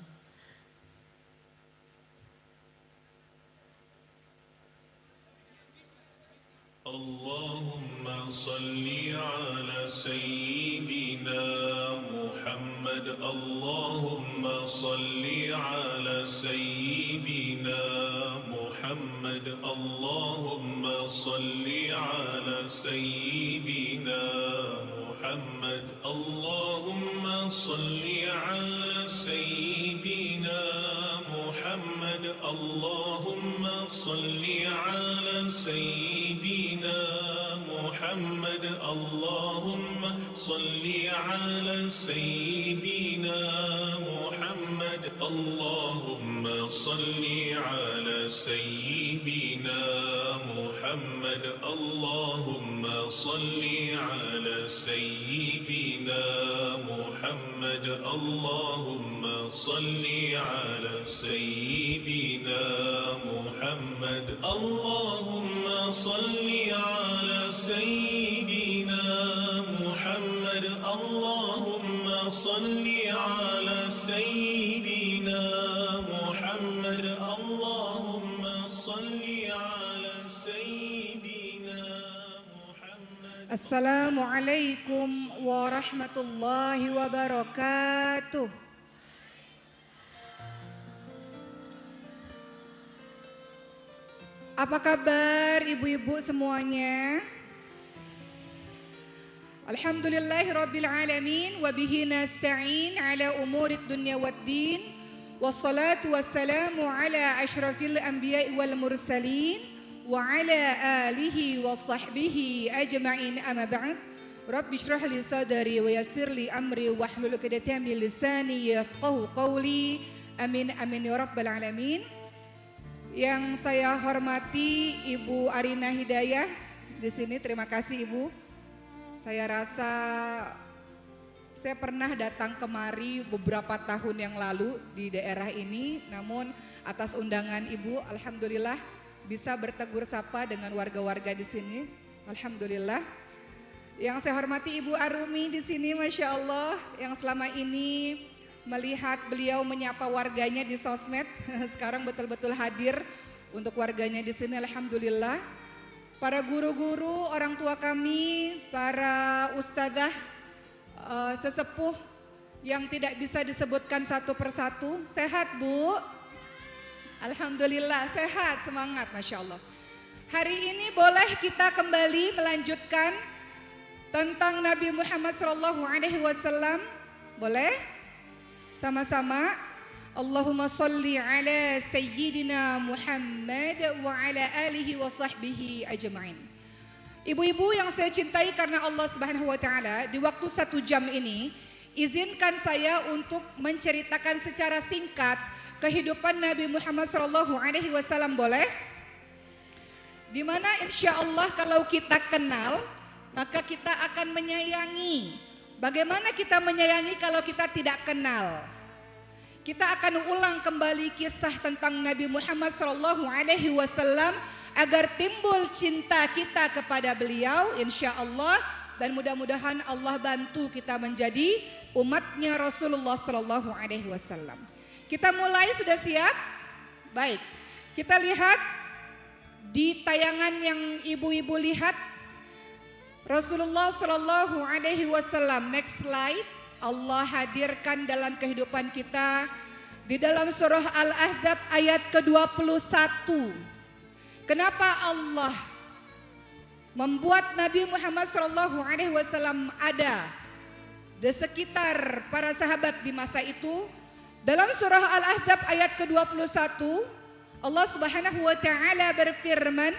S12: Allahumma salli ala Sayyidina Muhammad. Allahumma salli ala Sayyidina Muhammad. Allahumma صل على سيدنا محمد اللهم صل على سيدنا محمد اللهم صل على سيدنا محمد اللهم صل على سيدنا محمد اللهم صل على سيدنا محمد اللهم صل على سيدنا محمد اللهم صل على سيدنا محمد اللهم صل على سيدنا محمد اللهم صل على سيدنا محمد اللهم صل على سيدنا محمد.
S2: Assalamualaikum warahmatullahi wabarakatuh. Apa kabar ibu-ibu semuanya? Alhamdulillahirabbil alamin wa bihi nasta'in ala umurid dunya waddin wassalatu wassalamu ala asyrafil anbiya'i wal mursalin wa ala alihi wa sahbihi ajma'in amma ba'd. Rabbi shrah li sadri wa yassir li amri wahlul 'uqdatam min lisani yafqahu qawli. Amin amin ya rabbal alamin. Yang saya hormati Ibu Arina Hidayah di sini, terima kasih Ibu. Saya rasa saya pernah datang kemari beberapa tahun yang lalu di daerah ini, namun atas undangan Ibu, alhamdulillah bisa bertegur sapa dengan warga-warga di sini. Alhamdulillah. Yang saya hormati Ibu Arumi di sini, Masya Allah, yang selama ini melihat beliau menyapa warganya di sosmed, sekarang betul-betul hadir untuk warganya di sini, alhamdulillah. Para guru-guru, orang tua kami, para ustadzah, sesepuh yang tidak bisa disebutkan satu persatu, sehat Bu? Alhamdulillah sehat, semangat, Masya Allah. Hari ini boleh kita kembali melanjutkan tentang Nabi Muhammad SAW, boleh? Sama-sama, Allahumma salli ala sayyidina Muhammad wa ala alihi wa sahbihi ajma'in. Ibu-ibu yang saya cintai karena Allah Subhanahu wa taala, di waktu 1 jam ini izinkan saya untuk menceritakan secara singkat kehidupan Nabi Muhammad SAW, boleh? Di mana insya Allah kalau kita kenal maka kita akan menyayangi. Bagaimana kita menyayangi kalau kita tidak kenal? Kita akan ulang kembali kisah tentang Nabi Muhammad SAW agar timbul cinta kita kepada beliau, insya Allah, dan mudah-mudahan Allah bantu kita menjadi umatnya Rasulullah SAW. Kita mulai, sudah siap? Baik, kita lihat di tayangan yang ibu-ibu lihat. Rasulullah SAW, next slide, Allah hadirkan dalam kehidupan kita di dalam surah Al-Ahzab ayat ke-21. Kenapa Allah membuat Nabi Muhammad SAW ada di sekitar para sahabat di masa itu? Dalam surah Al-Ahzab ayat ke-21, Allah Subhanahu wa taala berfirman,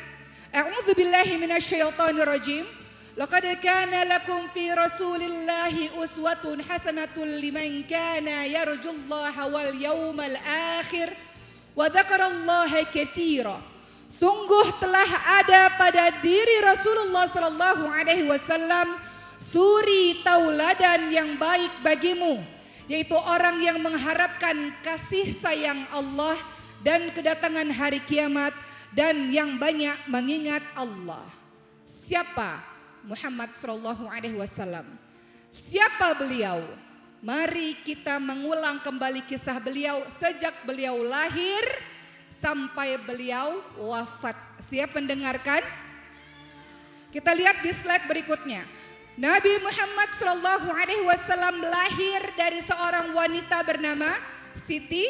S2: A'udzu billahi minasyaitonir rajim. Laqad kana lakum fi Rasulillahi uswatun hasanatun liman kana yarjullaha wal yawmal akhir wa dzakarallaha katsira. Sungguh telah ada pada diri Rasulullah SAW suri tauladan yang baik bagimu, yaitu orang yang mengharapkan kasih sayang Allah dan kedatangan hari kiamat dan yang banyak mengingat Allah. Siapa Muhammad SAW? Siapa beliau? Mari kita mengulang kembali kisah beliau sejak beliau lahir sampai beliau wafat. Siap mendengarkan? Kita lihat di slide berikutnya. Nabi Muhammad SAW lahir dari seorang wanita bernama Siti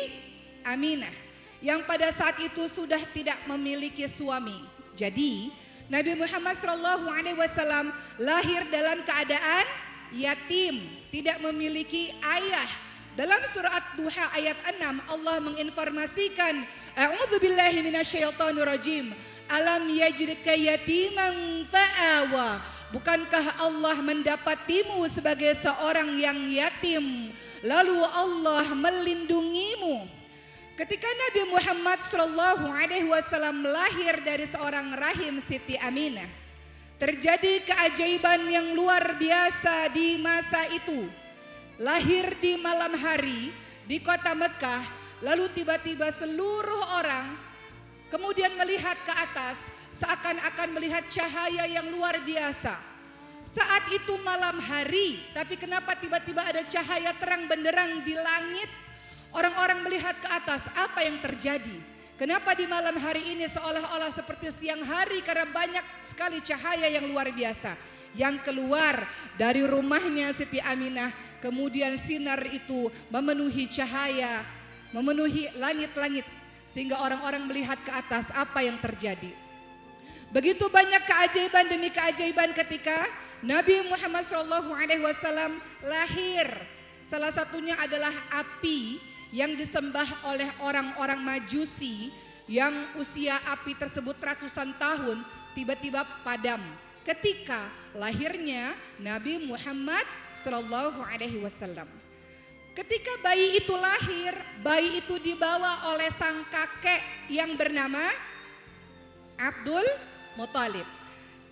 S2: Aminah yang pada saat itu sudah tidak memiliki suami. Jadi Nabi Muhammad SAW lahir dalam keadaan yatim, tidak memiliki ayah. Dalam surat Duha ayat 6 Allah menginformasikan, A'udzubillahi minasyaitonirrajim. Alam yajidka yatiman fa'awa. Bukankah Allah mendapatimu sebagai seorang yang yatim, lalu Allah melindungimu? Ketika Nabi Muhammad SAW lahir dari seorang rahim Siti Aminah, terjadi keajaiban yang luar biasa di masa itu. Lahir di malam hari di kota Mekah, lalu tiba-tiba seluruh orang kemudian melihat ke atas seakan-akan melihat cahaya yang luar biasa. Saat itu malam hari, tapi kenapa tiba-tiba ada cahaya terang benderang di langit? Orang-orang melihat ke atas, apa yang terjadi? Kenapa di malam hari ini seolah-olah seperti siang hari karena banyak sekali cahaya yang luar biasa yang keluar dari rumahnya Siti Aminah. Kemudian sinar itu memenuhi cahaya, memenuhi langit-langit sehingga orang-orang melihat ke atas apa yang terjadi. Begitu banyak keajaiban demi keajaiban ketika Nabi Muhammad SAW lahir. Salah satunya adalah api yang disembah oleh orang-orang Majusi yang usia api tersebut ratusan tahun tiba-tiba padam ketika lahirnya Nabi Muhammad SAW. Ketika bayi itu lahir, bayi itu dibawa oleh sang kakek yang bernama Abdul Muthalib.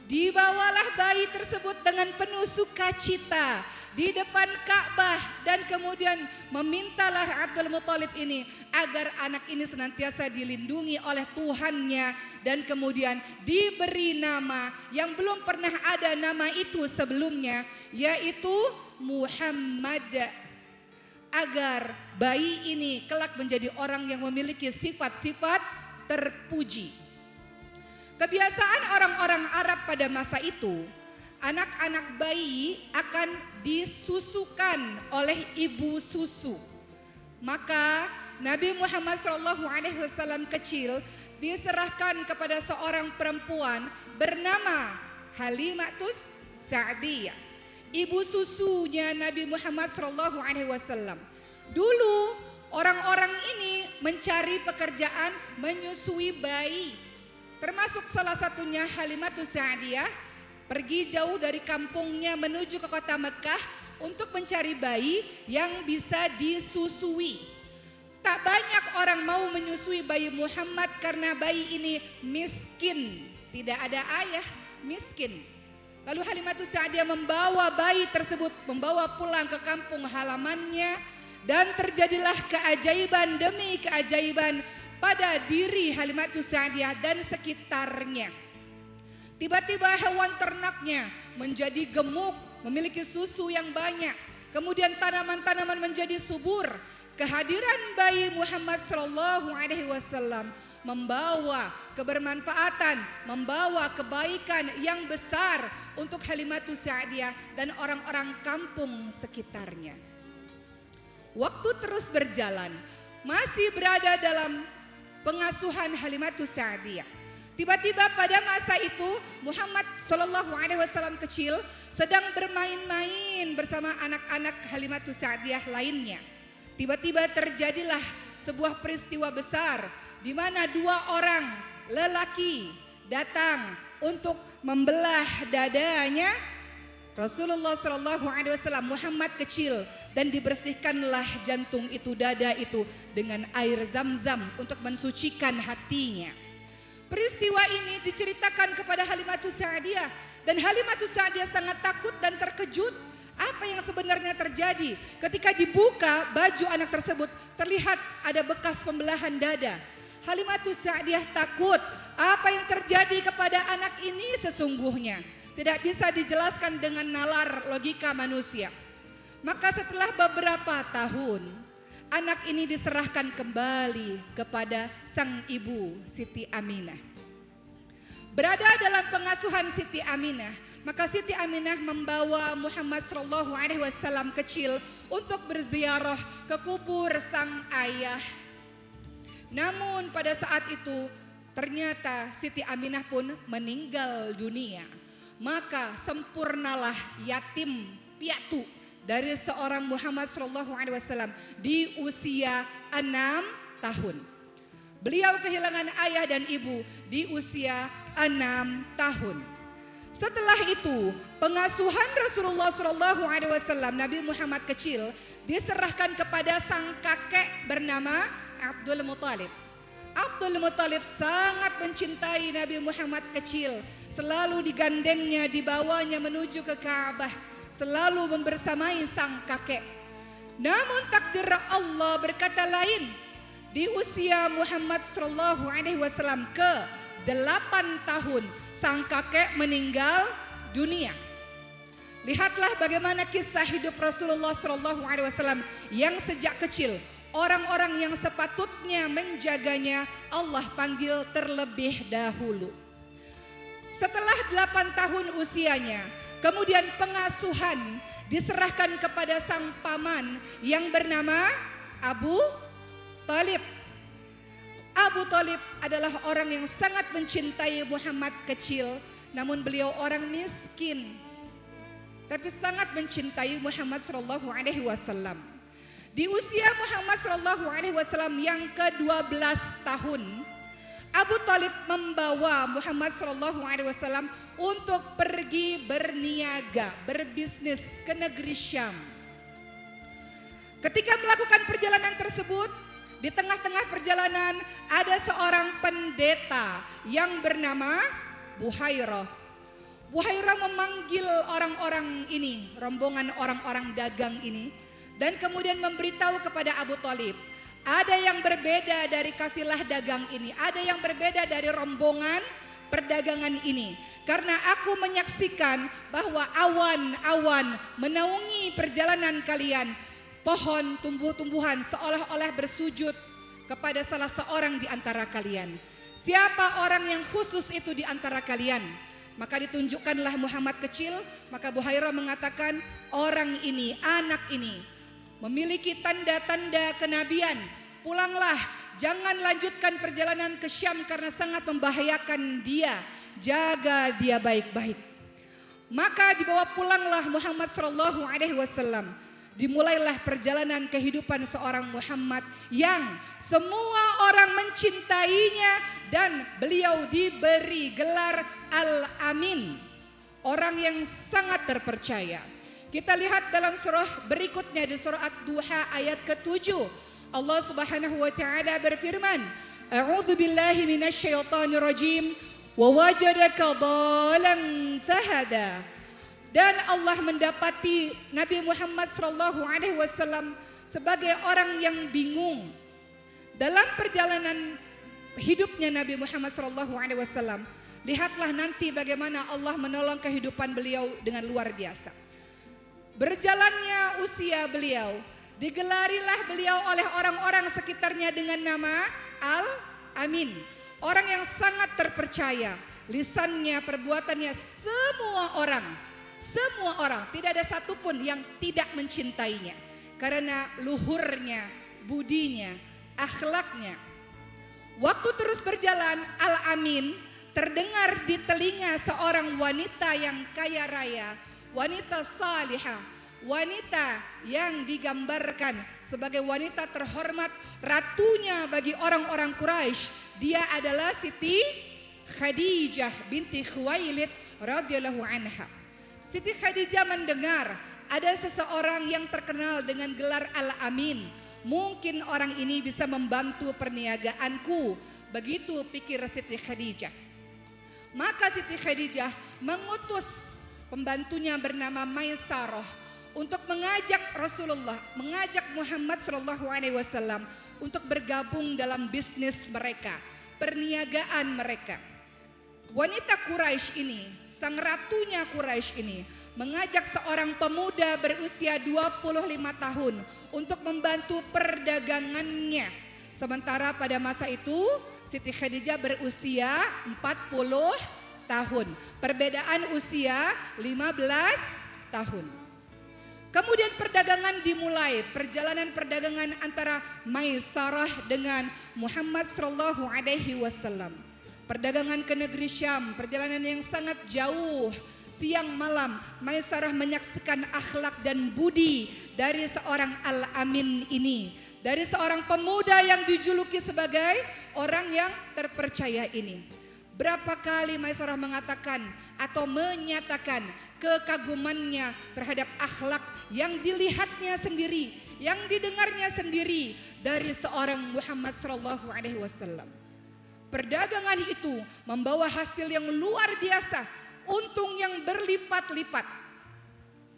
S2: Dibawalah bayi tersebut dengan penuh sukacita di depan Ka'bah dan kemudian memintalah Abdul Muthalib ini agar anak ini senantiasa dilindungi oleh Tuhannya dan kemudian diberi nama yang belum pernah ada nama itu sebelumnya, yaitu Muhammad, agar bayi ini kelak menjadi orang yang memiliki sifat-sifat terpuji. Kebiasaan orang-orang Arab pada masa itu, anak-anak bayi akan disusukan oleh ibu susu. Maka Nabi Muhammad SAW kecil diserahkan kepada seorang perempuan bernama Halimatus Sa'diyah, ibu susunya Nabi Muhammad SAW. Dulu orang-orang ini mencari pekerjaan menyusui bayi, termasuk salah satunya Halimatus Sa'diyah. Pergi jauh dari kampungnya menuju ke kota Mekah untuk mencari bayi yang bisa disusui. Tak banyak orang mau menyusui bayi Muhammad karena bayi ini miskin, tidak ada ayah, miskin. Lalu Halimatus Sa'diyah membawa bayi tersebut, membawa pulang ke kampung halamannya, dan terjadilah keajaiban demi keajaiban pada diri Halimatus Sa'diyah dan sekitarnya. Tiba-tiba hewan ternaknya menjadi gemuk, memiliki susu yang banyak. Kemudian tanaman-tanaman menjadi subur. Kehadiran bayi Muhammad SAW membawa kebermanfaatan, membawa kebaikan yang besar untuk Halimatus Sa'diyah dan orang-orang kampung sekitarnya. Waktu terus berjalan, masih berada dalam pengasuhan Halimatus Sa'diyah. Tiba-tiba pada masa itu Muhammad SAW kecil sedang bermain-main bersama anak-anak Halimatus Sa'diyah lainnya. Tiba-tiba terjadilah sebuah peristiwa besar di mana dua orang lelaki datang untuk membelah dadanya Rasulullah SAW, Muhammad kecil, dan dibersihkanlah jantung itu, dada itu dengan air Zam-Zam untuk mensucikan hatinya. Peristiwa ini diceritakan kepada Halimatus Sa'diyah dan Halimatus Sa'diyah sangat takut dan terkejut. Apa yang sebenarnya terjadi? Ketika dibuka baju anak tersebut, terlihat ada bekas pembelahan dada. Halimatus Sa'diyah takut. Apa yang terjadi kepada anak ini sesungguhnya tidak bisa dijelaskan dengan nalar logika manusia. Maka setelah beberapa tahun, anak ini diserahkan kembali kepada sang ibu Siti Aminah. Berada dalam pengasuhan Siti Aminah, maka Siti Aminah membawa Muhammad SAW kecil untuk berziarah ke kubur sang ayah. Namun pada saat itu ternyata Siti Aminah pun meninggal dunia. Maka sempurnalah yatim piatu dari seorang Muhammad SAW di usia 6 tahun. Beliau kehilangan ayah dan ibu di usia 6 tahun. Setelah itu, pengasuhan Rasulullah SAW, Nabi Muhammad kecil, diserahkan kepada sang kakek bernama Abdul Muthalib. Abdul Muthalib sangat mencintai Nabi Muhammad kecil, selalu digandengnya, dibawanya menuju ke Ka'bah, selalu membersamai sang kakek. Namun takdir Allah berkata lain. Di usia Muhammad SAW ke 8 tahun, sang kakek meninggal dunia. Lihatlah bagaimana kisah hidup Rasulullah SAW yang sejak kecil orang-orang yang sepatutnya menjaganya Allah panggil terlebih dahulu. Setelah 8 tahun usianya, kemudian pengasuhan diserahkan kepada sang paman yang bernama Abu Thalib. Abu Thalib adalah orang yang sangat mencintai Muhammad kecil, namun beliau orang miskin, tapi sangat mencintai Muhammad SAW. Di usia Muhammad SAW yang ke-12 tahun, Abu Thalib membawa Muhammad SAW untuk pergi berniaga, berbisnis ke negeri Syam. Ketika melakukan perjalanan tersebut, di tengah-tengah perjalanan ada seorang pendeta yang bernama Buhairah. Buhairah memanggil orang-orang ini, rombongan orang-orang dagang ini, dan kemudian memberitahu kepada Abu Thalib, ada yang berbeda dari kafilah dagang ini, ada yang berbeda dari rombongan perdagangan ini. Karena aku menyaksikan bahwa awan-awan menaungi perjalanan kalian, pohon tumbuh-tumbuhan seolah-olah bersujud kepada salah seorang di antara kalian. Siapa orang yang khusus itu di antara kalian? Maka ditunjukkanlah Muhammad kecil. Maka Buhairah mengatakan, orang ini, anak ini memiliki tanda-tanda kenabian. Pulanglah, jangan lanjutkan perjalanan ke Syam karena sangat membahayakan dia. Jaga dia baik-baik. Maka dibawa pulanglah Muhammad SAW. Dimulailah perjalanan kehidupan seorang Muhammad yang semua orang mencintainya dan beliau diberi gelar Al-Amin, orang yang sangat terpercaya. Kita lihat dalam surah berikutnya di surah Ad-Duha ayat ke-7. Allah Subhanahu wa taala berfirman, A'udzu billahi minasyaitonir rajim wa wajadaka dhalan fahada. Dan Allah mendapati Nabi Muhammad SAW sebagai orang yang bingung. Dalam perjalanan hidupnya Nabi Muhammad SAW, lihatlah nanti bagaimana Allah menolong kehidupan beliau dengan luar biasa. Berjalannya usia beliau, digelarilah beliau oleh orang-orang sekitarnya dengan nama Al-Amin. Orang yang sangat terpercaya, lisannya, perbuatannya, semua orang, tidak ada satupun yang tidak mencintainya. Karena luhurnya, budinya, akhlaknya. Waktu terus berjalan, Al-Amin terdengar di telinga seorang wanita yang kaya raya, wanita salihah, wanita yang digambarkan sebagai wanita terhormat, ratunya bagi orang-orang Quraisy. Dia adalah Siti Khadijah binti Khuwailid radhiyallahu anha. Siti Khadijah mendengar ada seseorang yang terkenal dengan gelar Al-Amin. Mungkin orang ini bisa membantu perniagaanku. Begitu pikir Siti Khadijah. Maka Siti Khadijah mengutus pembantunya bernama Maisarah untuk mengajak Rasulullah, mengajak Muhammad SAW untuk bergabung dalam bisnis mereka, perniagaan mereka. Wanita Quraisy ini, sang ratunya Quraisy ini, mengajak seorang pemuda berusia 25 tahun untuk membantu perdagangannya. Sementara pada masa itu Siti Khadijah berusia 40 tahun. Perbedaan usia 15 tahun. Kemudian perdagangan dimulai, perjalanan perdagangan antara Maisarah dengan Muhammad SAW. perdagangan ke negeri Syam, perjalanan yang sangat jauh, siang malam Maisarah menyaksikan akhlak dan budi dari seorang Al-Amin ini, dari seorang pemuda yang dijuluki sebagai orang yang terpercaya ini. Berapa kali Maisarah mengatakan atau menyatakan kekagumannya terhadap akhlak yang dilihatnya sendiri, yang didengarnya sendiri dari seorang Muhammad SAW. Perdagangan itu membawa hasil yang luar biasa, untung yang berlipat-lipat.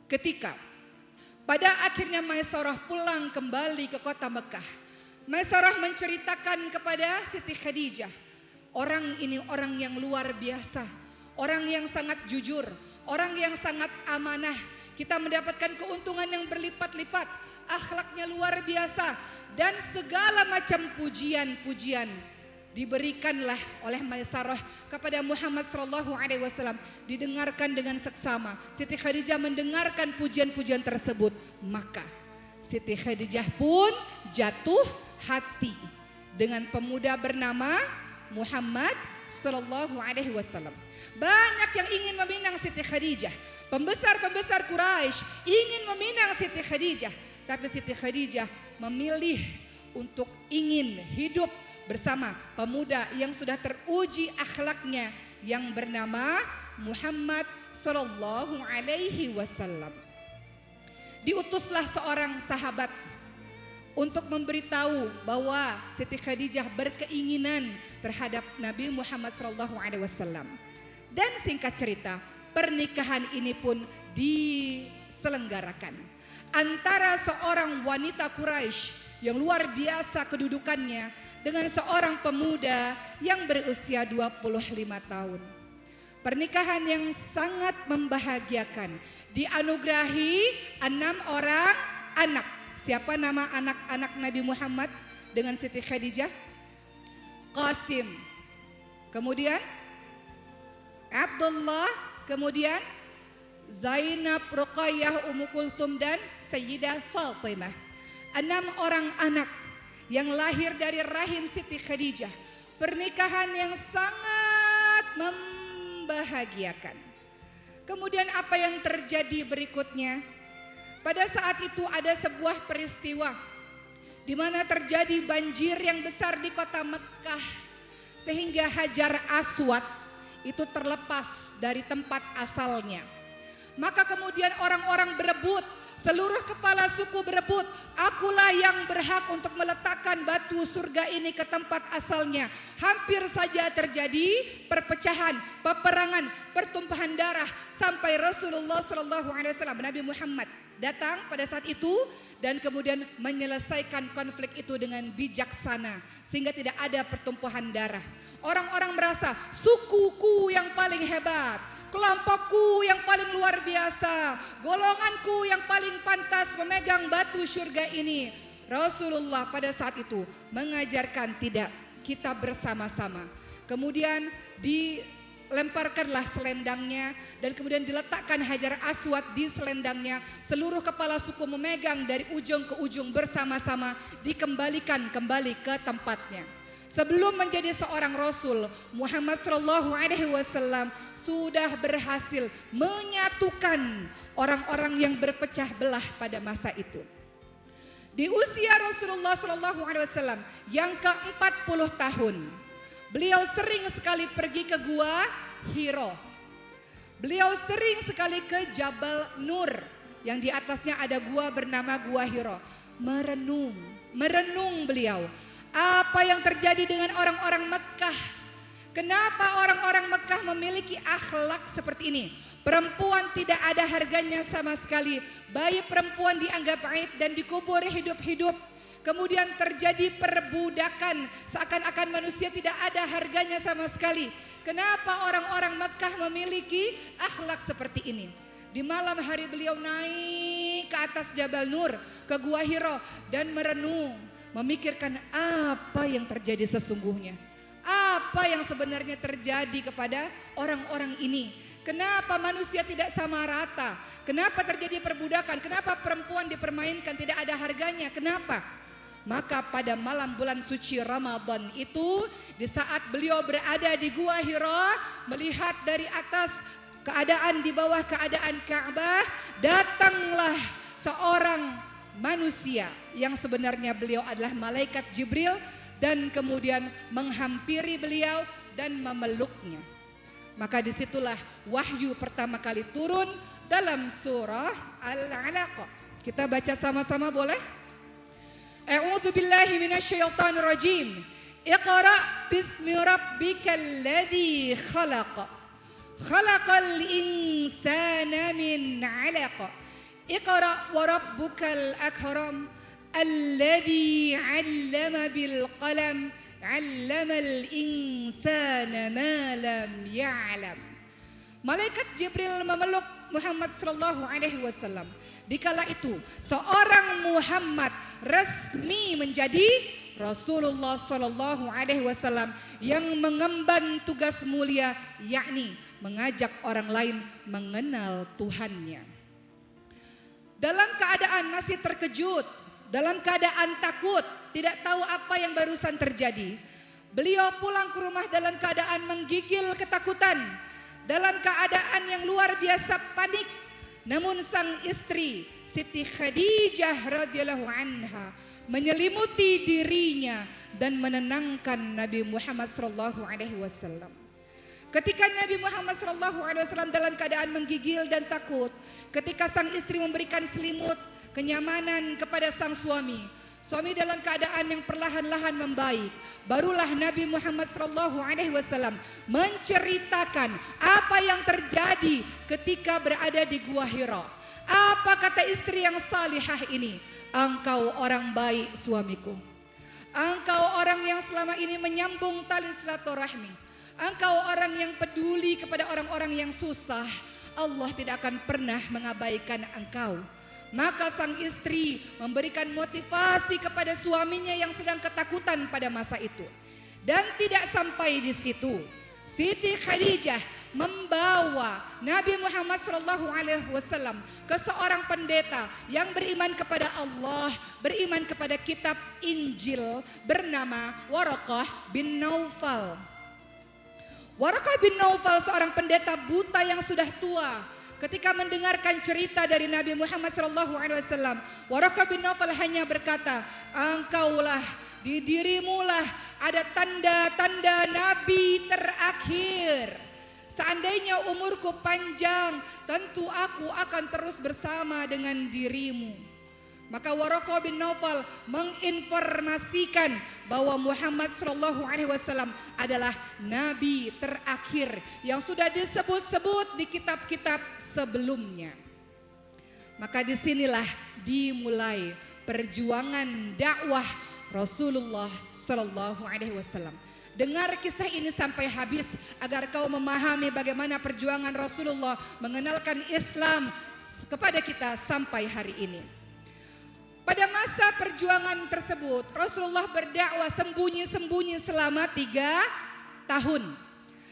S2: Ketika pada akhirnya Maisarah pulang kembali ke kota Mekah, Maisarah menceritakan kepada Siti Khadijah, orang ini orang yang luar biasa, orang yang sangat jujur, orang yang sangat amanah. Kita mendapatkan keuntungan yang berlipat-lipat, akhlaknya luar biasa, dan segala macam pujian-pujian diberikanlah oleh Maisarah kepada Muhammad SAW, didengarkan dengan seksama. Siti Khadijah mendengarkan pujian-pujian tersebut, maka Siti Khadijah pun jatuh hati dengan pemuda bernama Muhammad SAW. Banyak yang ingin meminang Siti Khadijah, pembesar-pembesar Quraisy ingin meminang Siti Khadijah, tapi Siti Khadijah memilih untuk ingin hidup bersama pemuda yang sudah teruji akhlaknya yang bernama Muhammad sallallahu alaihi wasallam. Diutuslah seorang sahabat untuk memberitahu bahwa Siti Khadijah berkeinginan terhadap Nabi Muhammad sallallahu alaihi wasallam. Dan singkat cerita, pernikahan ini pun diselenggarakan antara seorang wanita Quraisy yang luar biasa kedudukannya dengan seorang pemuda yang berusia 25 tahun. Pernikahan yang sangat membahagiakan, dianugerahi 6 orang anak. Siapa nama anak-anak Nabi Muhammad dengan Siti Khadijah? Qasim, kemudian Abdullah, kemudian Zainab, Ruqayyah, Ummu Kulthum, dan Sayyidah Fatimah. 6 orang anak yang lahir dari rahim Siti Khadijah. Pernikahan yang sangat membahagiakan. Kemudian apa yang terjadi berikutnya? Pada saat itu ada sebuah peristiwa di mana terjadi banjir yang besar di kota Mekah, sehingga Hajar Aswad itu terlepas dari tempat asalnya. Maka kemudian orang-orang berebut, seluruh kepala suku berebut, akulah yang berhak untuk meletakkan batu surga ini ke tempat asalnya. Hampir saja terjadi perpecahan, peperangan, pertumpahan darah, sampai Rasulullah SAW, Nabi Muhammad datang pada saat itu dan kemudian menyelesaikan konflik itu dengan bijaksana sehingga tidak ada pertumpahan darah. Orang-orang merasa sukuku yang paling hebat, kelompokku yang paling luar biasa, golonganku yang paling pantas memegang batu surga ini. Rasulullah pada saat itu mengajarkan tidak, kita bersama-sama. Kemudian dilemparkanlah selendangnya dan kemudian diletakkan Hajar Aswad di selendangnya. Seluruh kepala suku memegang dari ujung ke ujung bersama-sama, dikembalikan kembali ke tempatnya. Sebelum menjadi seorang Rasul, Muhammad SAW sudah berhasil menyatukan orang-orang yang berpecah belah pada masa itu. Di usia Rasulullah SAW yang ke-40 tahun, beliau sering sekali pergi ke Gua Hiro. Beliau sering sekali ke Jabal Nur yang di atasnya ada gua bernama Gua Hiro. Merenung beliau. Apa yang terjadi dengan orang-orang Mekah? Kenapa orang-orang Mekah memiliki akhlak seperti ini? Perempuan tidak ada harganya sama sekali. Bayi perempuan dianggap aib dan dikubur hidup-hidup. Kemudian terjadi perbudakan, seakan-akan manusia tidak ada harganya sama sekali. Kenapa orang-orang Mekah memiliki akhlak seperti ini? Di malam hari beliau naik ke atas Jabal Nur, ke Gua Hiro, dan merenung, memikirkan apa yang terjadi sesungguhnya. Apa yang sebenarnya terjadi kepada orang-orang ini. Kenapa manusia tidak sama rata? Kenapa terjadi perbudakan? Kenapa perempuan dipermainkan, tidak ada harganya? Kenapa? Maka pada malam bulan suci Ramadan itu, di saat beliau berada di Gua Hira, melihat dari atas keadaan di bawah keadaan Ka'bah, datanglah seorang manusia yang sebenarnya beliau adalah malaikat Jibril dan kemudian menghampiri beliau dan memeluknya. Maka disitulah wahyu pertama kali turun dalam surah Al-Alaq. Kita baca sama-sama boleh? A'udzu billahi minasyaitonir rajim. Iqra bismi rabbikal ladzi khalaq. Khalaqal insana min 'alaq. Iqra wa rabbukal akram alladzi 'allama bil qalam 'allamal insana ma lam ya'lam. Malaikat Jibril memeluk Muhammad sallallahu alaihi wasallam. Dikala itu seorang Muhammad resmi menjadi Rasulullah sallallahu alaihi wasallam yang mengemban tugas mulia, yakni mengajak orang lain mengenal Tuhannya. Dalam keadaan masih terkejut, dalam keadaan takut, tidak tahu apa yang barusan terjadi, beliau pulang ke rumah dalam keadaan menggigil ketakutan, dalam keadaan yang luar biasa panik. Namun sang istri Siti Khadijah radhiyallahu anha menyelimuti dirinya dan menenangkan Nabi Muhammad sallallahu alaihi wasallam. Ketika Nabi Muhammad sallallahu alaihi wasallam dalam keadaan menggigil dan takut, ketika sang istri memberikan selimut kenyamanan kepada sang suami, suami dalam keadaan yang perlahan-lahan membaik, barulah Nabi Muhammad sallallahu alaihi wasallam menceritakan apa yang terjadi ketika berada di Gua Hira. Apa kata istri yang salihah ini? Engkau orang baik suamiku. Engkau orang yang selama ini menyambung tali silaturahmi. Engkau orang yang peduli kepada orang-orang yang susah. Allah tidak akan pernah mengabaikan engkau. Maka sang istri memberikan motivasi kepada suaminya yang sedang ketakutan pada masa itu. Dan tidak sampai di situ, Siti Khadijah membawa Nabi Muhammad SAW ke seorang pendeta yang beriman kepada Allah, beriman kepada kitab Injil, bernama Waraqah bin Naufal. Waraqah bin Naufal seorang pendeta buta yang sudah tua. Ketika mendengarkan cerita dari Nabi Muhammad SAW, Waraqah bin Naufal hanya berkata, engkaulah, di dirimulah ada tanda-tanda Nabi terakhir. Seandainya umurku panjang, tentu aku akan terus bersama dengan dirimu. Maka Waraqah bin Naufal menginformasikan bahwa Muhammad SAW adalah Nabi terakhir yang sudah disebut-sebut di kitab-kitab sebelumnya. Maka disinilah dimulai perjuangan dakwah Rasulullah SAW. Dengar kisah ini sampai habis agar kau memahami bagaimana perjuangan Rasulullah mengenalkan Islam kepada kita sampai hari ini. Pada masa perjuangan tersebut, Rasulullah berdakwah sembunyi-sembunyi selama 3 tahun.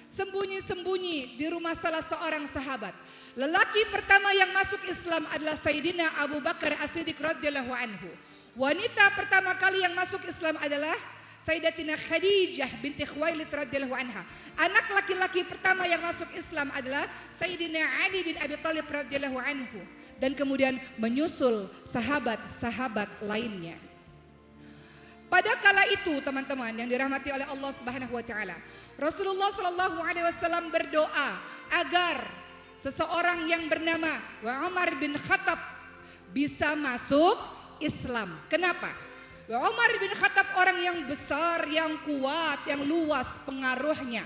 S2: Sembunyi-sembunyi di rumah salah seorang sahabat. Lelaki pertama yang masuk Islam adalah Sayyidina Abu Bakar As-Siddiq radhiyallahu anhu. Wanita pertama kali yang masuk Islam adalah Sayyidatina Khadijah binti Khuwailid radhiyallahu anha. Anak laki-laki pertama yang masuk Islam adalah Sayyidina Ali bin Abi Thalib radhiyallahu anhu. Dan kemudian menyusul sahabat-sahabat lainnya. Pada kala itu teman-teman yang dirahmati oleh Allah Subhanahu wa taala, Rasulullah sallallahu alaihi wasallam berdoa agar seseorang yang bernama Umar bin Khattab bisa masuk Islam. Kenapa? Umar bin Khattab orang yang besar, yang kuat, yang luas pengaruhnya.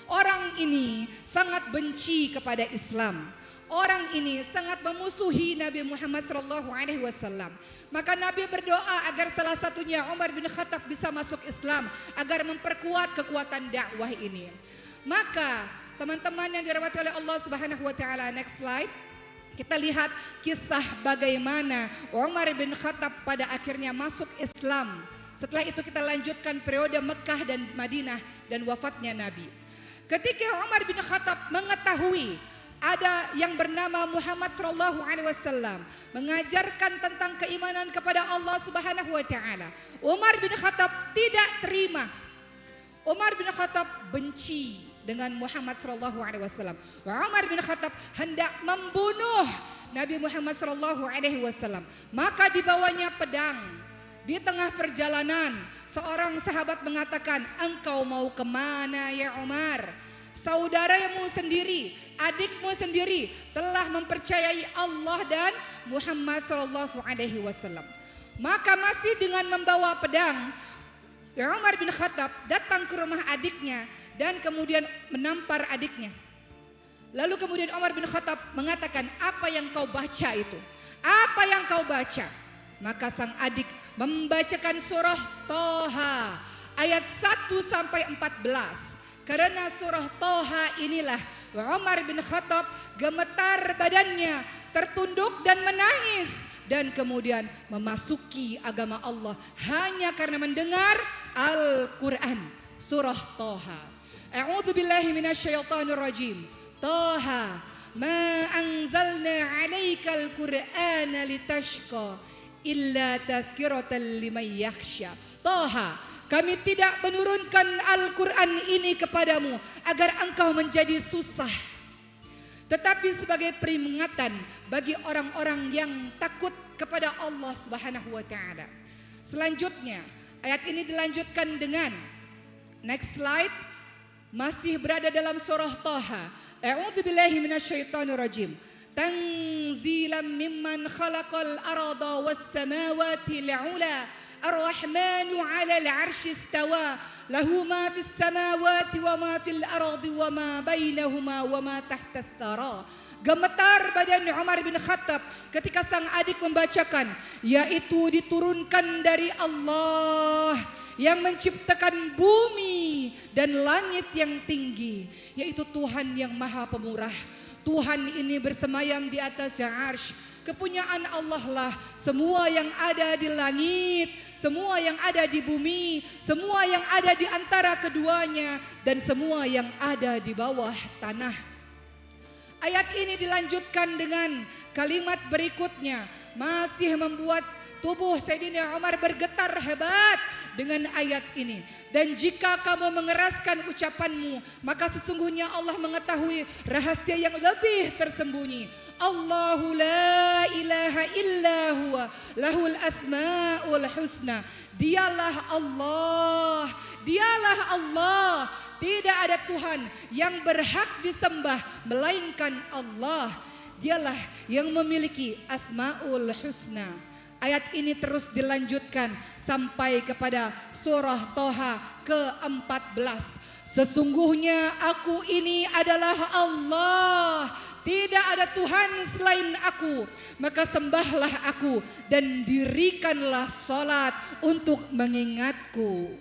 S2: Orang ini sangat benci kepada Islam. Orang ini sangat memusuhi Nabi Muhammad SAW. Maka Nabi berdoa agar salah satunya Umar bin Khattab bisa masuk Islam, agar memperkuat kekuatan dakwah ini. Maka teman-teman yang dirahmati oleh Allah Subhanahu wa taala, next slide. Kita lihat kisah bagaimana Umar bin Khattab pada akhirnya masuk Islam. Setelah itu kita lanjutkan periode Mekah dan Madinah dan wafatnya Nabi. Ketika Umar bin Khattab mengetahui ada yang bernama Muhammad sallallahu alaihi wasallam mengajarkan tentang keimanan kepada Allah Subhanahu wa taala. Umar bin Khattab tidak terima. Umar bin Khattab benci dengan Muhammad sallallahu alaihi wasallam. Umar bin Khattab hendak membunuh Nabi Muhammad sallallahu alaihi wasallam. Maka dibawanya pedang. Di tengah perjalanan seorang sahabat mengatakan, "Engkau mau kemana ya Umar? Saudaramu sendiri, adikmu sendiri telah mempercayai Allah dan Muhammad sallallahu alaihi wasallam." Maka masih dengan membawa pedang, Umar bin Khattab datang ke rumah adiknya dan kemudian menampar adiknya. Lalu kemudian Umar bin Khattab mengatakan, "Apa yang kau baca itu? Apa yang kau baca?" Maka sang adik membacakan surah Toha ayat 1 sampai 14. Karena surah Toha inilah Umar bin Khattab gemetar badannya, tertunduk dan menangis, dan kemudian memasuki agama Allah hanya karena mendengar Al-Quran surah Toha. A'udzu billahi minasyaitonir rajim. Toha ma anzalna 'alaikal qur'ana litashqa illa tadhkiratan liman yakhsha. Toha, kami tidak menurunkan Al-Quran ini kepadamu agar engkau menjadi susah, tetapi sebagai peringatan bagi orang-orang yang takut kepada Allah Subhanahu wa taala. Selanjutnya, ayat ini dilanjutkan dengan next slide, masih berada dalam surah Toha. A'udzu billahi minasyaitonir rajim. Tanzilan mimman khalaqal arda was samawati al-'ula. Ar-Rahmanu 'alal 'arsy istawa, lahu ma fis samawati wa ma fil ardi wa ma bainahuma wa ma tahta tsara. Gemetar badan Umar bin Khattab ketika sang adik membacakan, yaitu diturunkan dari Allah yang menciptakan bumi dan langit yang tinggi, yaitu Tuhan yang Maha Pemurah. Tuhan ini bersemayam di atas arsy. Kepunyaan Allah lah semua yang ada di langit, semua yang ada di bumi, semua yang ada di antara keduanya, dan semua yang ada di bawah tanah. Ayat ini dilanjutkan dengan kalimat berikutnya, masih membuat tubuh Sayyidina Umar bergetar hebat dengan ayat ini. Dan jika kamu mengeraskan ucapanmu, maka sesungguhnya Allah mengetahui rahasia yang lebih tersembunyi. Allahu la ilaha illa huwa lahul asmaul husna. Dialah Allah, dialah Allah. Tidak ada Tuhan yang berhak disembah melainkan Allah. Dialah yang memiliki asmaul husna. Ayat ini terus dilanjutkan sampai kepada surah Toha ke-14. Sesungguhnya aku ini adalah Allah, tidak ada Tuhan selain aku, maka sembahlah aku dan dirikanlah salat untuk mengingatku.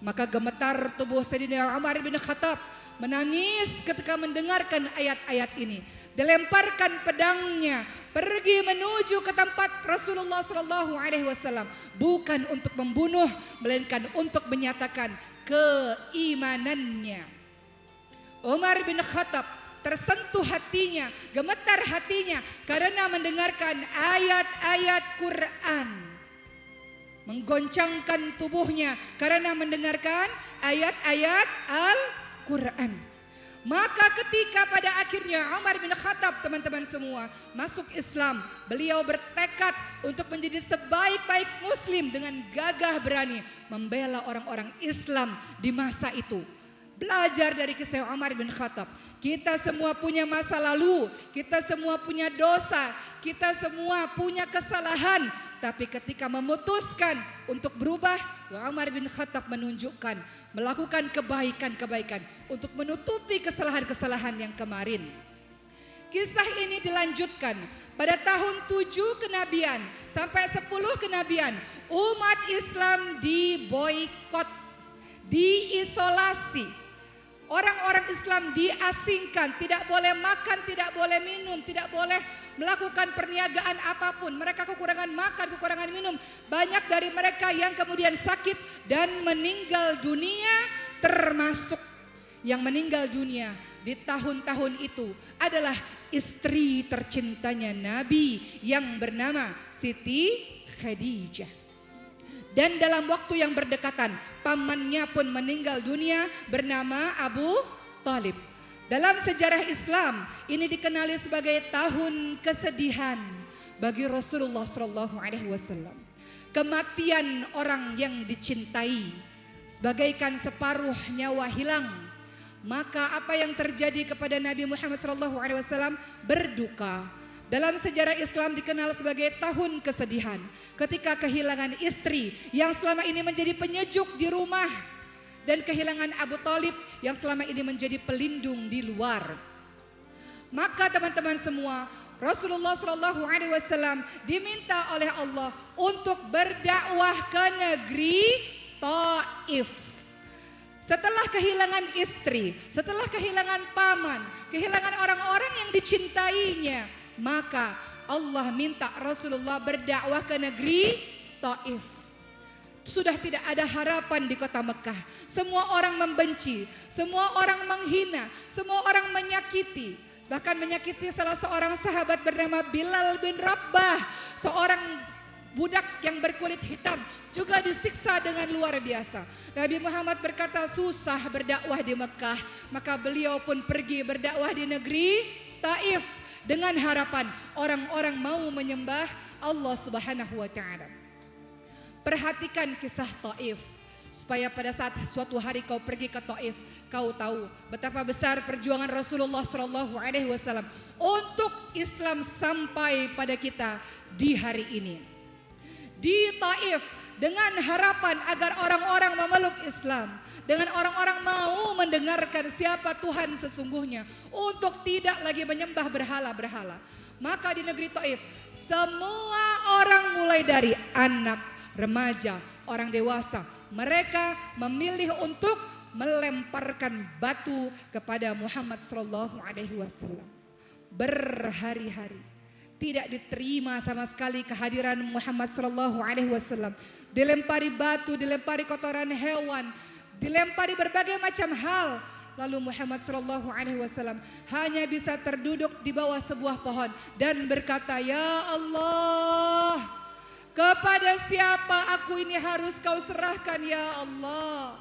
S2: Maka gemetar tubuh Sayyidina Umar bin Khattab menangis ketika mendengarkan ayat-ayat ini. Dilemparkan pedangnya, pergi menuju ke tempat Rasulullah SAW, bukan untuk membunuh, melainkan untuk menyatakan keimanannya. Umar bin Khattab tersentuh hatinya, gemetar hatinya karena mendengarkan ayat-ayat Quran. Menggoncangkan tubuhnya karena mendengarkan ayat-ayat Al-Quran. Maka ketika pada akhirnya Umar bin Khattab, teman-teman semua, masuk Islam, beliau bertekad untuk menjadi sebaik-baik muslim dengan gagah berani membela orang-orang Islam di masa itu. Belajar dari kisah Umar bin Khattab. Kita semua punya masa lalu, kita semua punya dosa, kita semua punya kesalahan. Tapi ketika memutuskan untuk berubah, Umar bin Khattab menunjukkan, melakukan kebaikan-kebaikan untuk menutupi kesalahan-kesalahan yang kemarin. Kisah ini dilanjutkan pada tahun 7 kenabian sampai 10 kenabian. Umat Islam diboikot, diisolasi. Orang-orang Islam diasingkan, tidak boleh makan, tidak boleh minum, tidak boleh melakukan perniagaan apapun. Mereka kekurangan makan, kekurangan minum. Banyak dari mereka yang kemudian sakit dan meninggal dunia, termasuk yang meninggal dunia di tahun-tahun itu adalah istri tercintanya Nabi yang bernama Siti Khadijah. Dan dalam waktu yang berdekatan, pamannya pun meninggal dunia bernama Abu Thalib. Dalam sejarah Islam, ini dikenali sebagai tahun kesedihan bagi Rasulullah SAW. Kematian orang yang dicintai bagaikan separuh nyawa hilang. Maka apa yang terjadi kepada Nabi Muhammad SAW berduka. Dalam sejarah Islam dikenal sebagai tahun kesedihan ketika kehilangan istri yang selama ini menjadi penyejuk di rumah dan kehilangan Abu Thalib yang selama ini menjadi pelindung di luar. Maka teman-teman semua, Rasulullah SAW diminta oleh Allah untuk berdakwah ke negeri Taif. Setelah kehilangan istri, setelah kehilangan paman, kehilangan orang-orang yang dicintainya, maka Allah minta Rasulullah berdakwah ke negeri Taif. Sudah tidak ada harapan di kota Mekah. Semua orang membenci, semua orang menghina, semua orang menyakiti. Bahkan menyakiti salah seorang sahabat bernama Bilal bin Rabah, seorang budak yang berkulit hitam, juga disiksa dengan luar biasa. Nabi Muhammad berkata susah berdakwah di Mekah, maka beliau pun pergi berdakwah di negeri Taif dengan harapan orang-orang mau menyembah Allah Subhanahu wa taala. Perhatikan kisah Taif, supaya pada saat suatu hari kau pergi ke Taif, kau tahu betapa besar perjuangan Rasulullah SAW untuk Islam sampai pada kita di hari ini. Di Taif dengan harapan agar orang-orang memeluk Islam, dengan orang-orang mau mendengarkan siapa Tuhan sesungguhnya, untuk tidak lagi menyembah berhala-berhala. Maka di negeri Taif semua orang mulai dari anak, remaja, orang dewasa, mereka memilih untuk melemparkan batu kepada Muhammad SAW. Berhari-hari tidak diterima sama sekali kehadiran Muhammad SAW. Dilempari batu, dilempari kotoran hewan, dilempari berbagai macam hal. Lalu Muhammad SAW hanya bisa terduduk di bawah sebuah pohon dan berkata, "Ya Allah, kepada siapa aku ini harus kau serahkan ya Allah?"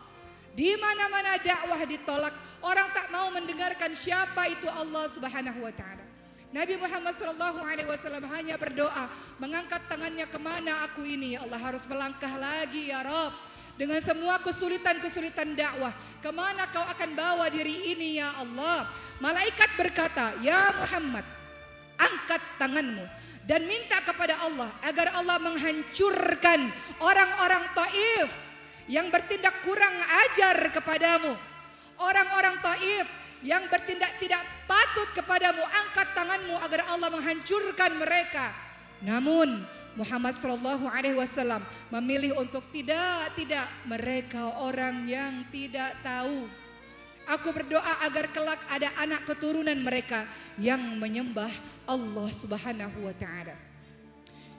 S2: Di mana-mana dakwah ditolak, orang tak mau mendengarkan siapa itu Allah Subhanahu wa taala. Nabi Muhammad SAW hanya berdoa, mengangkat tangannya, kemana aku ini ya Allah, harus melangkah lagi ya Rabb. Dengan semua kesulitan-kesulitan dakwah, kemana kau akan bawa diri ini ya Allah? Malaikat berkata, "Ya Muhammad, angkat tanganmu dan minta kepada Allah agar Allah menghancurkan orang-orang Taif yang bertindak kurang ajar kepadamu. Orang-orang Taif yang bertindak tidak patut kepadamu, angkat tanganmu agar Allah menghancurkan mereka." Namun Muhammad SAW memilih untuk tidak, mereka orang yang tidak tahu. Aku berdoa agar kelak ada anak keturunan mereka yang menyembah Allah Subhanahu wa taala.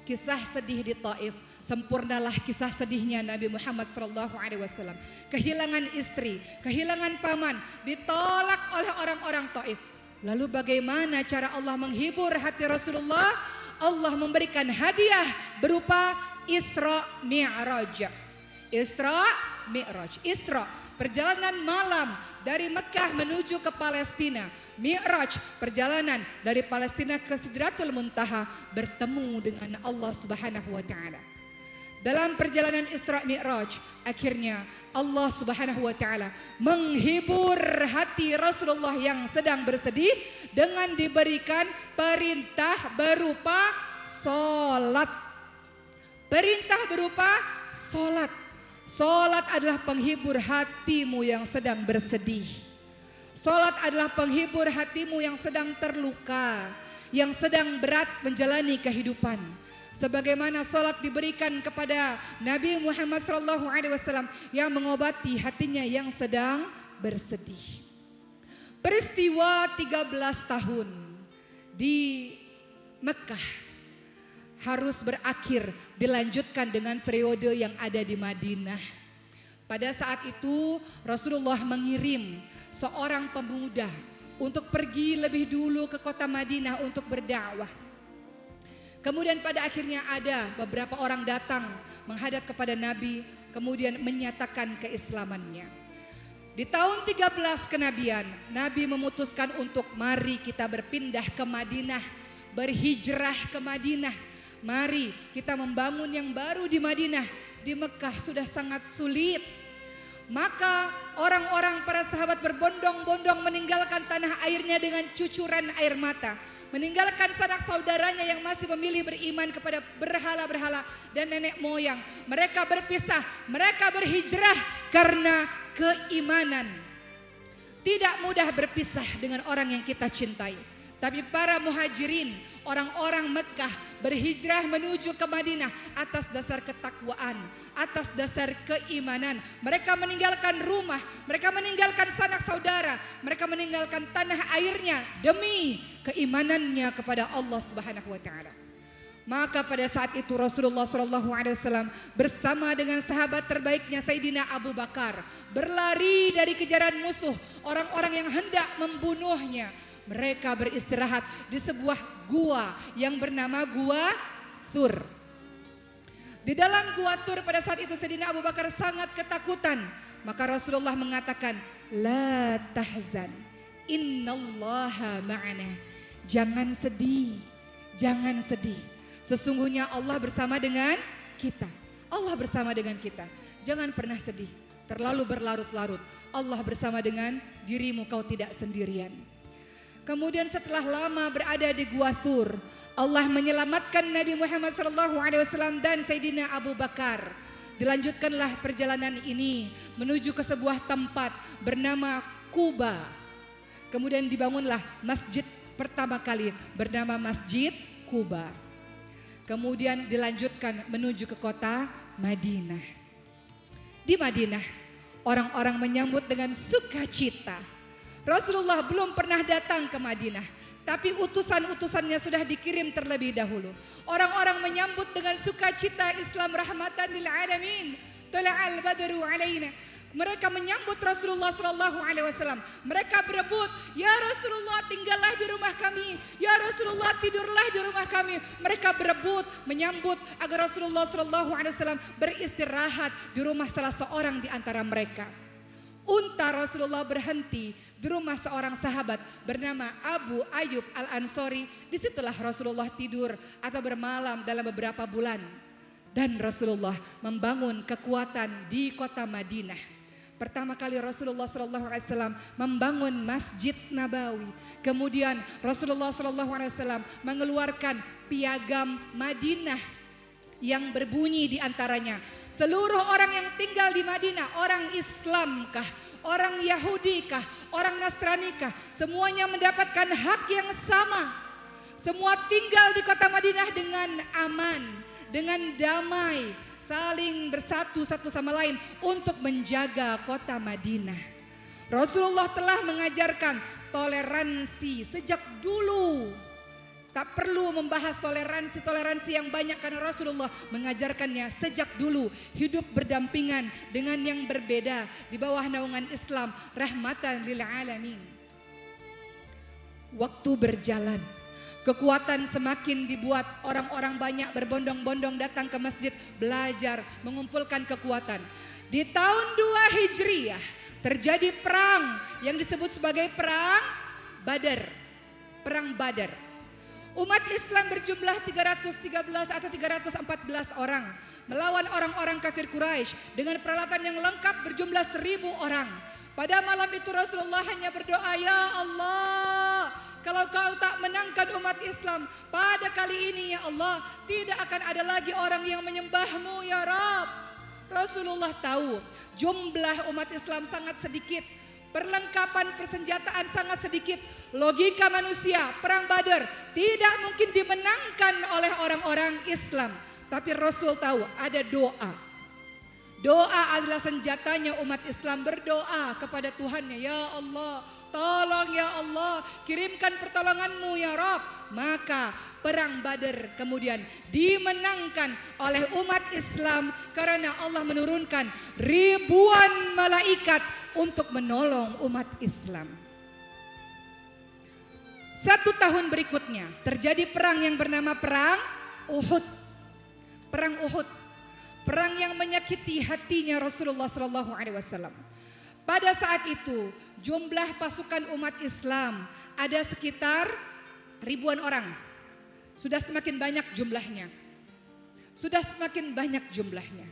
S2: Kisah sedih di Taif, sempurnalah kisah sedihnya Nabi Muhammad SAW. Kehilangan istri, kehilangan paman, ditolak oleh orang-orang Taif. Lalu bagaimana cara Allah menghibur hati Rasulullah? Allah memberikan hadiah berupa Isra Mi'raj. Isra Mi'raj. Isra, perjalanan malam dari Mekah menuju ke Palestina. Mi'raj, perjalanan dari Palestina ke Sidratul Muntaha, bertemu dengan Allah Subhanahu wa taala. Dalam perjalanan Isra Mi'raj, akhirnya Allah Subhanahu wa taala menghibur hati Rasulullah yang sedang bersedih dengan diberikan perintah berupa salat. Perintah berupa salat. Salat adalah penghibur hatimu yang sedang bersedih. Salat adalah penghibur hatimu yang sedang terluka, yang sedang berat menjalani kehidupan. Sebagaimana salat diberikan kepada Nabi Muhammad SAW yang mengobati hatinya yang sedang bersedih. Peristiwa 13 tahun di Mekah harus berakhir, dilanjutkan dengan periode yang ada di Madinah. Pada saat itu Rasulullah mengirim seorang pemuda untuk pergi lebih dulu ke kota Madinah untuk berdakwah. Kemudian pada akhirnya ada beberapa orang datang menghadap kepada Nabi, kemudian menyatakan keislamannya. Di tahun 13 kenabian, Nabi memutuskan untuk mari kita berpindah ke Madinah, berhijrah ke Madinah. Mari kita membangun yang baru di Madinah. Di Mekah sudah sangat sulit. Maka orang-orang para sahabat berbondong-bondong meninggalkan tanah airnya dengan cucuran air mata. Meninggalkan sanak saudaranya yang masih memilih beriman kepada berhala-berhala dan nenek moyang. Mereka berpisah, mereka berhijrah karena keimanan. Tidak mudah berpisah dengan orang yang kita cintai. Tapi para muhajirin, orang-orang Mekah berhijrah menuju ke Madinah atas dasar ketakwaan, atas dasar keimanan. Mereka meninggalkan rumah, mereka meninggalkan sanak saudara, mereka meninggalkan tanah airnya demi keimanannya kepada Allah Subhanahu wa taala. Maka pada saat itu Rasulullah SAW bersama dengan sahabat terbaiknya Sayyidina Abu Bakar berlari dari kejaran musuh, orang-orang yang hendak membunuhnya. Mereka beristirahat di sebuah gua yang bernama Gua Thur. Di dalam Gua Thur pada saat itu Sayyidina Abu Bakar sangat ketakutan. Maka Rasulullah mengatakan, la tahzan, innallaha ma'ana. Jangan sedih, jangan sedih. Sesungguhnya Allah bersama dengan kita. Allah bersama dengan kita. Jangan pernah sedih, terlalu berlarut-larut. Allah bersama dengan dirimu, kau tidak sendirian. Kemudian setelah lama berada di Gua Thur, Allah menyelamatkan Nabi Muhammad SAW dan Sayyidina Abu Bakar. Dilanjutkanlah perjalanan ini menuju ke sebuah tempat bernama Quba. Kemudian dibangunlah masjid pertama kali bernama Masjid Quba. Kemudian dilanjutkan menuju ke kota Madinah. Di Madinah, orang-orang menyambut dengan sukacita. Rasulullah belum pernah datang ke Madinah, tapi utusan-utusannya sudah dikirim terlebih dahulu. Orang-orang menyambut dengan sukacita Islam rahmatan lil alamin. Tala'al badru alaina. Mereka menyambut Rasulullah SAW. Mereka berebut, ya Rasulullah tinggallah di rumah kami, ya Rasulullah tidurlah di rumah kami. Mereka berebut menyambut agar Rasulullah SAW beristirahat di rumah salah seorang di antara mereka. Unta Rasulullah berhenti di rumah seorang sahabat bernama Abu Ayyub Al-Ansori. Disitulah Rasulullah tidur atau bermalam dalam beberapa bulan. Dan Rasulullah membangun kekuatan di kota Madinah. Pertama kali Rasulullah SAW membangun Masjid Nabawi. Kemudian Rasulullah SAW mengeluarkan piagam Madinah yang berbunyi di antaranya, seluruh orang yang tinggal di Madinah, orang Islamkah, orang Yahudikah, orang Nasranikah, semuanya mendapatkan hak yang sama. Semua tinggal di kota Madinah dengan aman, dengan damai, saling bersatu satu sama lain untuk menjaga kota Madinah. Rasulullah telah mengajarkan toleransi sejak dulu. Tak perlu membahas toleransi yang banyak karena Rasulullah mengajarkannya sejak dulu. Hidup berdampingan dengan yang berbeda di bawah naungan Islam rahmatan lil alamin. Waktu berjalan, kekuatan semakin dibuat, orang-orang banyak berbondong-bondong datang ke masjid belajar mengumpulkan kekuatan. Di tahun 2 Hijriah terjadi perang yang disebut sebagai perang Badar. Perang Badar. Umat Islam berjumlah 313 atau 314 orang melawan orang-orang kafir Quraisy dengan peralatan yang lengkap berjumlah 1000 orang. Pada malam itu Rasulullah hanya berdoa, ya Allah, kalau kau tak menangkan umat Islam pada kali ini ya Allah, tidak akan ada lagi orang yang menyembahmu ya Rabb. Rasulullah tahu jumlah umat Islam sangat sedikit, perlengkapan persenjataan sangat sedikit. Logika manusia, perang Badar tidak mungkin dimenangkan oleh orang-orang Islam. Tapi Rasul tahu ada doa. Doa adalah senjatanya umat Islam, berdoa kepada Tuhannya. Ya Allah, tolong ya Allah, kirimkan pertolonganmu ya Rabb. Maka perang Badar kemudian dimenangkan oleh umat Islam karena Allah menurunkan ribuan malaikat untuk menolong umat Islam. 1 tahun berikutnya terjadi perang yang bernama perang Uhud. Perang Uhud, perang yang menyakiti hatinya Rasulullah SAW. Pada saat itu jumlah pasukan umat Islam ada sekitar ribuan orang. Sudah semakin banyak jumlahnya.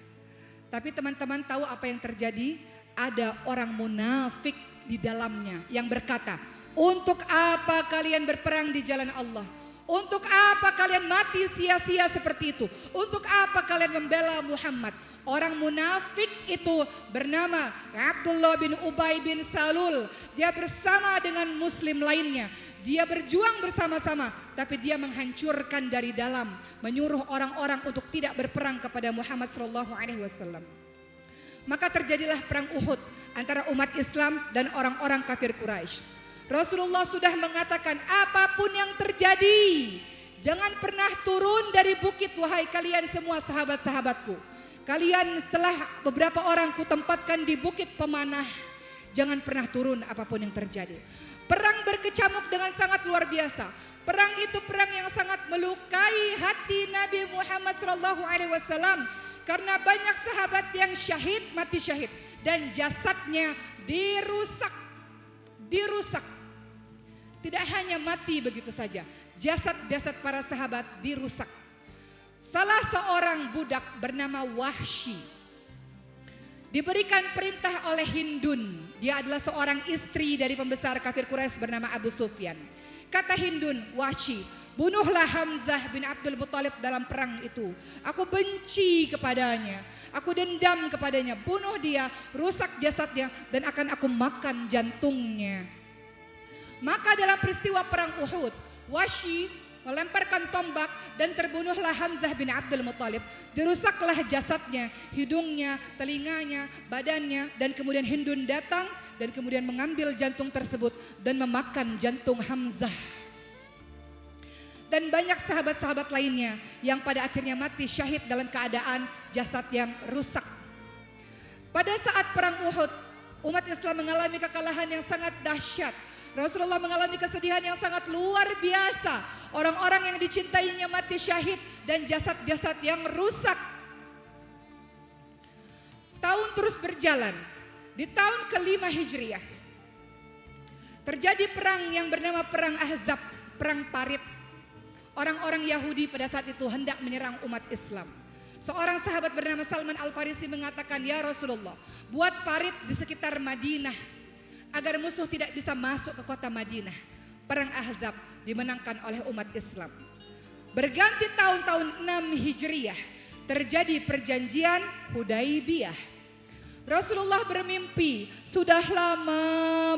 S2: Tapi teman-teman tahu apa yang terjadi? Ada orang munafik di dalamnya yang berkata, untuk apa kalian berperang di jalan Allah? Untuk apa kalian mati sia-sia seperti itu? Untuk apa kalian membela Muhammad? Orang munafik itu bernama Abdullah bin Ubay bin Salul. Dia bersama dengan muslim lainnya. Dia berjuang bersama-sama, tapi dia menghancurkan dari dalam, menyuruh orang-orang untuk tidak berperang kepada Muhammad SAW. Maka terjadilah perang Uhud antara umat Islam dan orang-orang kafir Quraisy. Rasulullah sudah mengatakan, apapun yang terjadi, jangan pernah turun dari bukit wahai kalian semua sahabat-sahabatku. Kalian setelah beberapa orang kutempatkan di bukit pemanah, jangan pernah turun apapun yang terjadi. Perang berkecamuk dengan sangat luar biasa. Perang itu perang yang sangat melukai hati Nabi Muhammad SAW. Karena banyak sahabat yang syahid, mati syahid. Dan jasadnya dirusak. Tidak hanya mati begitu saja, jasad-jasad para sahabat dirusak. Salah seorang budak bernama Wahsy diberikan perintah oleh Hindun. Dia adalah seorang istri dari pembesar kafir Quraisy bernama Abu Sufyan. Kata Hindun, Wahsy, bunuhlah Hamzah bin Abdul Muthalib dalam perang itu. Aku benci kepadanya, aku dendam kepadanya. Bunuh dia, rusak jasadnya, dan akan aku makan jantungnya. Maka dalam peristiwa perang Uhud, Wahsy melemparkan tombak dan terbunuhlah Hamzah bin Abdul Muthalib. Dirusaklah jasadnya, hidungnya, telinganya, badannya, dan kemudian Hindun datang dan kemudian mengambil jantung tersebut dan memakan jantung Hamzah. Dan banyak sahabat-sahabat lainnya yang pada akhirnya mati syahid dalam keadaan jasad yang rusak. Pada saat perang Uhud, umat Islam mengalami kekalahan yang sangat dahsyat. Rasulullah mengalami kesedihan yang sangat luar biasa. Orang-orang yang dicintainya mati syahid dan jasad-jasad yang rusak. Tahun terus berjalan. Di tahun ke-5 Hijriah terjadi perang yang bernama perang Ahzab, perang parit. Orang-orang Yahudi pada saat itu hendak menyerang umat Islam. Seorang sahabat bernama Salman Al-Farisi mengatakan, ya Rasulullah, buat parit di sekitar Madinah agar musuh tidak bisa masuk ke kota Madinah. Perang Ahzab dimenangkan oleh umat Islam. Berganti tahun 6 Hijriah terjadi perjanjian Hudaibiyah. Rasulullah bermimpi sudah lama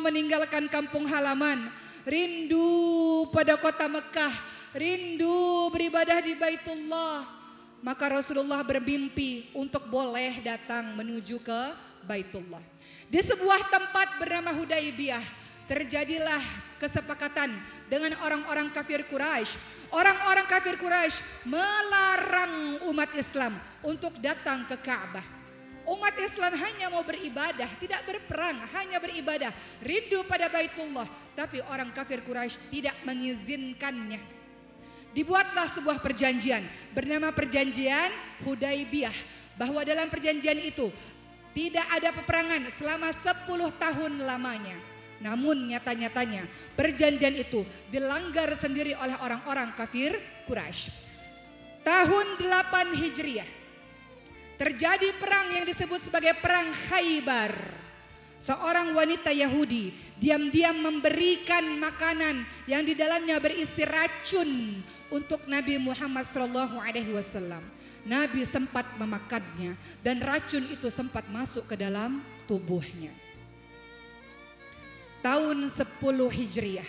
S2: meninggalkan kampung halaman, rindu pada kota Mekah, rindu beribadah di Baitullah. Maka Rasulullah bermimpi untuk boleh datang menuju ke Baitullah. Di sebuah tempat bernama Hudaibiyah terjadilah kesepakatan dengan orang-orang kafir Quraisy. Orang-orang kafir Quraisy melarang umat Islam untuk datang ke Ka'bah. Umat Islam hanya mau beribadah, tidak berperang, hanya beribadah, rindu pada Baitullah. Tapi orang kafir Quraisy tidak mengizinkannya. Dibuatlah sebuah perjanjian bernama perjanjian Hudaibiyah, bahwa dalam perjanjian itu tidak ada peperangan selama 10 tahun lamanya. Namun nyata-nyatanya perjanjian itu dilanggar sendiri oleh orang-orang kafir Quraisy. Tahun 8 Hijriah terjadi perang yang disebut sebagai perang Khaybar. Seorang wanita Yahudi diam-diam memberikan makanan yang di dalamnya berisi racun untuk Nabi Muhammad SAW. Nabi sempat memakannya dan racun itu sempat masuk ke dalam tubuhnya. Tahun 10 Hijriah,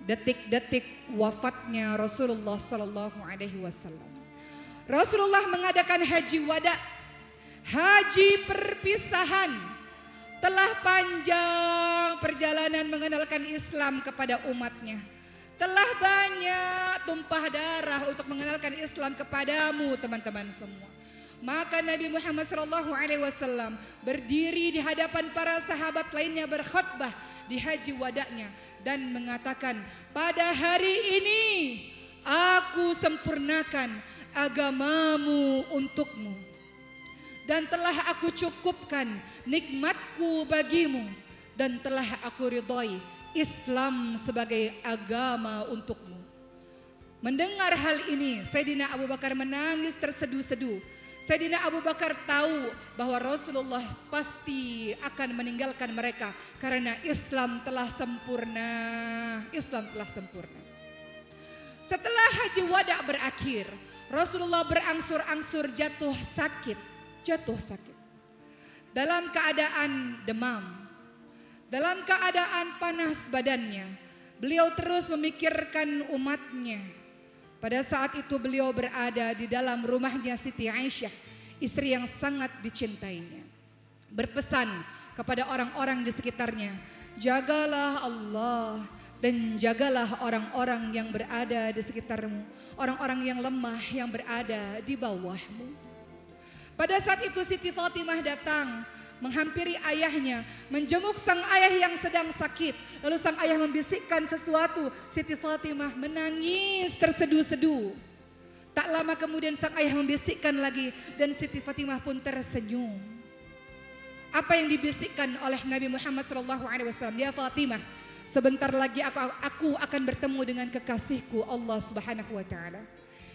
S2: detik-detik wafatnya Rasulullah SAW. Rasulullah mengadakan haji wada, haji perpisahan. Telah panjang perjalanan mengenalkan Islam kepada umatnya. Telah banyak tumpah darah untuk mengenalkan Islam kepadamu teman-teman semua. Maka Nabi Muhammad SAW berdiri di hadapan para sahabat lainnya berkhutbah di haji wadaknya dan mengatakan, pada hari ini aku sempurnakan agamamu untukmu dan telah aku cukupkan nikmatku bagimu dan telah aku ridhai Islam sebagai agama untukmu. Mendengar hal ini, Sayyidina Abu Bakar menangis terseduh-seduh. Sayyidina Abu Bakar tahu bahwa Rasulullah pasti akan meninggalkan mereka karena Islam telah sempurna. Islam telah sempurna. Setelah haji wada berakhir, Rasulullah berangsur-angsur jatuh sakit. Dalam keadaan demam, dalam keadaan panas badannya, beliau terus memikirkan umatnya. Pada saat itu beliau berada di dalam rumahnya Siti Aisyah, istri yang sangat dicintainya. Berpesan kepada orang-orang di sekitarnya, jagalah Allah dan jagalah orang-orang yang berada di sekitarmu, orang-orang yang lemah yang berada di bawahmu. Pada saat itu Siti Fatimah datang menghampiri ayahnya, menjenguk sang ayah yang sedang sakit. Lalu sang ayah membisikkan sesuatu. Siti Fatimah menangis terseduh-seduh. Tak lama kemudian sang ayah membisikkan lagi dan Siti Fatimah pun tersenyum. Apa yang dibisikkan oleh Nabi Muhammad SAW? Ya Fatimah, sebentar lagi aku akan bertemu dengan kekasihku Allah Subhanahu wa taala.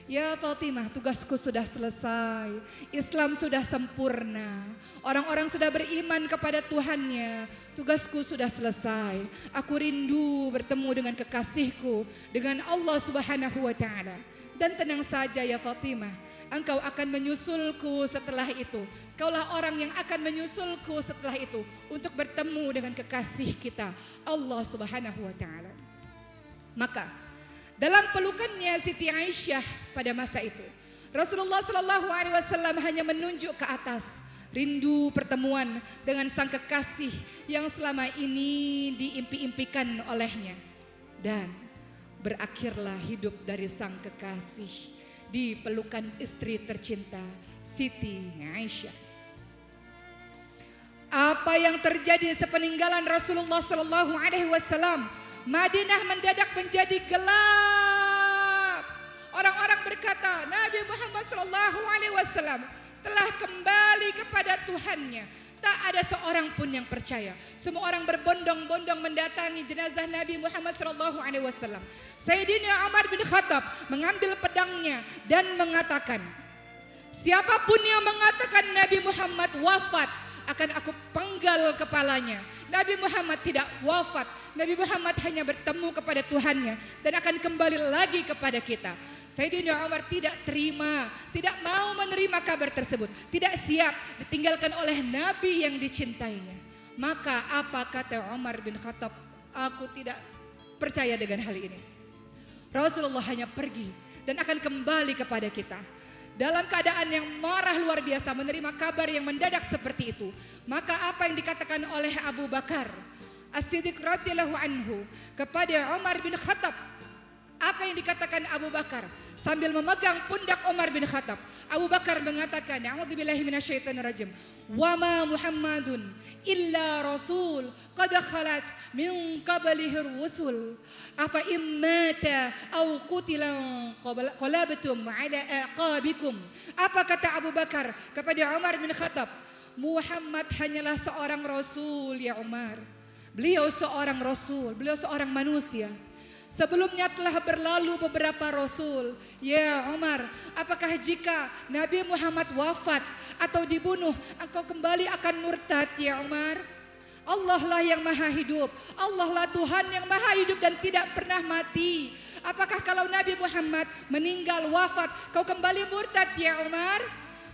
S2: Ya Fatimah, tugasku sudah selesai. Islam sudah sempurna. Orang-orang sudah beriman kepada Tuhannya. Tugasku sudah selesai. Aku rindu bertemu dengan kekasihku, dengan Allah Subhanahu wa taala. Dan tenang saja ya Fatimah, engkau akan menyusulku setelah itu. Kaulah orang yang akan menyusulku setelah itu untuk bertemu dengan kekasih kita, Allah Subhanahu wa taala. Maka dalam pelukannya Siti Aisyah pada masa itu, Rasulullah SAW hanya menunjuk ke atas, rindu pertemuan dengan sang kekasih yang selama ini diimpi-impikan olehnya. Dan berakhirlah hidup dari sang kekasih di pelukan istri tercinta Siti Aisyah. Apa yang terjadi sepeninggalan Rasulullah SAW? Madinah mendadak menjadi gelap. Orang-orang berkata, Nabi Muhammad SAW telah kembali kepada Tuhannya. Tak ada seorang pun yang percaya. Semua orang berbondong-bondong mendatangi jenazah Nabi Muhammad SAW. Sayyidina Umar bin Khattab mengambil pedangnya dan mengatakan, siapapun yang mengatakan Nabi Muhammad wafat, akan aku penggal kepalanya. Nabi Muhammad tidak wafat. Nabi Muhammad hanya bertemu kepada Tuhannya dan akan kembali lagi kepada kita. Sayyidina Umar tidak terima, tidak mau menerima kabar tersebut, tidak siap ditinggalkan oleh Nabi yang dicintainya. Maka apa kata Umar bin Khattab? Aku tidak percaya dengan hal ini. Rasulullah hanya pergi dan akan kembali kepada kita. Dalam keadaan yang marah luar biasa menerima kabar yang mendadak seperti itu, maka apa yang dikatakan oleh Abu Bakar As-Siddiq radhiyallahu anhu kepada Umar bin Khattab? Apa yang dikatakan Abu Bakar sambil memegang pundak Umar bin Khattab? Abu Bakar mengatakan, a'udzubillahi minasyaitonir rajim. Wa ma Muhammadun illa rasul qad khalat min qablihi rusul afa immata aw qutila qalabtum ala aqabikum. Apa kata Abu Bakar kepada Umar bin Khattab? Muhammad hanyalah seorang rasul ya Umar. Beliau seorang rasul, beliau seorang manusia. Sebelumnya telah berlalu beberapa rasul. Ya Umar, apakah jika Nabi Muhammad wafat atau dibunuh, engkau kembali akan murtad ya Umar? Allah lah yang maha hidup. Allah lah Tuhan yang maha hidup dan tidak pernah mati. Apakah kalau Nabi Muhammad meninggal wafat, kau kembali murtad ya Umar?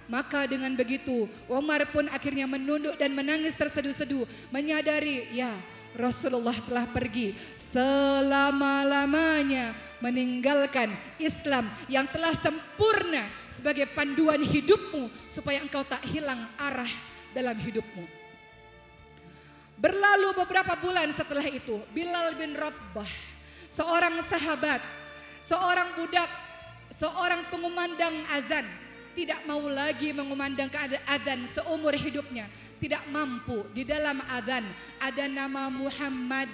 S2: Maka dengan begitu Umar pun akhirnya menunduk dan menangis terseduh-seduh, menyadari ya Rasulullah telah pergi selama-lamanya meninggalkan Islam yang telah sempurna sebagai panduan hidupmu supaya engkau tak hilang arah dalam hidupmu. Berlalu beberapa bulan setelah itu, Bilal bin Rabah, seorang sahabat, seorang budak, seorang pengumandang azan, tidak mau lagi mengumandangkan adzan seumur hidupnya, tidak mampu di dalam adzan ada nama Muhammad,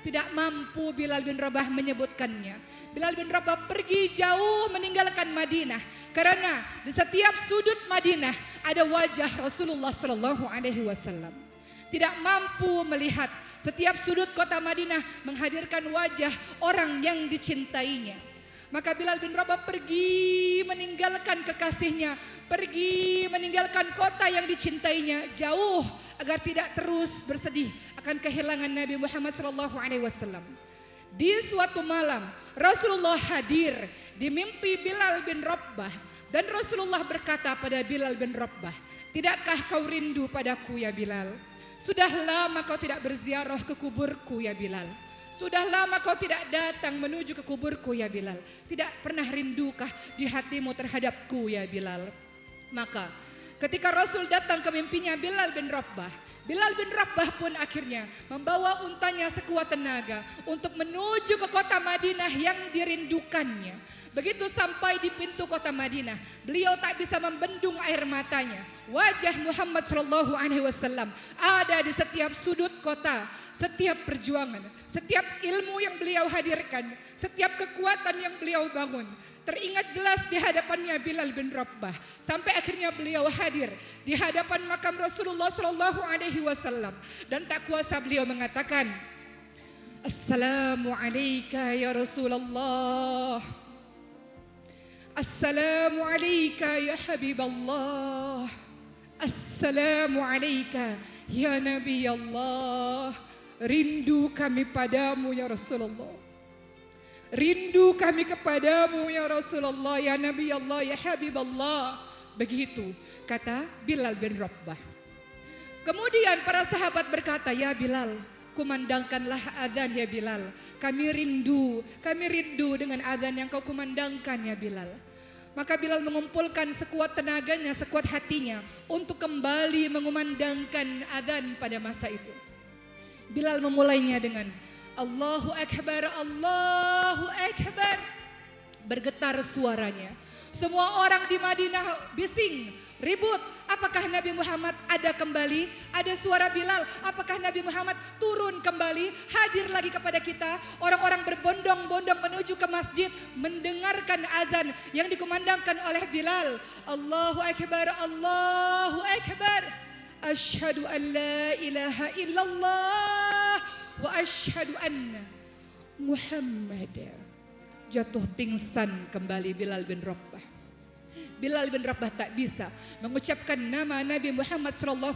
S2: tidak mampu Bilal bin Rabah menyebutkannya. Bilal bin Rabah pergi jauh meninggalkan Madinah karena di setiap sudut Madinah ada wajah Rasulullah sallallahu alaihi wasallam. Tidak mampu melihat setiap sudut kota Madinah menghadirkan wajah orang yang dicintainya. Maka Bilal bin Rabah pergi meninggalkan kekasihnya, pergi meninggalkan kota yang dicintainya jauh agar tidak terus bersedih akan kehilangan Nabi Muhammad SAW. Di suatu malam Rasulullah hadir di mimpi Bilal bin Rabah dan Rasulullah berkata pada Bilal bin Rabah, "Tidakkah kau rindu padaku ya Bilal? Sudah lama kau tidak berziarah ke kuburku ya Bilal. Sudah lama kau tidak datang menuju ke kuburku ya Bilal. Tidak pernah rindukah di hatimu terhadapku ya Bilal?" Maka ketika Rasul datang ke mimpinya Bilal bin Rabah pun akhirnya membawa untanya sekuat tenaga untuk menuju ke kota Madinah yang dirindukannya. Begitu sampai di pintu kota Madinah, beliau tak bisa membendung air matanya. Wajah Muhammad SAW ada di setiap sudut kota, setiap perjuangan, setiap ilmu yang beliau hadirkan, setiap kekuatan yang beliau bangun. Teringat jelas di hadapannya Bilal bin Rabah. Sampai akhirnya beliau hadir di hadapan makam Rasulullah SAW. Dan tak kuasa beliau mengatakan, "Assalamualaikum ya Rasulullah. Assalamualaikum ya Habiballah. Assalamualaikum ya Nabi Allah. Rindu kami padamu ya Rasulullah. Rindu kami kepadamu ya Rasulullah, ya Nabi Allah, ya Habiballah." Begitu kata Bilal bin Rabah. Kemudian para sahabat berkata, "Ya Bilal, kumandangkanlah adzan ya Bilal. Kami rindu dengan adzan yang kau kumandangkan ya Bilal." Maka Bilal mengumpulkan sekuat tenaganya, sekuat hatinya untuk kembali mengumandangkan adzan pada masa itu. Bilal memulainya dengan Allahu Akbar, Allahu Akbar. Bergetar suaranya. Semua orang di Madinah bising, ribut. Apakah Nabi Muhammad ada kembali? Ada suara Bilal. Apakah Nabi Muhammad turun kembali? Hadir lagi kepada kita. Orang-orang berbondong-bondong menuju ke masjid mendengarkan azan yang dikumandangkan oleh Bilal. Allahu Akbar, Allahu Akbar. Asyhadu an la ilaha illallah wa asyhadu anna Muhammad. Jatuh pingsan kembali Bilal bin Rabah. Bilal bin Rabah tak bisa mengucapkan nama Nabi Muhammad SAW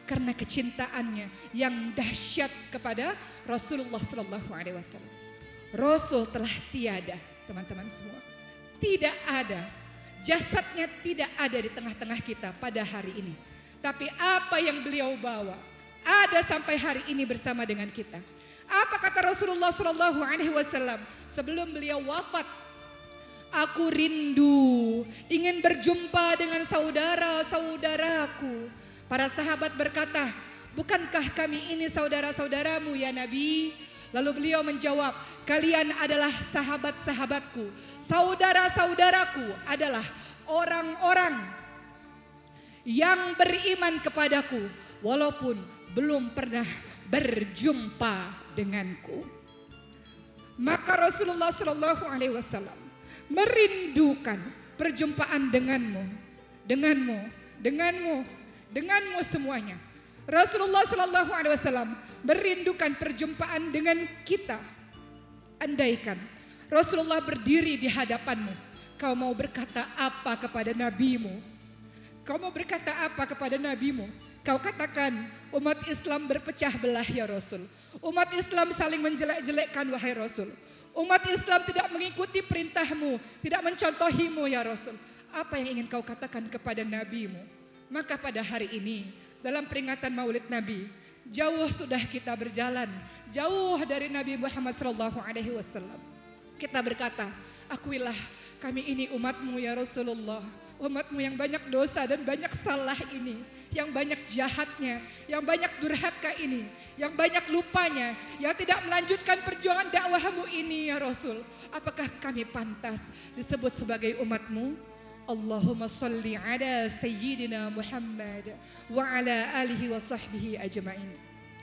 S2: karena kecintaannya yang dahsyat kepada Rasulullah SAW. Rasul telah tiada, teman-teman semua. Tidak ada, jasadnya tidak ada di tengah-tengah kita pada hari ini. Tapi apa yang beliau bawa ada sampai hari ini bersama dengan kita. Apa kata Rasulullah SAW sebelum beliau wafat? Aku rindu ingin berjumpa dengan saudara-saudaraku. Para sahabat berkata, bukankah kami ini saudara-saudaramu ya Nabi? Lalu beliau menjawab, kalian adalah sahabat-sahabatku. Saudara-saudaraku adalah orang-orang yang beriman kepadaku walaupun belum pernah berjumpa denganku. Maka Rasulullah SAW merindukan perjumpaan denganmu semuanya. Rasulullah SAW merindukan perjumpaan dengan kita. Andaikan Rasulullah berdiri di hadapanmu, kau mau berkata apa kepada nabimu? Kau mau berkata apa kepada nabimu? Kau katakan umat Islam berpecah belah ya Rasul. Umat Islam saling menjelek-jelekkan wahai Rasul. Umat Islam tidak mengikuti perintahmu, tidak mencontohimu ya Rasul. Apa yang ingin kau katakan kepada nabimu? Maka pada hari ini dalam peringatan Maulid Nabi, jauh sudah kita berjalan, jauh dari Nabi Muhammad SAW. Kita berkata, akuilah kami ini umatmu ya Rasulullah. Umatmu yang banyak dosa dan banyak salah ini, yang banyak jahatnya, yang banyak durhaka ini, yang banyak lupanya, yang tidak melanjutkan perjuangan dakwahmu ini ya Rasul. Apakah kami pantas disebut sebagai umatmu? Allahumma salli ala Sayyidina Muhammad wa ala alihi wa sahbihi ajma'in.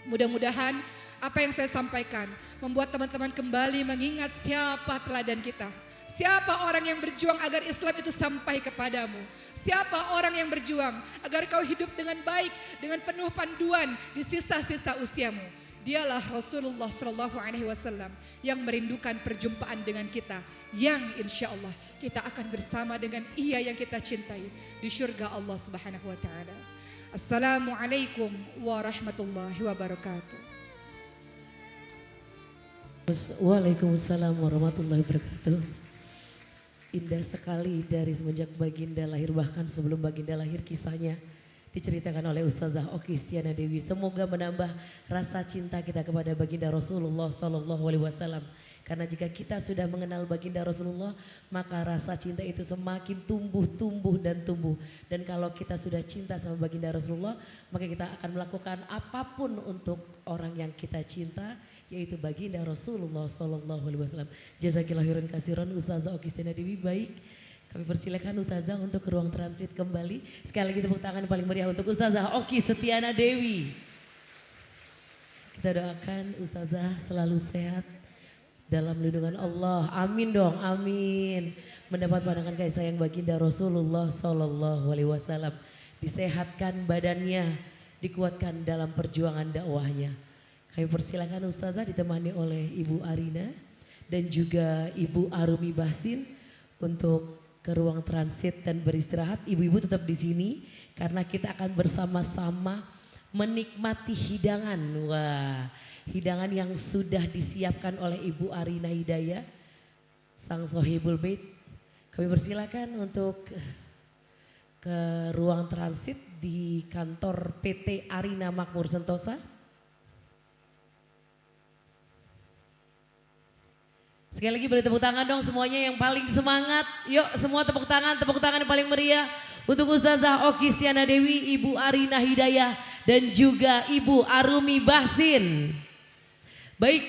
S2: Mudah-mudahan apa yang saya sampaikan membuat teman-teman kembali mengingat siapa teladan kita. Siapa orang yang berjuang agar Islam itu sampai kepadamu. Siapa orang yang berjuang agar kau hidup dengan baik, dengan penuh panduan di sisa-sisa usiamu. Dialah Rasulullah SAW yang merindukan perjumpaan dengan kita, yang insya Allah kita akan bersama dengan Ia yang kita cintai di syurga Allah Subhanahu Wa Taala. Assalamualaikum warahmatullahi wabarakatuh.
S1: Waalaikumsalam warahmatullahi wabarakatuh. Indah sekali dari semenjak Baginda lahir, bahkan sebelum Baginda lahir kisahnya diceritakan oleh Ustazah Oki Stiana Dewi. Semoga menambah rasa cinta kita kepada Baginda Rasulullah SAW. Karena jika kita sudah mengenal Baginda Rasulullah, maka rasa cinta itu semakin tumbuh dan tumbuh. Dan kalau kita sudah cinta sama Baginda Rasulullah, maka kita akan melakukan apapun untuk orang yang kita cinta, yaitu Baginda Rasulullah SAW. Jazakillahirun kasiron Ustazah Oki Stiana Dewi. Baik, kami persilakan Ustazah untuk ke ruang transit kembali. Sekali lagi tepuk tangan paling meriah untuk Ustazah Oki Stiana Dewi. Kita doakan Ustazah selalu sehat dalam lindungan Allah. Amin dong, amin. Mendapat pandangan kasih sayang Baginda Rasulullah SAW. Disehatkan badannya, dikuatkan dalam perjuangan dakwahnya. Kami persilakan Ustazah ditemani oleh Ibu Arina dan juga Ibu Arumi Basin untuk ke ruang transit dan beristirahat. Ibu-ibu tetap di sini karena kita akan bersama-sama menikmati hidangan. Wah, hidangan yang sudah disiapkan oleh Ibu Arina Hidayah, sang sohibul bait. Kami persilakan untuk ke ruang transit di kantor PT Arina Makmur Sentosa. Sekali lagi beri tepuk tangan dong semuanya yang paling semangat. Yuk semua tepuk tangan yang paling meriah untuk Ustazah Oki Stiana Dewi, Ibu Arina Hidayah dan juga Ibu Arumi Basin. Baik,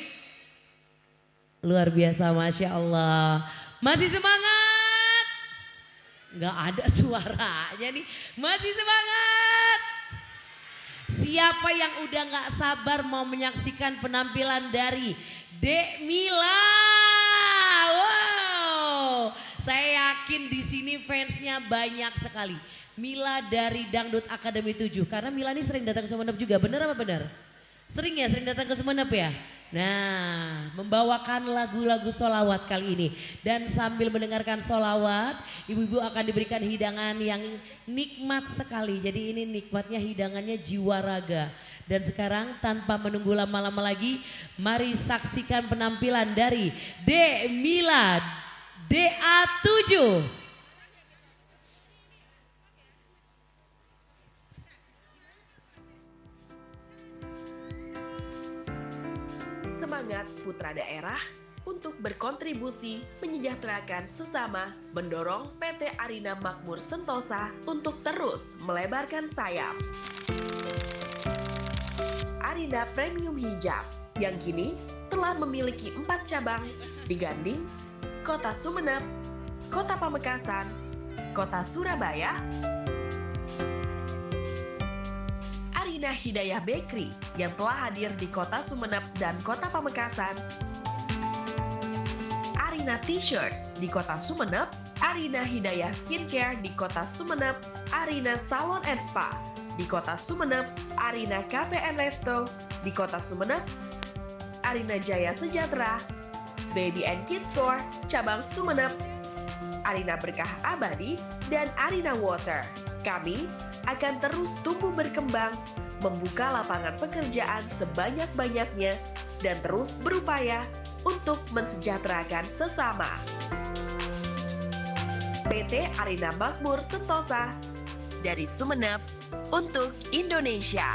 S1: luar biasa, Masya Allah. Masih semangat? Nggak ada suaranya nih, masih semangat. Siapa yang udah nggak sabar mau menyaksikan penampilan dari Dek Mila? Wow, saya yakin di sini fansnya banyak sekali. Mila dari Dangdut Akademi 7, karena Mila ini sering datang ke Sumeneb juga, benar apa benar? Sering ya, sering datang ke Sumeneb ya? Nah, membawakan lagu-lagu solawat kali ini. Dan sambil mendengarkan solawat, ibu-ibu akan diberikan hidangan yang nikmat sekali. Jadi ini nikmatnya hidangannya jiwa raga. Dan sekarang tanpa menunggu lama-lama lagi, mari saksikan penampilan dari Dek Mila DA7.
S13: Semangat putra daerah untuk berkontribusi menyejahterakan sesama, mendorong PT Arina Makmur Sentosa untuk terus melebarkan sayap. Arina Premium Hijab yang kini telah memiliki 4 cabang di Ganding, Kota Sumeneb, Kota Pamekasan, Kota Surabaya. Arina Hidayah Bakery yang telah hadir di Kota Sumeneb dan Kota Pamekasan. Arina T-shirt di Kota Sumeneb, Arina Hidayah Skincare di Kota Sumeneb, Arina Salon and Spa di Kota Sumeneb, Arina Cafe and Resto di Kota Sumeneb, Arina Jaya Sejahtera, Baby and Kids Store cabang Sumeneb, Arina Berkah Abadi, dan Arina Water. Kami akan terus tumbuh berkembang, membuka lapangan pekerjaan sebanyak-banyaknya, dan terus berupaya untuk mensejahterakan sesama. PT Arina Makmur Sentosa, dari Sumeneb untuk Indonesia.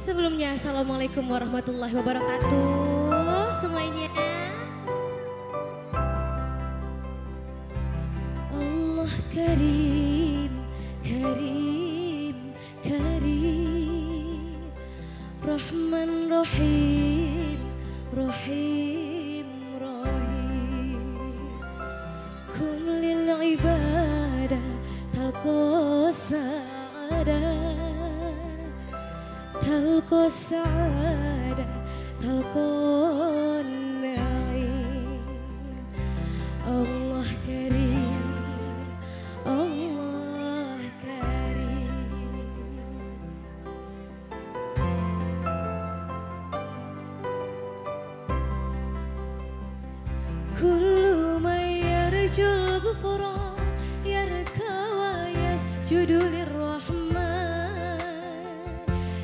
S2: Sebelumnya Assalamualaikum warahmatullahi wabarakatuh semuanya. Allah Karim, Karim, Karim, Rahman Rahim, Rahim, Rahim. Kum lil ibadah talqo sa'adah, talqo sa'adah, talqo na'im. Allah Karim, Allah Karim. Kullu man yarjul ghufran yarka wa yasjudu lirrahman,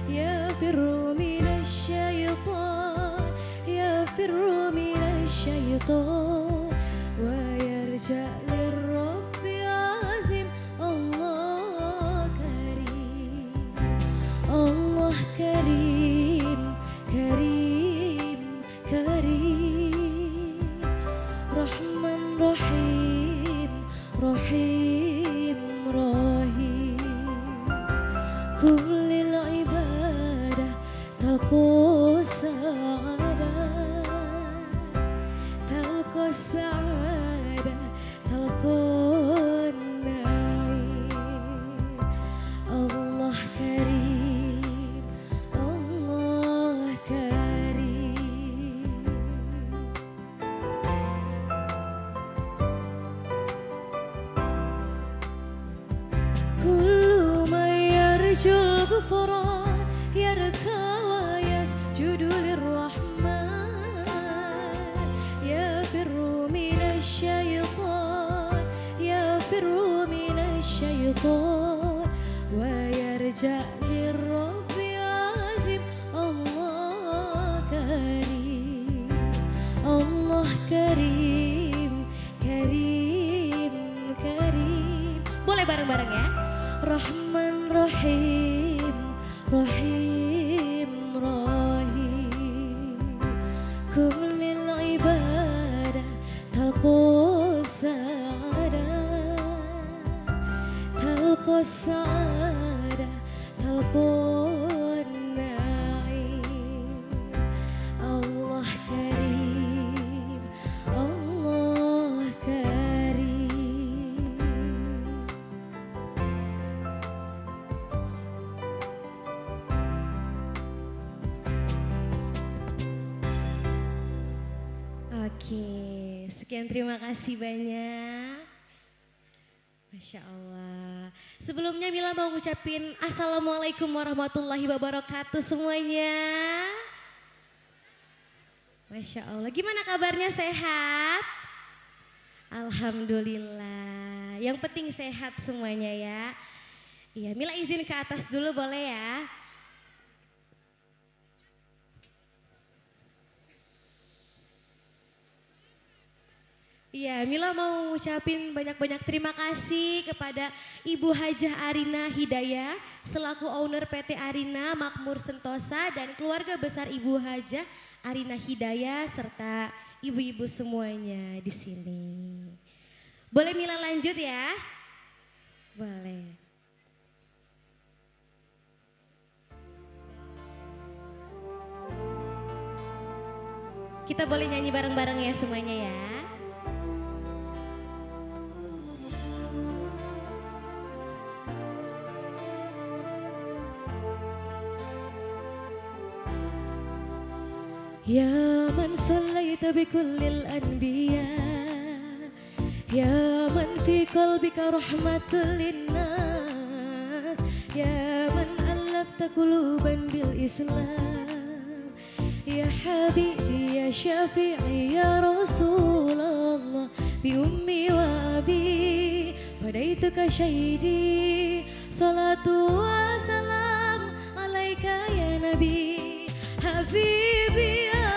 S2: yafirru minasy syaitan, yafirru minasy syaitan, wa yarja lirrabbi azim. Allah Karim, Allah Karim, Karim, Karim, Rahman Rahim, Rahim, Rahim. Kullil ibadah talqo sa'adah, talqo sa'adah, talqo na'im. Allah Karim, Allah Karim. Kullu man yarjul ghufran yarka wa yasjudu lirrahman, yafirru minasy syaitan, yafirru minasy syaitan, wa yarja lirrabbi azim. Allah Karim, Allah Karim, Karim, Karim. Boleh bareng-bareng ya. Rahman Rahim, Rahim, Rahim. Kum lil ibadah talqo sa'adah, talqo sa'adah, talqo na'im. Allah Karim, Allah Karim. Oke, sekian terima kasih banyak. Masya Allah. Sebelumnya Mila mau ngucapin Assalamualaikum warahmatullahi wabarakatuh semuanya. Masya Allah, gimana kabarnya, sehat? Alhamdulillah, yang penting sehat semuanya ya. Iya, Mila izin ke atas dulu boleh ya? Iya, Mila mau ngucapin banyak-banyak terima kasih kepada Ibu Hajah Arina Hidayah selaku owner PT Arina Makmur Sentosa dan keluarga besar Ibu Hajah Arina Hidayah serta ibu-ibu semuanya di sini. Boleh Mila lanjut ya? Boleh. Kita boleh nyanyi bareng-bareng ya semuanya ya. Ya man sallaita bi kullil anbiya, ya man fi qalbika rahmatul linnas, ya man allafta quluban bil Islam, ya habibi ya syafi'i ya Rasulullah, bi ummi wa abi fadaituka syahidi, salatu wa salam alaika ya Nabi, habibi ya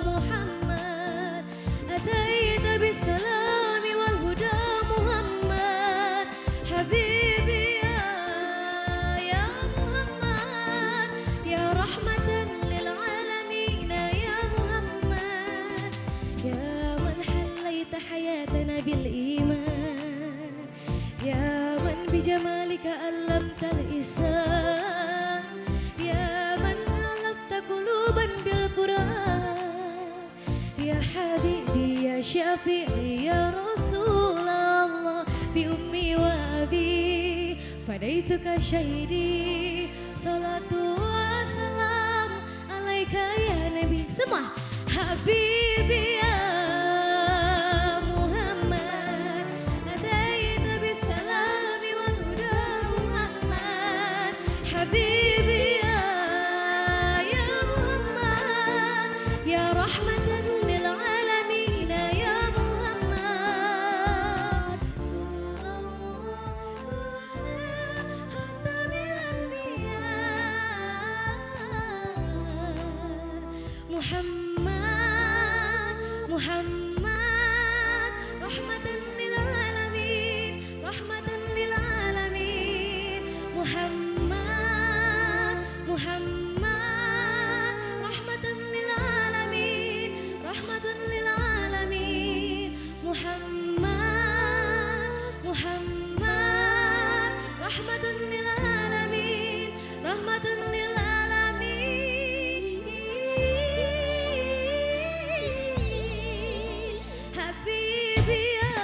S2: Muhammad, ataita bisalami wal huda Muhammad, habibi ya Muhammad, عليك علمت الإحسان يا من علمت قلوبا بالقرآن يا حبيبي يا شفيعي يا رسول الله بأمي وأبي فديتك شهيدي صلاة وسلام عليك يا نبي semua حبيبي يا محمد أتيت بالسلام والهدى محمد حبيبي يا محمد يا رحمة للعالمين يا محمد صلى الله على خاتم الأنبياء محمد رحمة للعالمين رحمة للعالمين محمد رحمة للعالمين رحمة للعالمين محمد رحمة للعالمين رحمة للعالمين حبيبي يا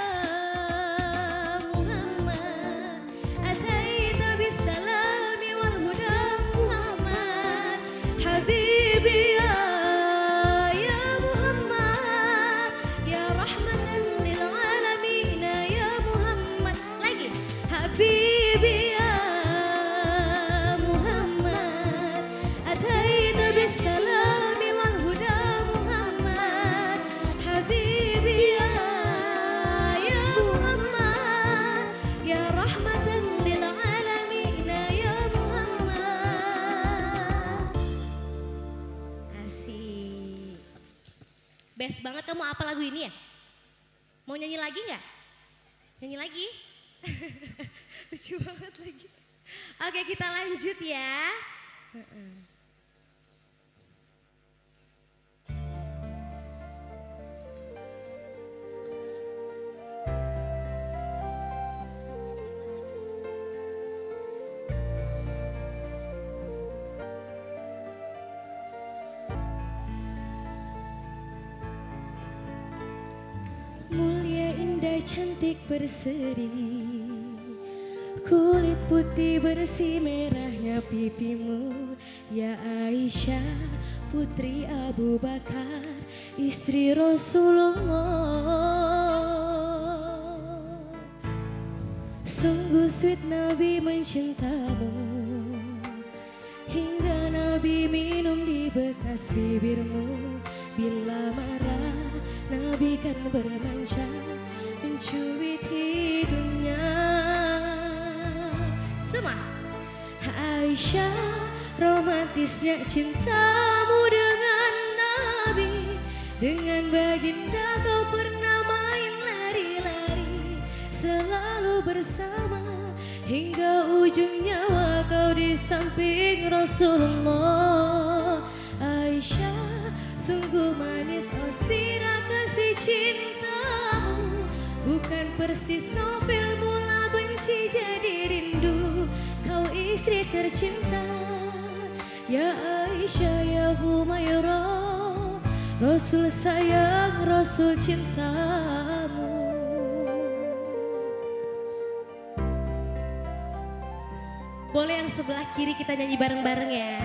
S2: محمد أتيت بالسلام والهدى محمد حبيبي يا محمد يا رحمة للعالمين يا محمد lagi حبيبي يا محمد أتيت بالسلام والهدى محمد حبيبي يا محمد يا رحمة للعالمين يا محمد Asik. Best banget kamu apa lagu ini ya? Mau nyanyi lagi nggak? Nyanyi lagi? Lucu banget lagi. Oke kita lanjut ya. Mulia indah cantik berseri kulit putih bersih merahnya pipimu ya Aisyah putri Abu Bakar istri Rasulullah sungguh sweet Nabi mencintamu hingga Nabi minum di bekas bibirmu bila marah Nabi kan bermanja mencubit hidungnya semua Aisyah romantisnya cintamu dengan Nabi dengan baginda kau pernah main lari-lari selalu bersama hingga ujung nyawa kau di samping Rasulullah Aisyah sungguh manis oh sirah kasih cintamu bukan persis novel mula benci jadi rindu kau istri tercinta ya Aisyah ya Humairah Rasul sayang Rasul cintamu boleh yang sebelah kiri kita nyanyi bareng-bareng ya.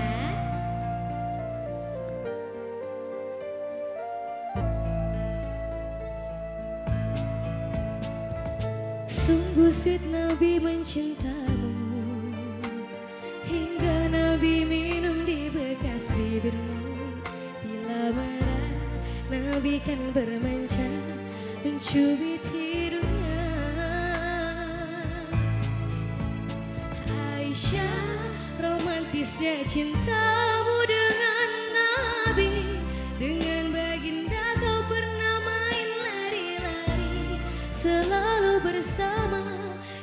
S2: Sungguh sweet Nabi mencintamu hingga Nabi minum di bekas bibirmu bila marah Nabi kan bermanja mencubit hidungnya Aisyah romantisnya cintamu dengan Nabi dengan baginda kau pernah main lari-lari selalu bersama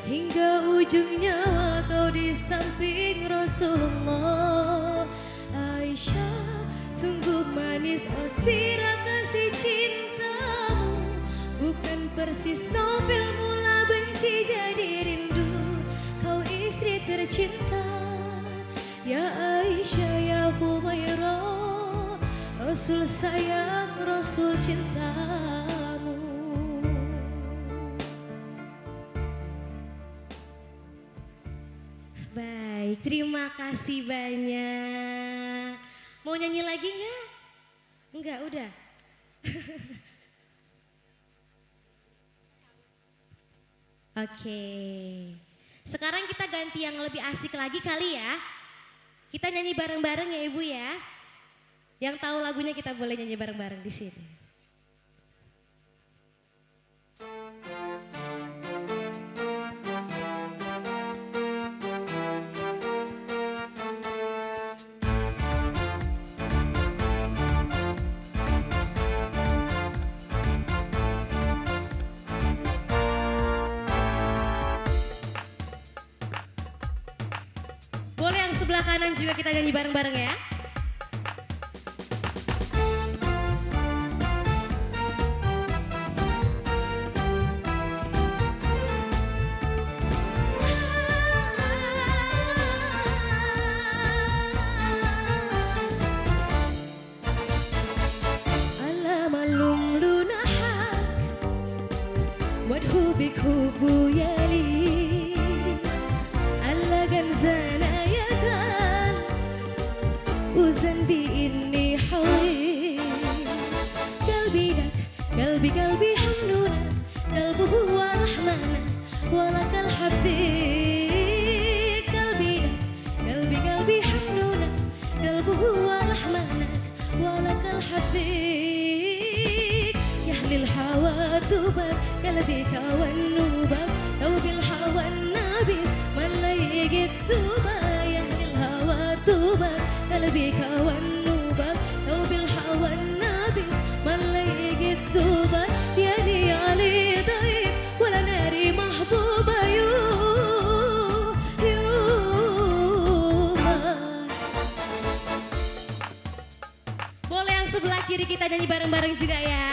S2: hingga ujung nyawa kau di samping Rasulullah Aisyah sungguh manis oh sirah kasih cintamu bukan persis novel mula benci jadi rindu kau istri tercinta, ya Aisyah ya Humairah, Rasul sayang, Rasul cintamu. Baik, terima kasih banyak. Mau nyanyi lagi nggak? Enggak, udah. Oke. Sekarang kita ganti yang lebih asik lagi kali ya. Kita nyanyi bareng-bareng ya Ibu ya. Yang tahu lagunya kita boleh nyanyi bareng-bareng di sini. Boleh yang sebelah kanan juga kita nyanyi bareng-bareng ya. Alamalum lunahak wadhu bikhubu yali alagan zana وذنبي إني حوي قلبي لك قلبي قلبي حنونك قلبه هو رحمنك ولك الحبيب قلبي لك قلبي قلبي حنونك قلبه هو رحمنك ولك الحبيب يا أهل الحوا توبك قلبي كونوبك لو بالحوا النابس من لا يجي توبك يا أهل الهوى توبك قلبي كونوبك لو بالهوى النابس من لا يجي توبك يا دي علي ضيق ولا ناري محبوبة Boleh yang sebelah kiri kita nyanyi bareng-bareng juga ya.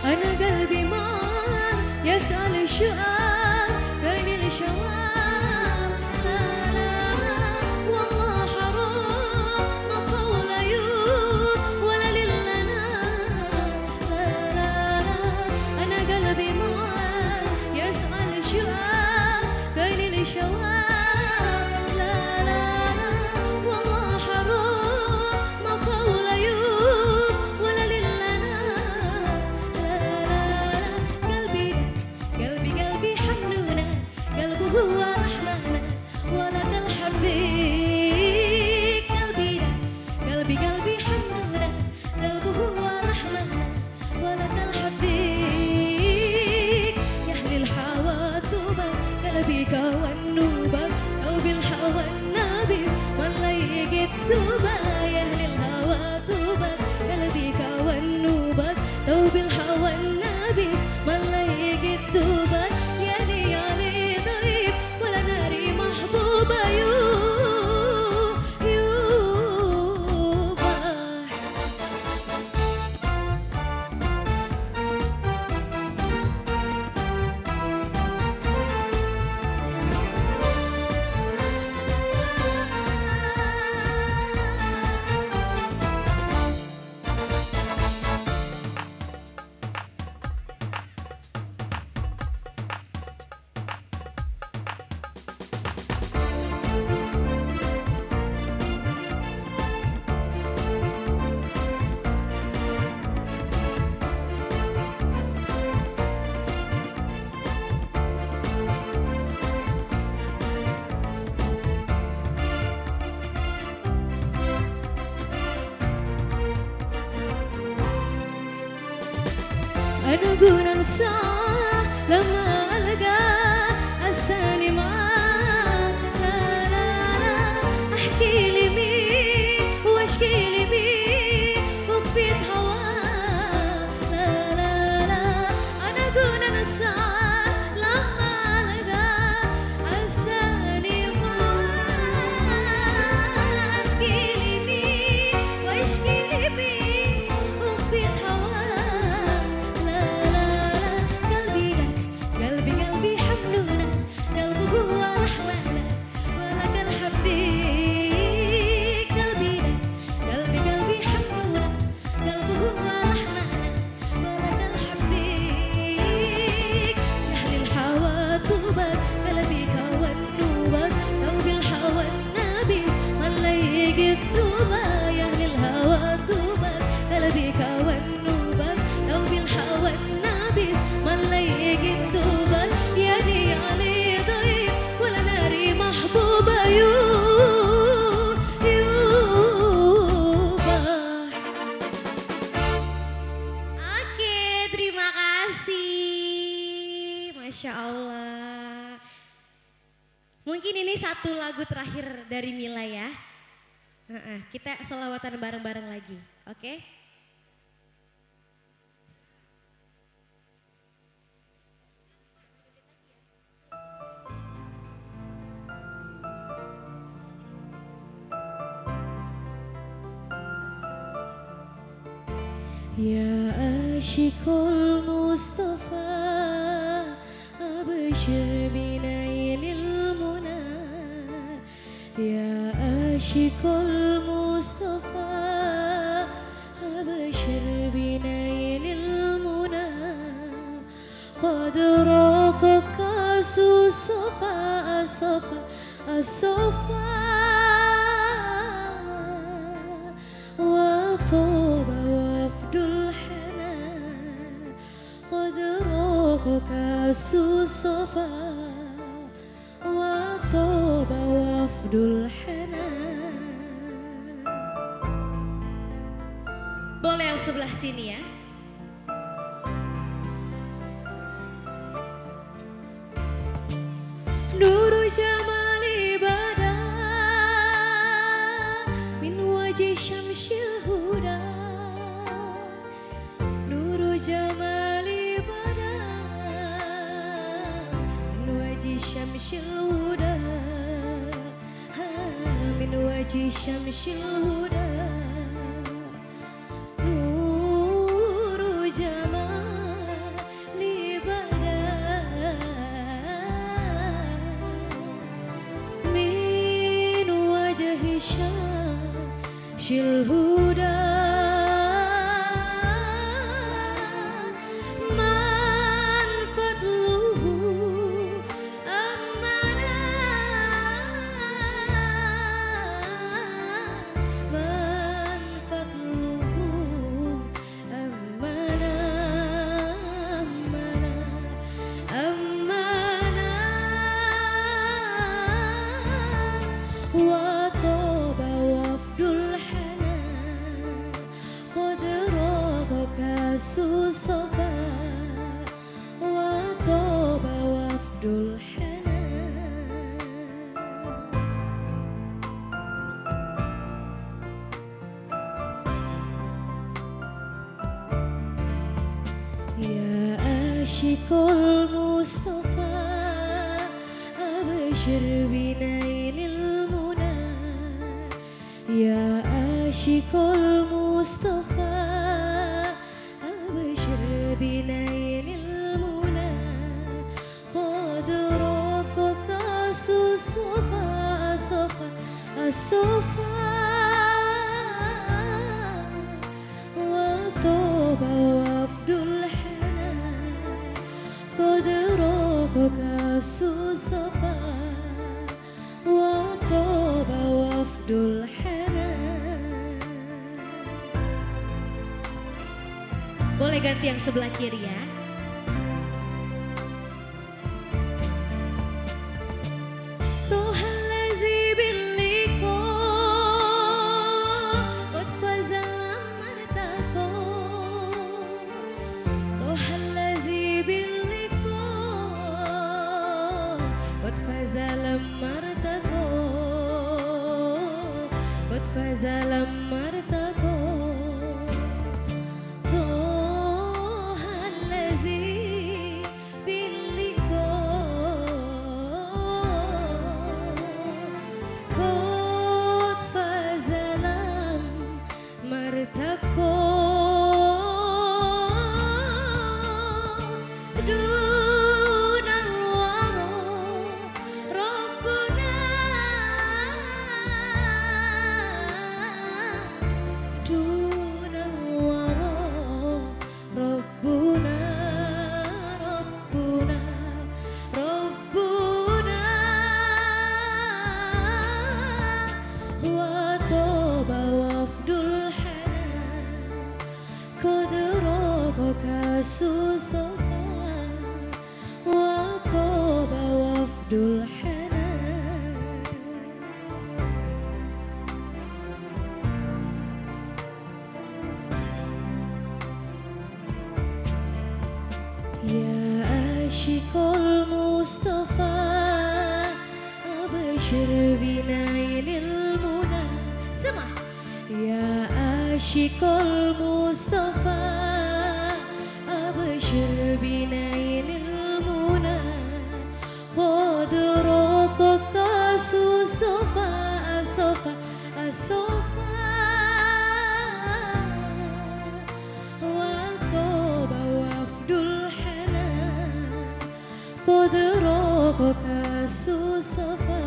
S2: أنا قلبي مان يسأل الشؤال بين الشوال لا لا والله حرام ما طول عيون ولا للنا لا لا أنا قلبي مان يسأل الشؤال بين الشوال لا لا والله حرام ما طول عيون ولا للنا هو رحمنا ولك الحبيب قلبي قلبي قلبي حنونا قلبه هو رحمنا ولك الحبيب يا أهل الحوا توبة قلبي كونوبة أو بالحوا النابس والله يجي توبة يا أهل الهوى توبة قلبي كونوبة أو بالحوا النابس والله يجي توبة يا دي علي أنا أقول أنساه لما ألقى السالي معاه لا لا لا أحكي لي مين Ini satu lagu terakhir dari Mila ya. Kita sholawatan bareng-bareng lagi, oke?
S14: Ya asyikul Mustafa abshir binailil muna. Ya asyikul Mustafa abshir binailil muna. Qad raqaka susafa asafa asafa wa toba wafdul hanan. Qad raqaka susafa wa toba wafdul hanan.
S2: Boleh yang sebelah sini ya.
S14: Nuru jamali bada min wajhi syamsil huda. Nuru jamali bada min wajhi syamsil huda. Min wajhi syamsil huda. Nuru jamali bada min wajhi syamsil huda. Man fadluhu amana. Man fadluhu amana. Amana. Wa toba wafdul hanan. Qad raqaka susafa wa toba wafdul hanan. Ya asyikul Mustafa abshir binailil muna. Ya asyikul Mustafa abshir binailil muna. Qad raqaka susafa asafa asafa wa toba wafdul hanan. Qad raqaka susafa wa toba wafdul hanan.
S2: Boleh ganti yang sebelah kiri ya.
S14: Toha lazi billiko qad faza martako. Toha lazi billiko qad faza martako. Qad faza martako. Toha lazi billiko qad faza martako. Dunal wara rabbuna. Dunal wara rabbuna. Rabbuna Rabbuna. Wa toba wafdul hanan. Qad raqaka susafa wa toba wafdul hanan. Ya asyikul Mustafa abshir أبشر بنيل المنى سمع يا عاشق المصطفى أبشر بنيل المنى قد رقك الصفا الصفا الصفا وطاب وفد الحنان قد رقك الصفا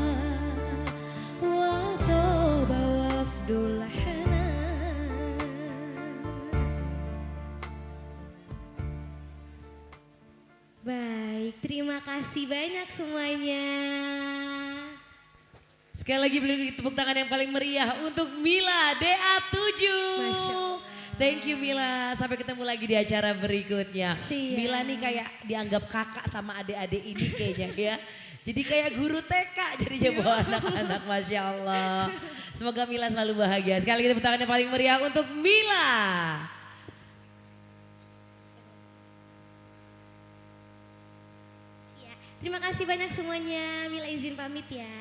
S14: وطاب وفد الحنان. Baik, terima kasih banyak semuanya.
S1: Sekali lagi beri tepuk tangan yang paling meriah untuk Mila DA7.
S14: Masya Allah.
S1: Thank you Mila, sampai ketemu lagi di acara berikutnya.
S14: Siap.
S1: Mila nih kayak dianggap kakak sama adik-adik ini kayaknya ya. Jadi kayak guru TK jadinya buat anak-anak, Masya Allah. Semoga Mila selalu bahagia. Sekali lagi tepuk tangan yang paling meriah untuk Mila.
S14: Terima kasih banyak semuanya. Mila izin pamit ya.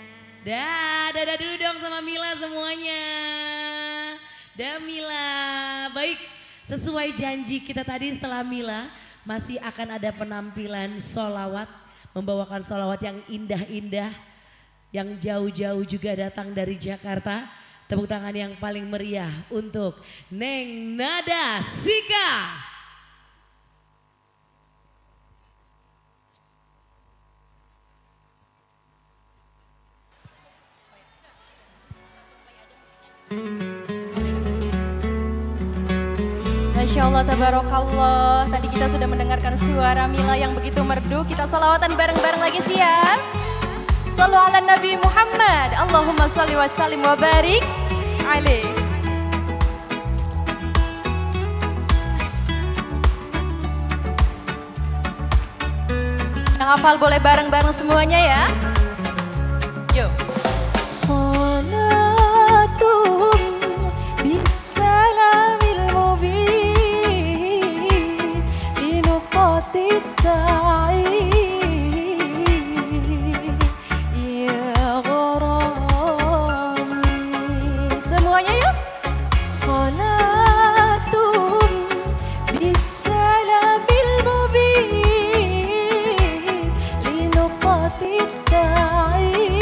S1: Dadah dulu dong sama Mila semuanya. Dah Mila. Baik, sesuai janji kita tadi setelah Mila masih akan ada penampilan solawat. Membawakan solawat yang indah-indah. Yang jauh-jauh juga datang dari Jakarta. Tepuk tangan yang paling meriah untuk Neng Nada Sika.
S9: Masya Allah, tabarakallah. Tadi kita sudah mendengarkan suara Mila yang begitu merdu. Kita salawatan bareng-bareng lagi, siap? Sallu ala Nabi Muhammad. Allahumma salli wa sallim wa barik alaih. Yang hafal boleh bareng-bareng semuanya ya. Yuk. Salatum bisalamil mubin linuqati ta'in ya gharami. Semuanya yuk. Salatum bisalamil mubin linuqati ta'in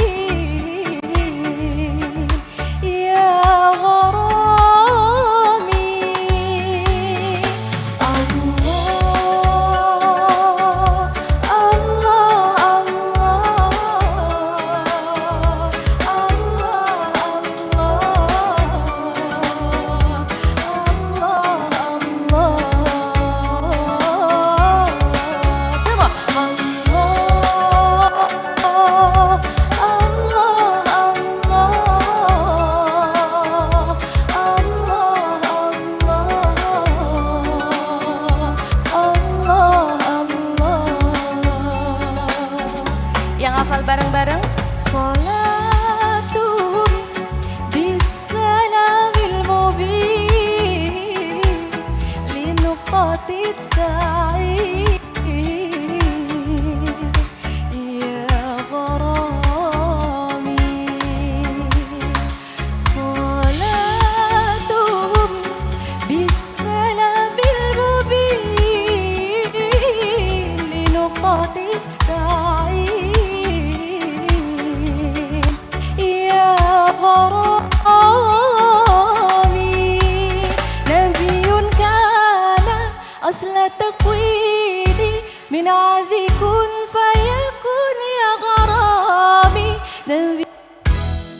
S9: bareng-bareng. Salatum bisalamil mubin linuqati ta'in ya gharami. Salatum bisalamil mubin linuqati ta'in أصل تقويدي من عذي كن فيكون يا غرامي. نبي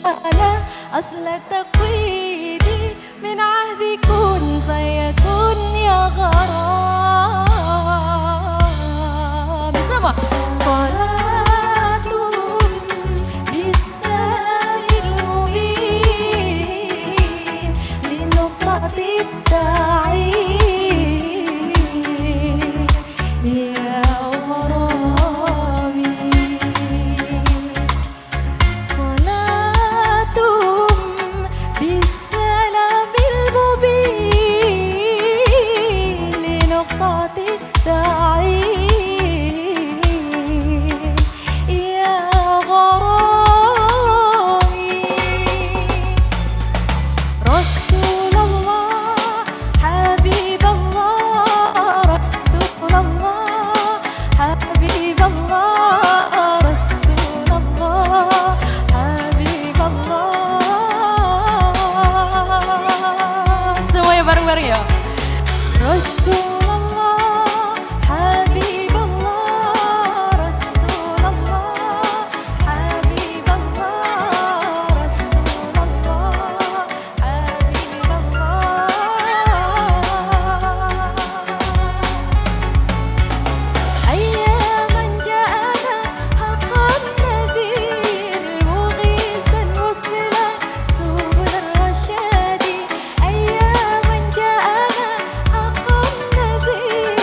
S9: أنا أصل تقويدي من عهدي كن فيكون يا غرامي. سمع صلاة بالسلام المبين لنقطة التعين يا غرامي. صلاة بالسلام المبين bareng-bareng ya. Rasulullah, Habiballah, Rasulullah, Habiballah, Rasulullah, Habiballah. Ayyaman ja'ana haqqan nadhir, mughisan musbilan subul ar-rasyadi. Ayyaman ja'ana haqqan nadhir,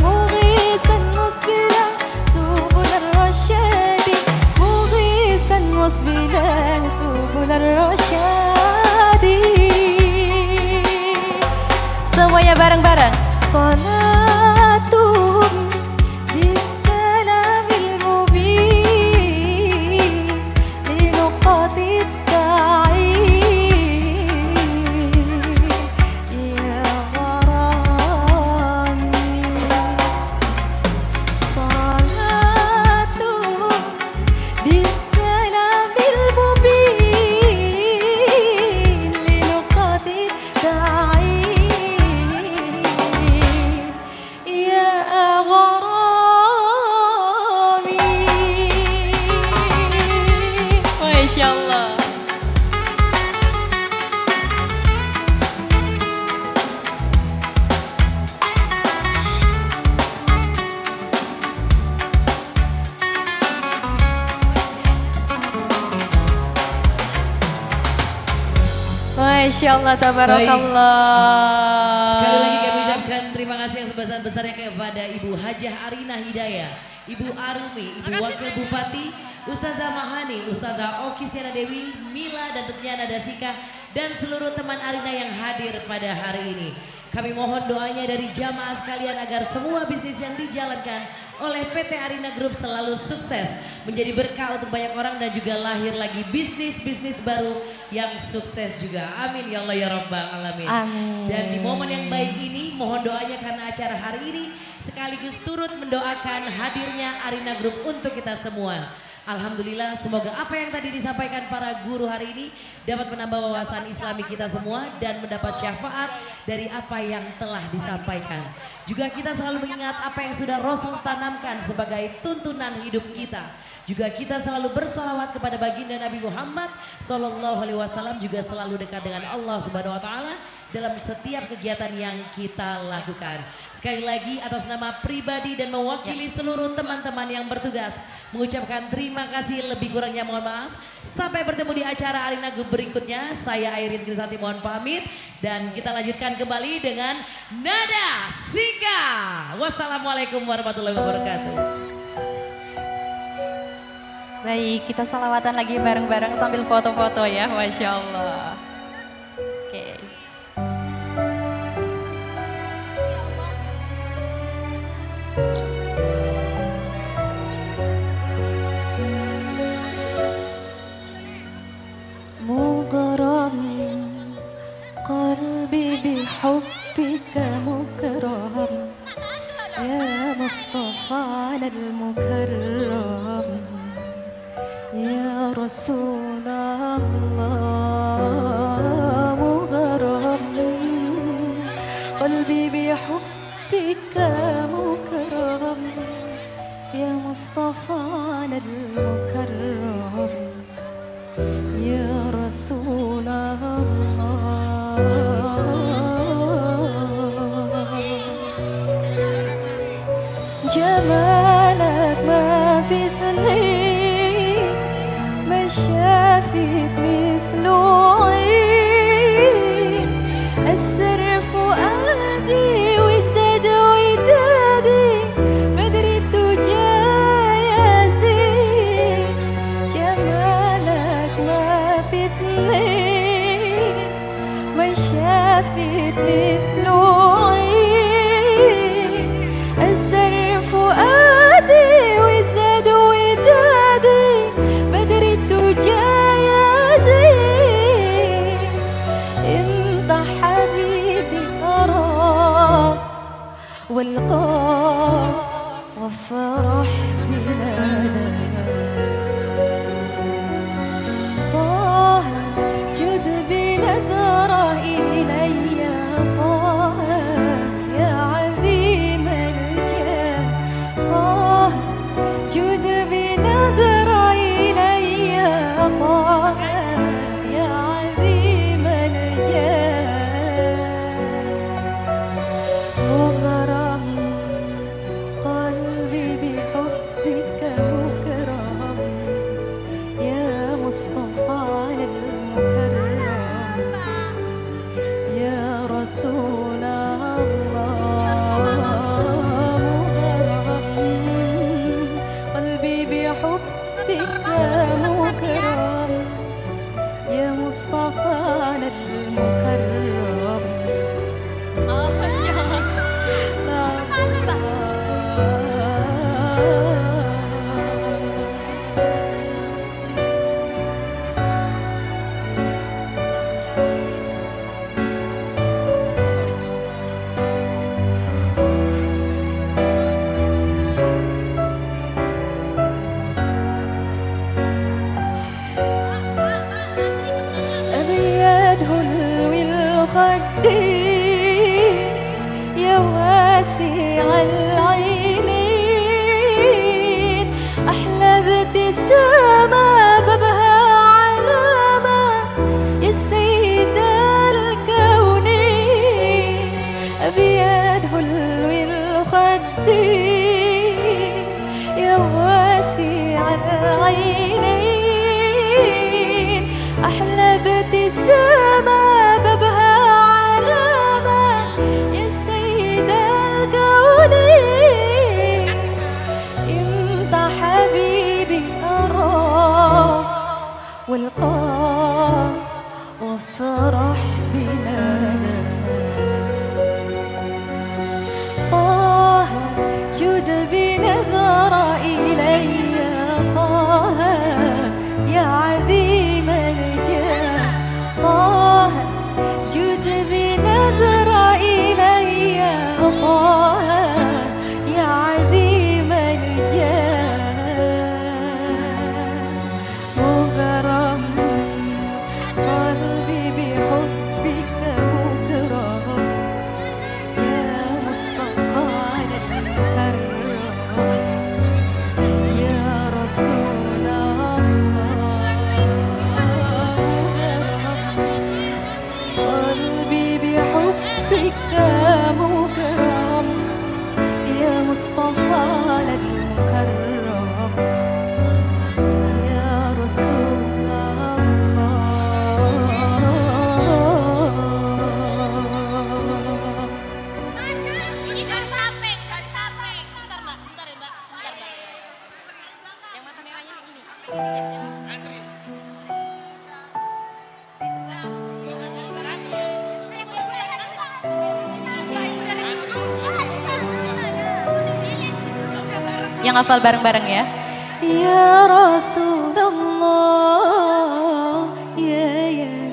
S9: mughisan musbilan subul ar-rasyadi, mughisan musbilan subul ar-rasyadi. Semuanya bareng-bareng. Salatun bisalamil mubin linuqatid da'in ya gharami. Salatun bisalamil mubin linuqatid da'in ya gharami. Masya Allah. Masya Allah, tabarakallah.
S1: Sekali lagi kami ucapkan terima kasih yang sebesar-besarnya kepada Ibu Hajah Arina Hidayah, Ibu Arumi, Ibu Wakil Bupati, Ustazah Mahani, Ustazah Oki Stiana Dewi, Mila, dan tentunya Nada Sika, dan seluruh teman Arina yang hadir pada hari ini. Kami mohon doanya dari jamaah sekalian agar semua bisnis yang dijalankan oleh PT Arina Group selalu sukses, menjadi berkah untuk banyak orang dan juga lahir lagi bisnis-bisnis baru yang sukses juga. Amin ya Allah ya Rabbal Alamin.
S9: Amin.
S1: Dan di momen yang baik ini mohon doanya karena acara hari ini sekaligus turut mendoakan hadirnya Arina Group untuk kita semua. Alhamdulillah, semoga apa yang tadi disampaikan para guru hari ini dapat menambah wawasan Islami kita semua dan mendapat syafaat dari apa yang telah disampaikan. Juga kita selalu mengingat apa yang sudah Rasul tanamkan sebagai tuntunan hidup kita. Juga kita selalu bersalawat kepada baginda Nabi Muhammad Sallallahu Alaihi Wasallam, juga selalu dekat dengan Allah Subhanahu Wa Taala dalam setiap kegiatan yang kita lakukan. Sekali lagi atas nama pribadi dan mewakili seluruh teman-teman yang bertugas mengucapkan terima kasih, lebih kurangnya mohon maaf. Sampai bertemu di acara Arina Group berikutnya. Saya Airin Krisanti mohon pamit dan kita lanjutkan kembali dengan Nada Sika. Wassalamualaikum warahmatullahi wabarakatuh.
S9: Baik, kita salawatan lagi bareng-bareng sambil foto-foto ya, Masya Allah. Oke. مغرم قلبي بحبك مكرم يا مصطفانا المكرم يا رسول الله. مغرم قلبي بحبك مكرم يا مصطفانا المكرم يا رسول الله. جمالك ما في اثنين، ما شافت مثله عين. أسر فؤادي وزاد ودادي بدر الدجى يا زين. جمالك ما في اثنين، ما شافت مثله عين. أسر فؤادي وزاد ودادي بدر الدجى يا زين. انت حبيبي أراك والقاك وافرح بنداك. طه جد بنظرة إلي طه رسول الله قلبي بحبك مكرم يا مصطفانا المكرم أبيض هلو الخدين يا واسع العينين أحلى ابتسامة بابها علامة يا سيدة الكونين أبيض هلو الخدين يا واسع العينين أحلى ابتسامة بابها علامة يا سيدة الكونين انت حبيبي أراك والقاك وافرح بنا طه جود بنظر إلي طه يا عظيم الجاه طه جود بنظر إلي طه يا عظيم الجاه مغرم قلبي بحبك مكرم يا مصطفى المكرم يا رسول قلبي بحبك مكرم يا مصطفى المكرم يا رسول الله yang hafal bareng-bareng ya. Ya Rasulullah ya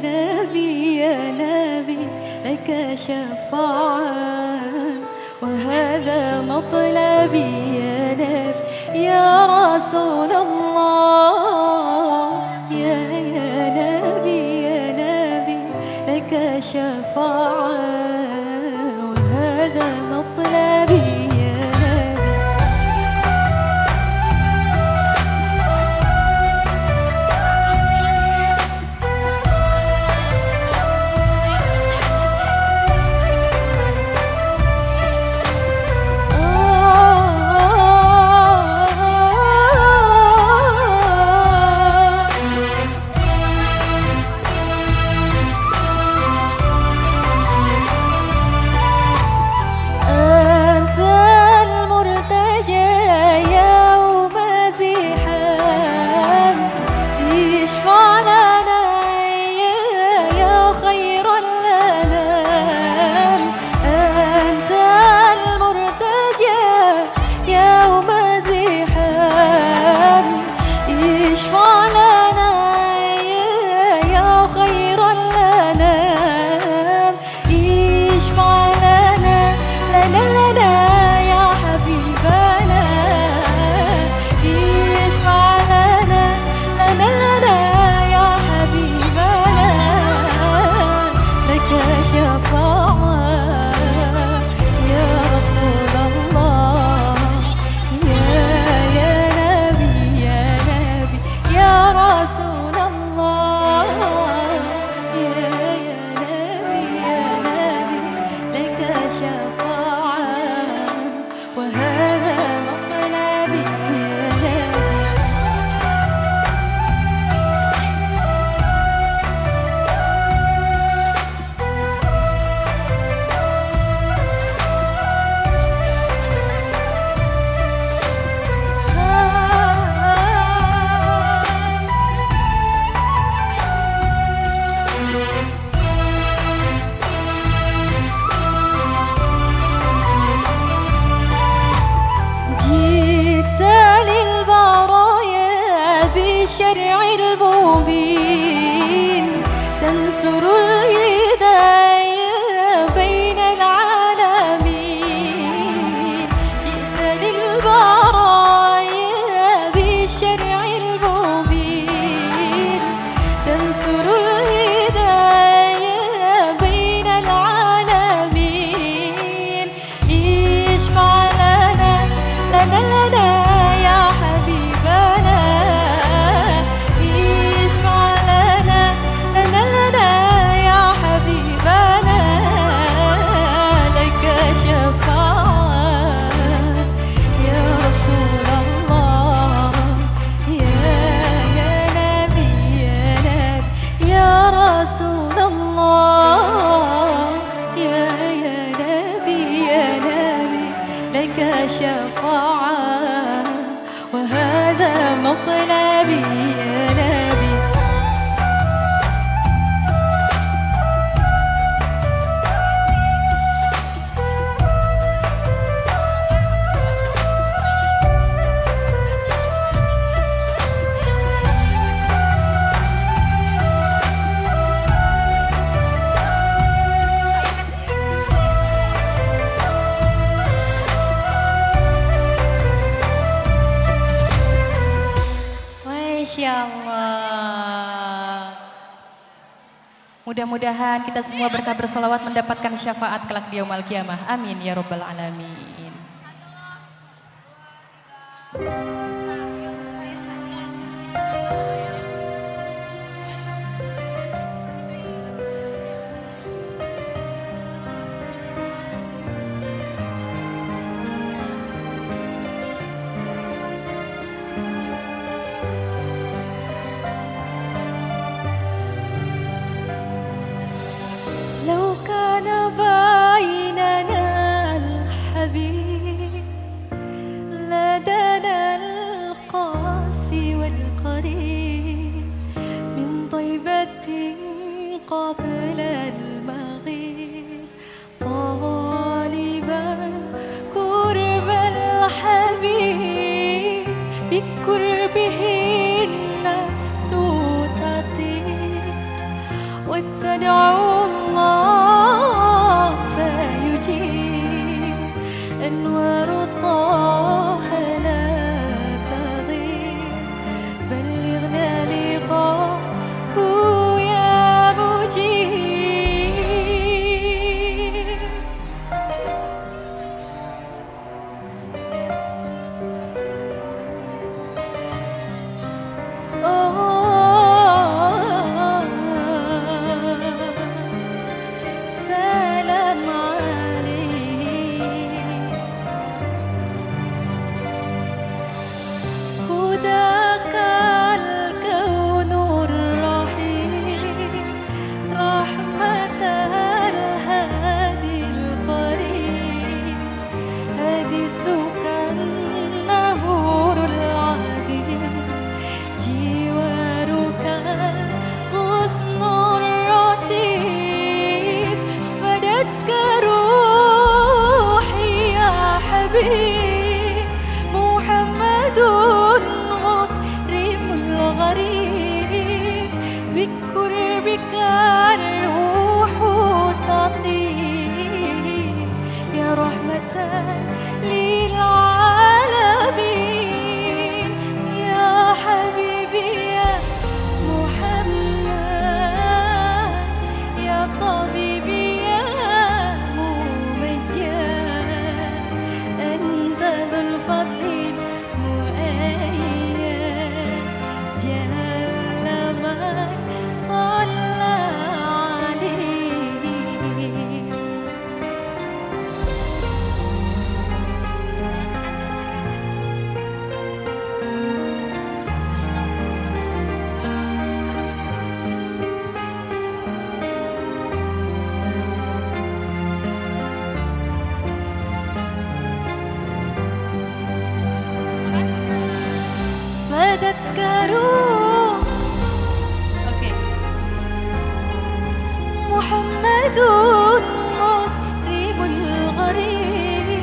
S9: Nabi laka syafa'ah wa hadha matlabi ya Nabi ya Rasulullah ya Nabi laka syafa'ah wa hadha matlabi تنصر الهداية بين العالمين جئت للبرايا بالشرع المبين تنصر الهداية بين العالمين اشفع لنا لنا يا حبيبنا اشفع لنا يا حبيبنا لك شفاعة يا رسول الله يا نبي يا رسول الله يا نبي لك شفاعة وهذا مطلبي يا نبي Masya Allah. Mudah-mudahan kita semua berkah bersolawat mendapatkan syafaat kelak di yaumul qiyamah. Amin ya rabbal alamin. لو كان بيننا الحبيب لدنا القاسي والقريب من طيبة قبل المغيب طالبا قرب الحبيب بقربه النفس تطيب وتدعو الله فيجيب أنوار طه لا تغيب بلغنا لقاءه يا مجيب سلام عليك هداك الكون الرحيم رحمة الهادي القريب حديثك النهور العظيم جوارك حسن الرتيب فدتك روحي يا حبيب محمد مكرم الغريب بقربك الروح تطيب يا رحمة للعالمين يا حبيبي يا محمد يا طبيبي يا ممجد أنت ذو الفضل المؤيد جل من صلى عليه فدتك روح محمد مكرم الغريب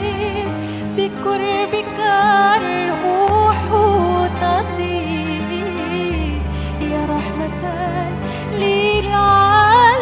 S9: بقربك الروح تطيب يا رحمة للعالمين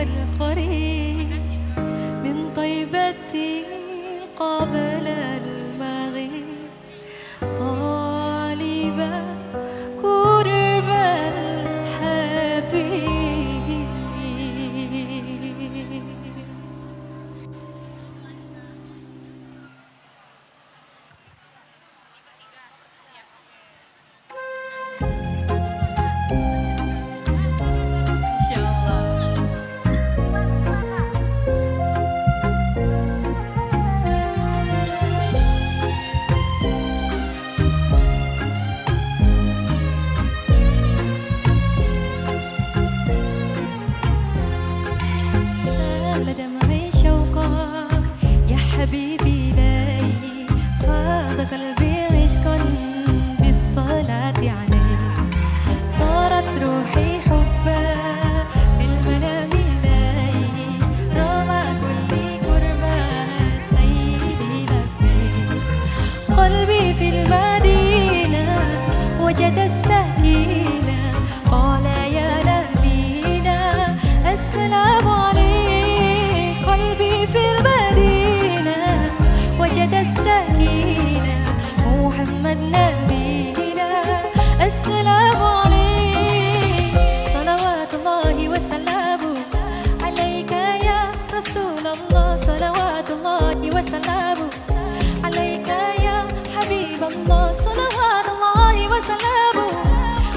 S9: والقريب من طيبتي قبل المغيب طالبا قرب الحبيب. سال دمعي شوقا يا حبيبي إلي فاض قلبي عشقا بالصلاة عليه طارت روحي حبا في المنام إلي رغم كل قربى سيدي لبيك قلبي في المدينة وجد السكينة قال يا نبينا السلام عليك قلبي في المدينة وجد السكينة محمد نبينا السلام عليك صلوات الله وسلامه عليك يا رسول الله صلوات الله وسلامه عليك يا حبيب الله صلوات الله وسلامه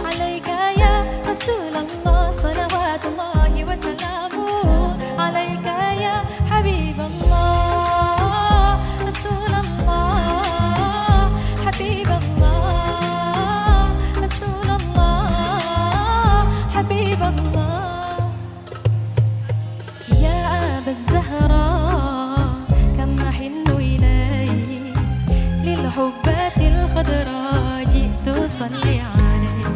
S9: عليك يا رسول الله صلوات الله وسلامه عليك يا حبيب الله رسول الله حبيب الله رسول الله حبيب الله يا أبا الزهراء كم أحن إليك للحبات الخضراء جئت أصلي عليك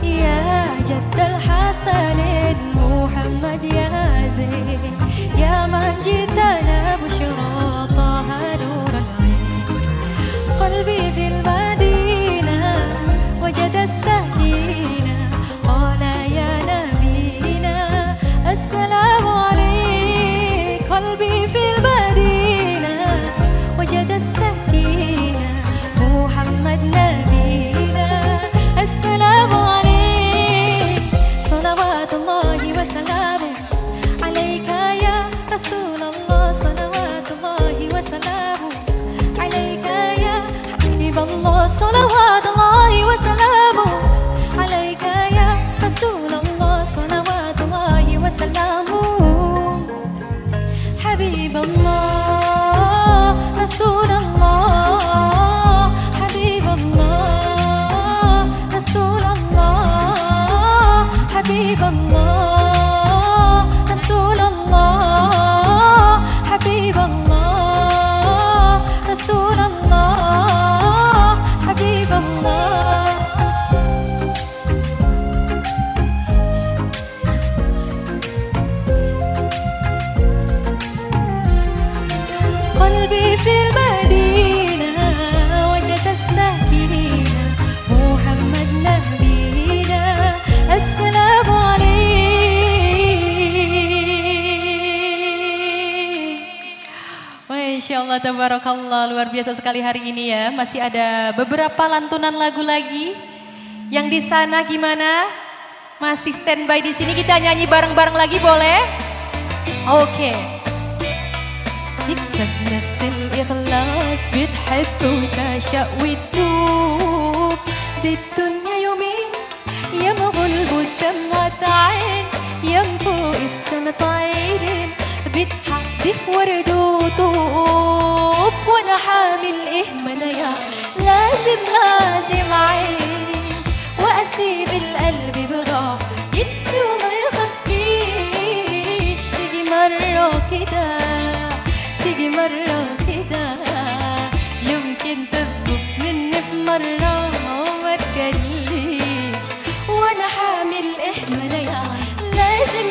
S9: يا جد الحسن محمد يا زين يا من جئتنا بشرى طه نور العين قلبي في المدينة وجد السكينة قال يا نبينا السلام عليك قلبي في المدينة وجد السكينة محمد نبينا السلام عليك صلوات الله وسلامه عليك يا رسول الله صلوات الله وسلامه عليك يا حبيب الله صلوات الله وسلامه عليك يا رسول الله صلوات الله وسلامه حبيب الله رسول الله حبيب الله رسول الله حبيب الله رسول الله حبيب الله رسول الله حبيب الله قلبي في المدينة وجد السكينة محمد نبينا السلام عليك. Masya Allah, tabarakallah, luar biasa sekali hari ini ya. Masih ada beberapa lantunan lagu lagi. Yang di sana gimana? Masih standby di sini, kita nyanyi bareng-bareng lagi boleh? Oke. نكسب نفس الإخلاص بتحب وتعشق وتدوب دي الدنيا يومين يا مغلب ودمعة عين يا فوق السما طايرين بتحدف ورد وطوب وانا حامل ايه منايا لازم اعيش واسيب القلب براح يدي وما يخبيش تيجي مرة كده تيجي مرة كده يمكن تهرب مني في مرة وما تجليش وانا حامل احمالية لازم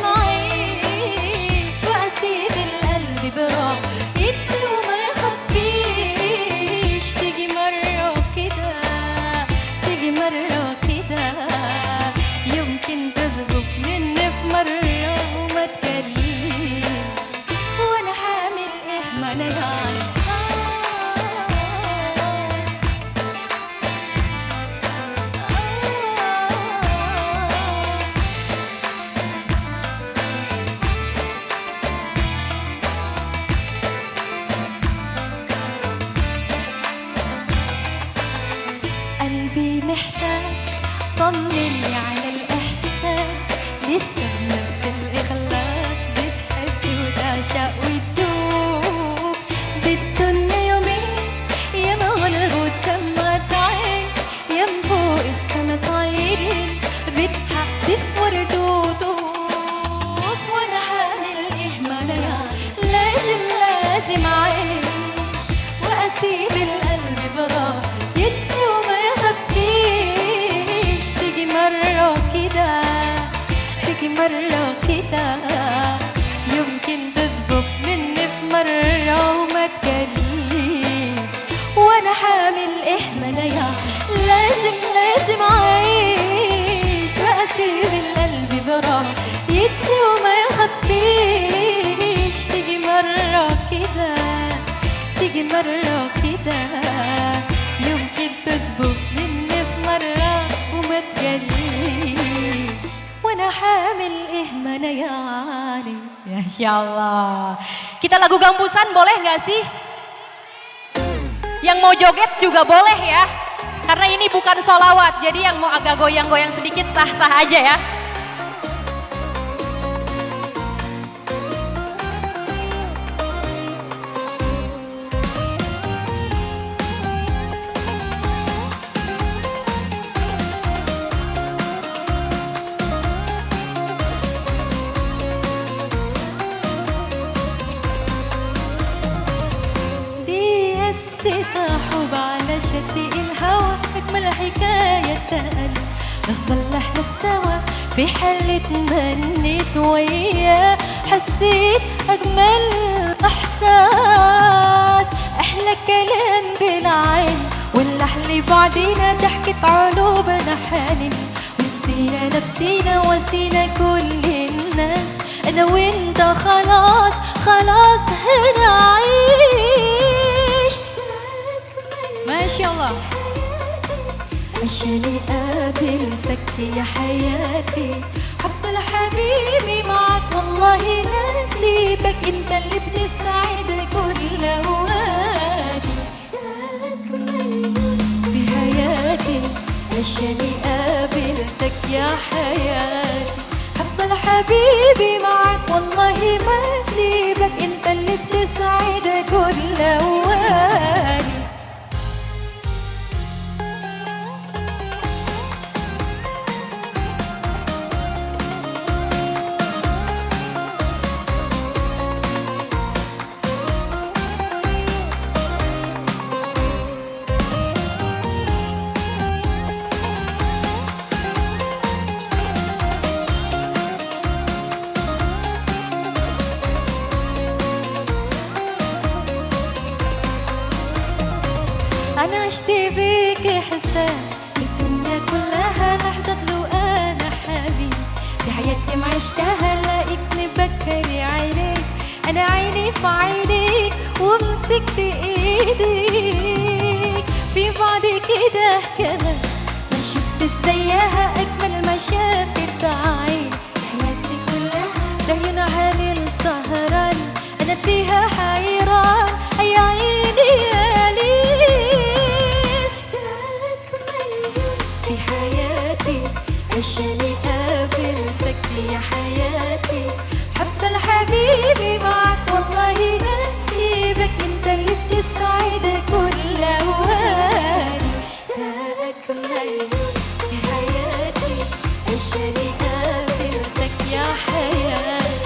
S9: اعيش واسيب القلب براح يدي وما يخبيش تيجي مرة كده تيجي مرة كده يمكن تهرب مني في مرة وما تجليش واسيب القلب براه يدي وما يخبيش. تيجي مرة كده تيجي مرة كده يمكن تطلب مني في مرة وما تجليش. وانا حامل اهمنية لازم اعيش واسيب القلب براه يدي وما يخبيش. تيجي مرة كده تيجي مرة كده يمكن تطلب مني في مرة وما تجليش. وانا حامل اهمنية يعني. Masya Allah. Kita lagu Gambusan boleh nggak sih? Yang mau joget juga boleh ya. Karena ini bukan sholawat, jadi yang mau agak goyang-goyang sedikit sah-sah aja ya. حب على شتي الهوى أجمل حكاية تقل نفضل احنا سوا في حالة تمنيت وياه حسيت أجمل إحساس أحلى كلام بالعين والأحلى بعدينا ضحكة علوبنا حنين وسينا نفسينا وسينا كل الناس أنا وإنت خلاص خلاص هنعيش. ما شاء الله. عشان قابلتك يا حياتي هفضل حبيبي معك والله لا سيبك انت اللي بتسعد كل اوقاتي اجمل في حياتي. عشان قابلتك يا حياتي هفضل حبيبي معك والله ما سيبك انت اللي بتسعد كل اوقاتي. أنا عشت بيك إحساس الدنيا كلها لحظة لو أنا حبيب في حياتي ما عشتها لاقيتني بكري عينيك أنا عيني في عينيك ومسكت إيديك في بعد كده كمان ما شفت زيها أجمل ما شافت عين حياتي كلها لعيون عالي السهران أنا فيها حيران أي عيني يا في حياتي عشان قابلتك يا حياتي هفضل حبيبي معك والله ما سيبك انت اللي بتسعد كل اوقاتي اجمل في حياتي عشان قابلتك يا حياتي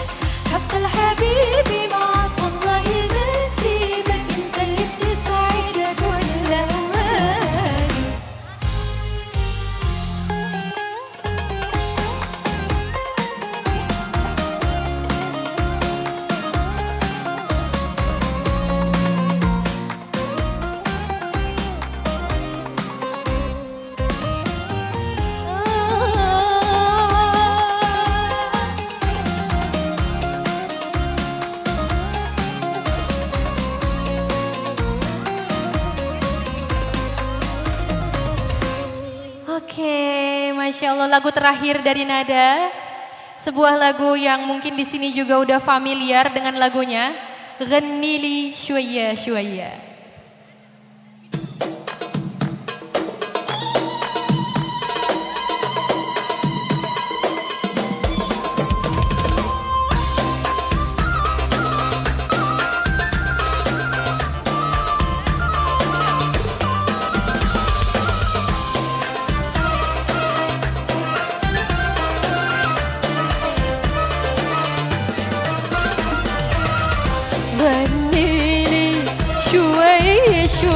S9: هفضل حبيبي معك والله ما سيبك انت اللي بتسعد كل اوقاتي. Oke, Masya Allah, lagu terakhir dari Nada. Sebuah lagu yang mungkin di sini juga udah familiar dengan lagunya. Ghannili Shwaya Shwaya. غنيلي شوية شوية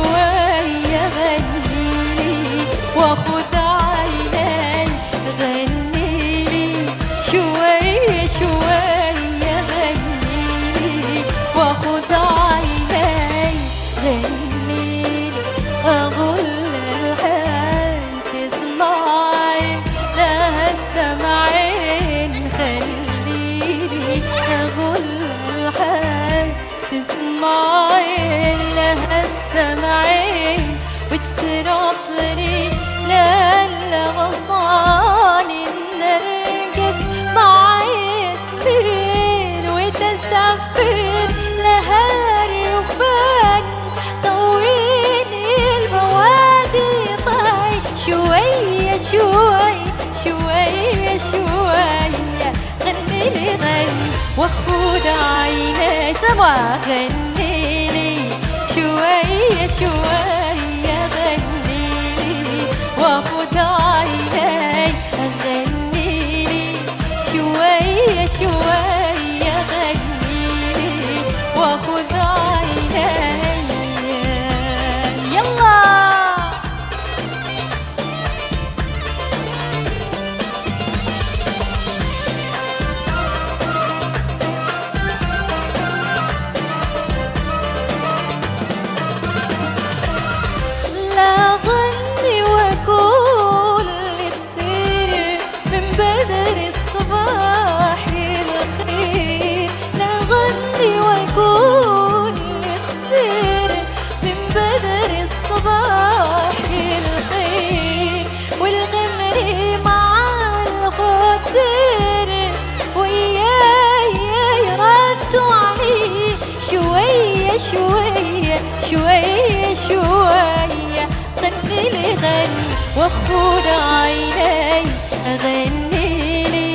S9: وخد عيني سمع غني لي شوية شوية غني لي وخد عيني غني لي شوية شوية غني لي وخد عيني يلا لا غني واقول للطير من بدر الصباح الخير لا غني واقول للطير من بدر الصباح الخير والغمر مع الخضر وياي ردوا عليه شوية شوية شوية شوية غني لي غني وخد عيني غني لي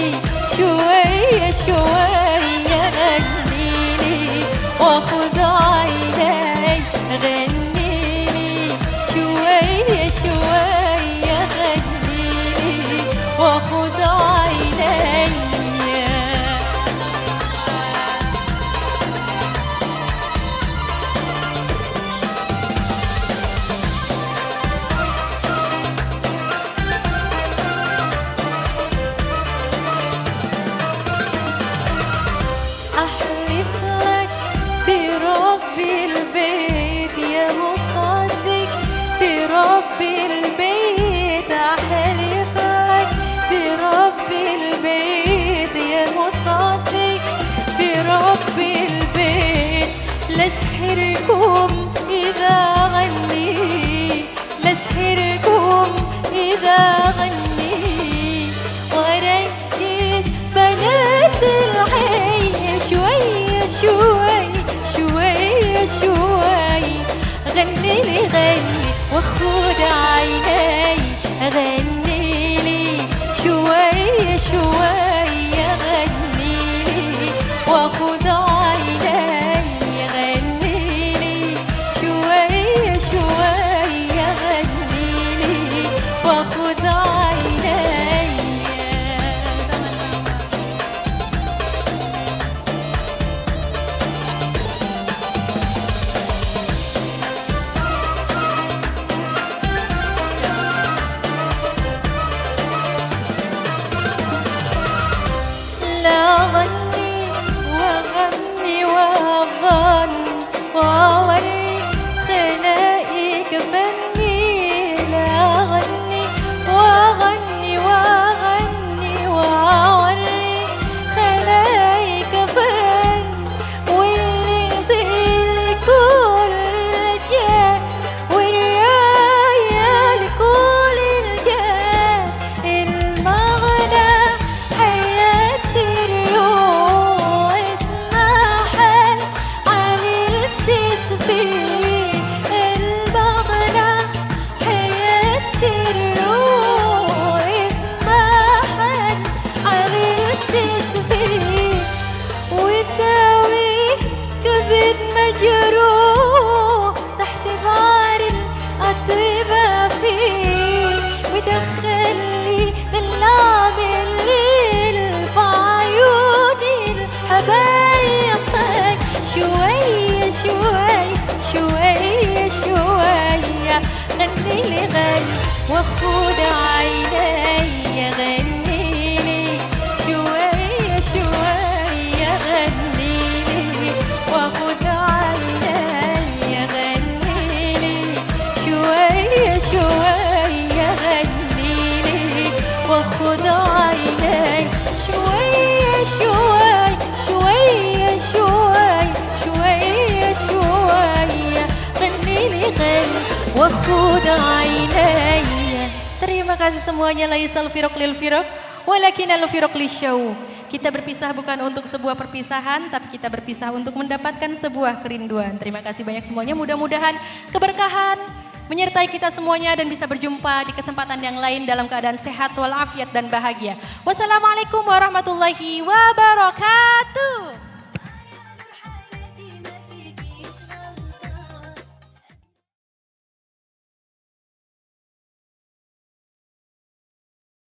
S9: شوية شوية غني لي وخد عيني غني لي شوية شوية غني لي وخد عيني أحلف لك برب البيت يا مصدق برب البيت أحلف لك برب البيت يا مصدق برب البيت لسحركم إذا غني لسحركم إذا غني وركز بنات الحي شوية شوية شوية شوية غني لي غني وخد عيني غني لي شوية شوية غني لي وخد عيني غني لي شوية شوية غني لي وخد عيني لا غني وغني وغني وأوري خلائق فني لا غني وغني وغني وأوري خلائق فن واللي زي كل الجاه والراية لكل الجاه المغنى حياة الروح اسمها حل علي التسفيه المغنى حياة الروح اسمها حل علي التسفيه وتداوي كبد مجروح تحت بار الأطباء فيه ودخل لي دلام الليل في عيوني الحبايب شوية شوية شوية شوية غني لي غني وخد عيني غني لي شوية شوية غني لي وخد عيني غني لي شوية شوية غني لي وخد عيني شوية شوية شوية شوية شوية شوية غني لي غني وخد عيني. Terima kasih semuanya. Laisal firaq lil firaq walakinal firaq lisyaw. Kita berpisah bukan untuk sebuah perpisahan, tapi kita berpisah untuk mendapatkan sebuah kerinduan. Terima kasih banyak semuanya. Mudah-mudahan keberkahan menyertai kita semuanya dan bisa berjumpa di kesempatan yang lain dalam keadaan sehat walafiat dan bahagia. Wassalamualaikum warahmatullahi wabarakatuh.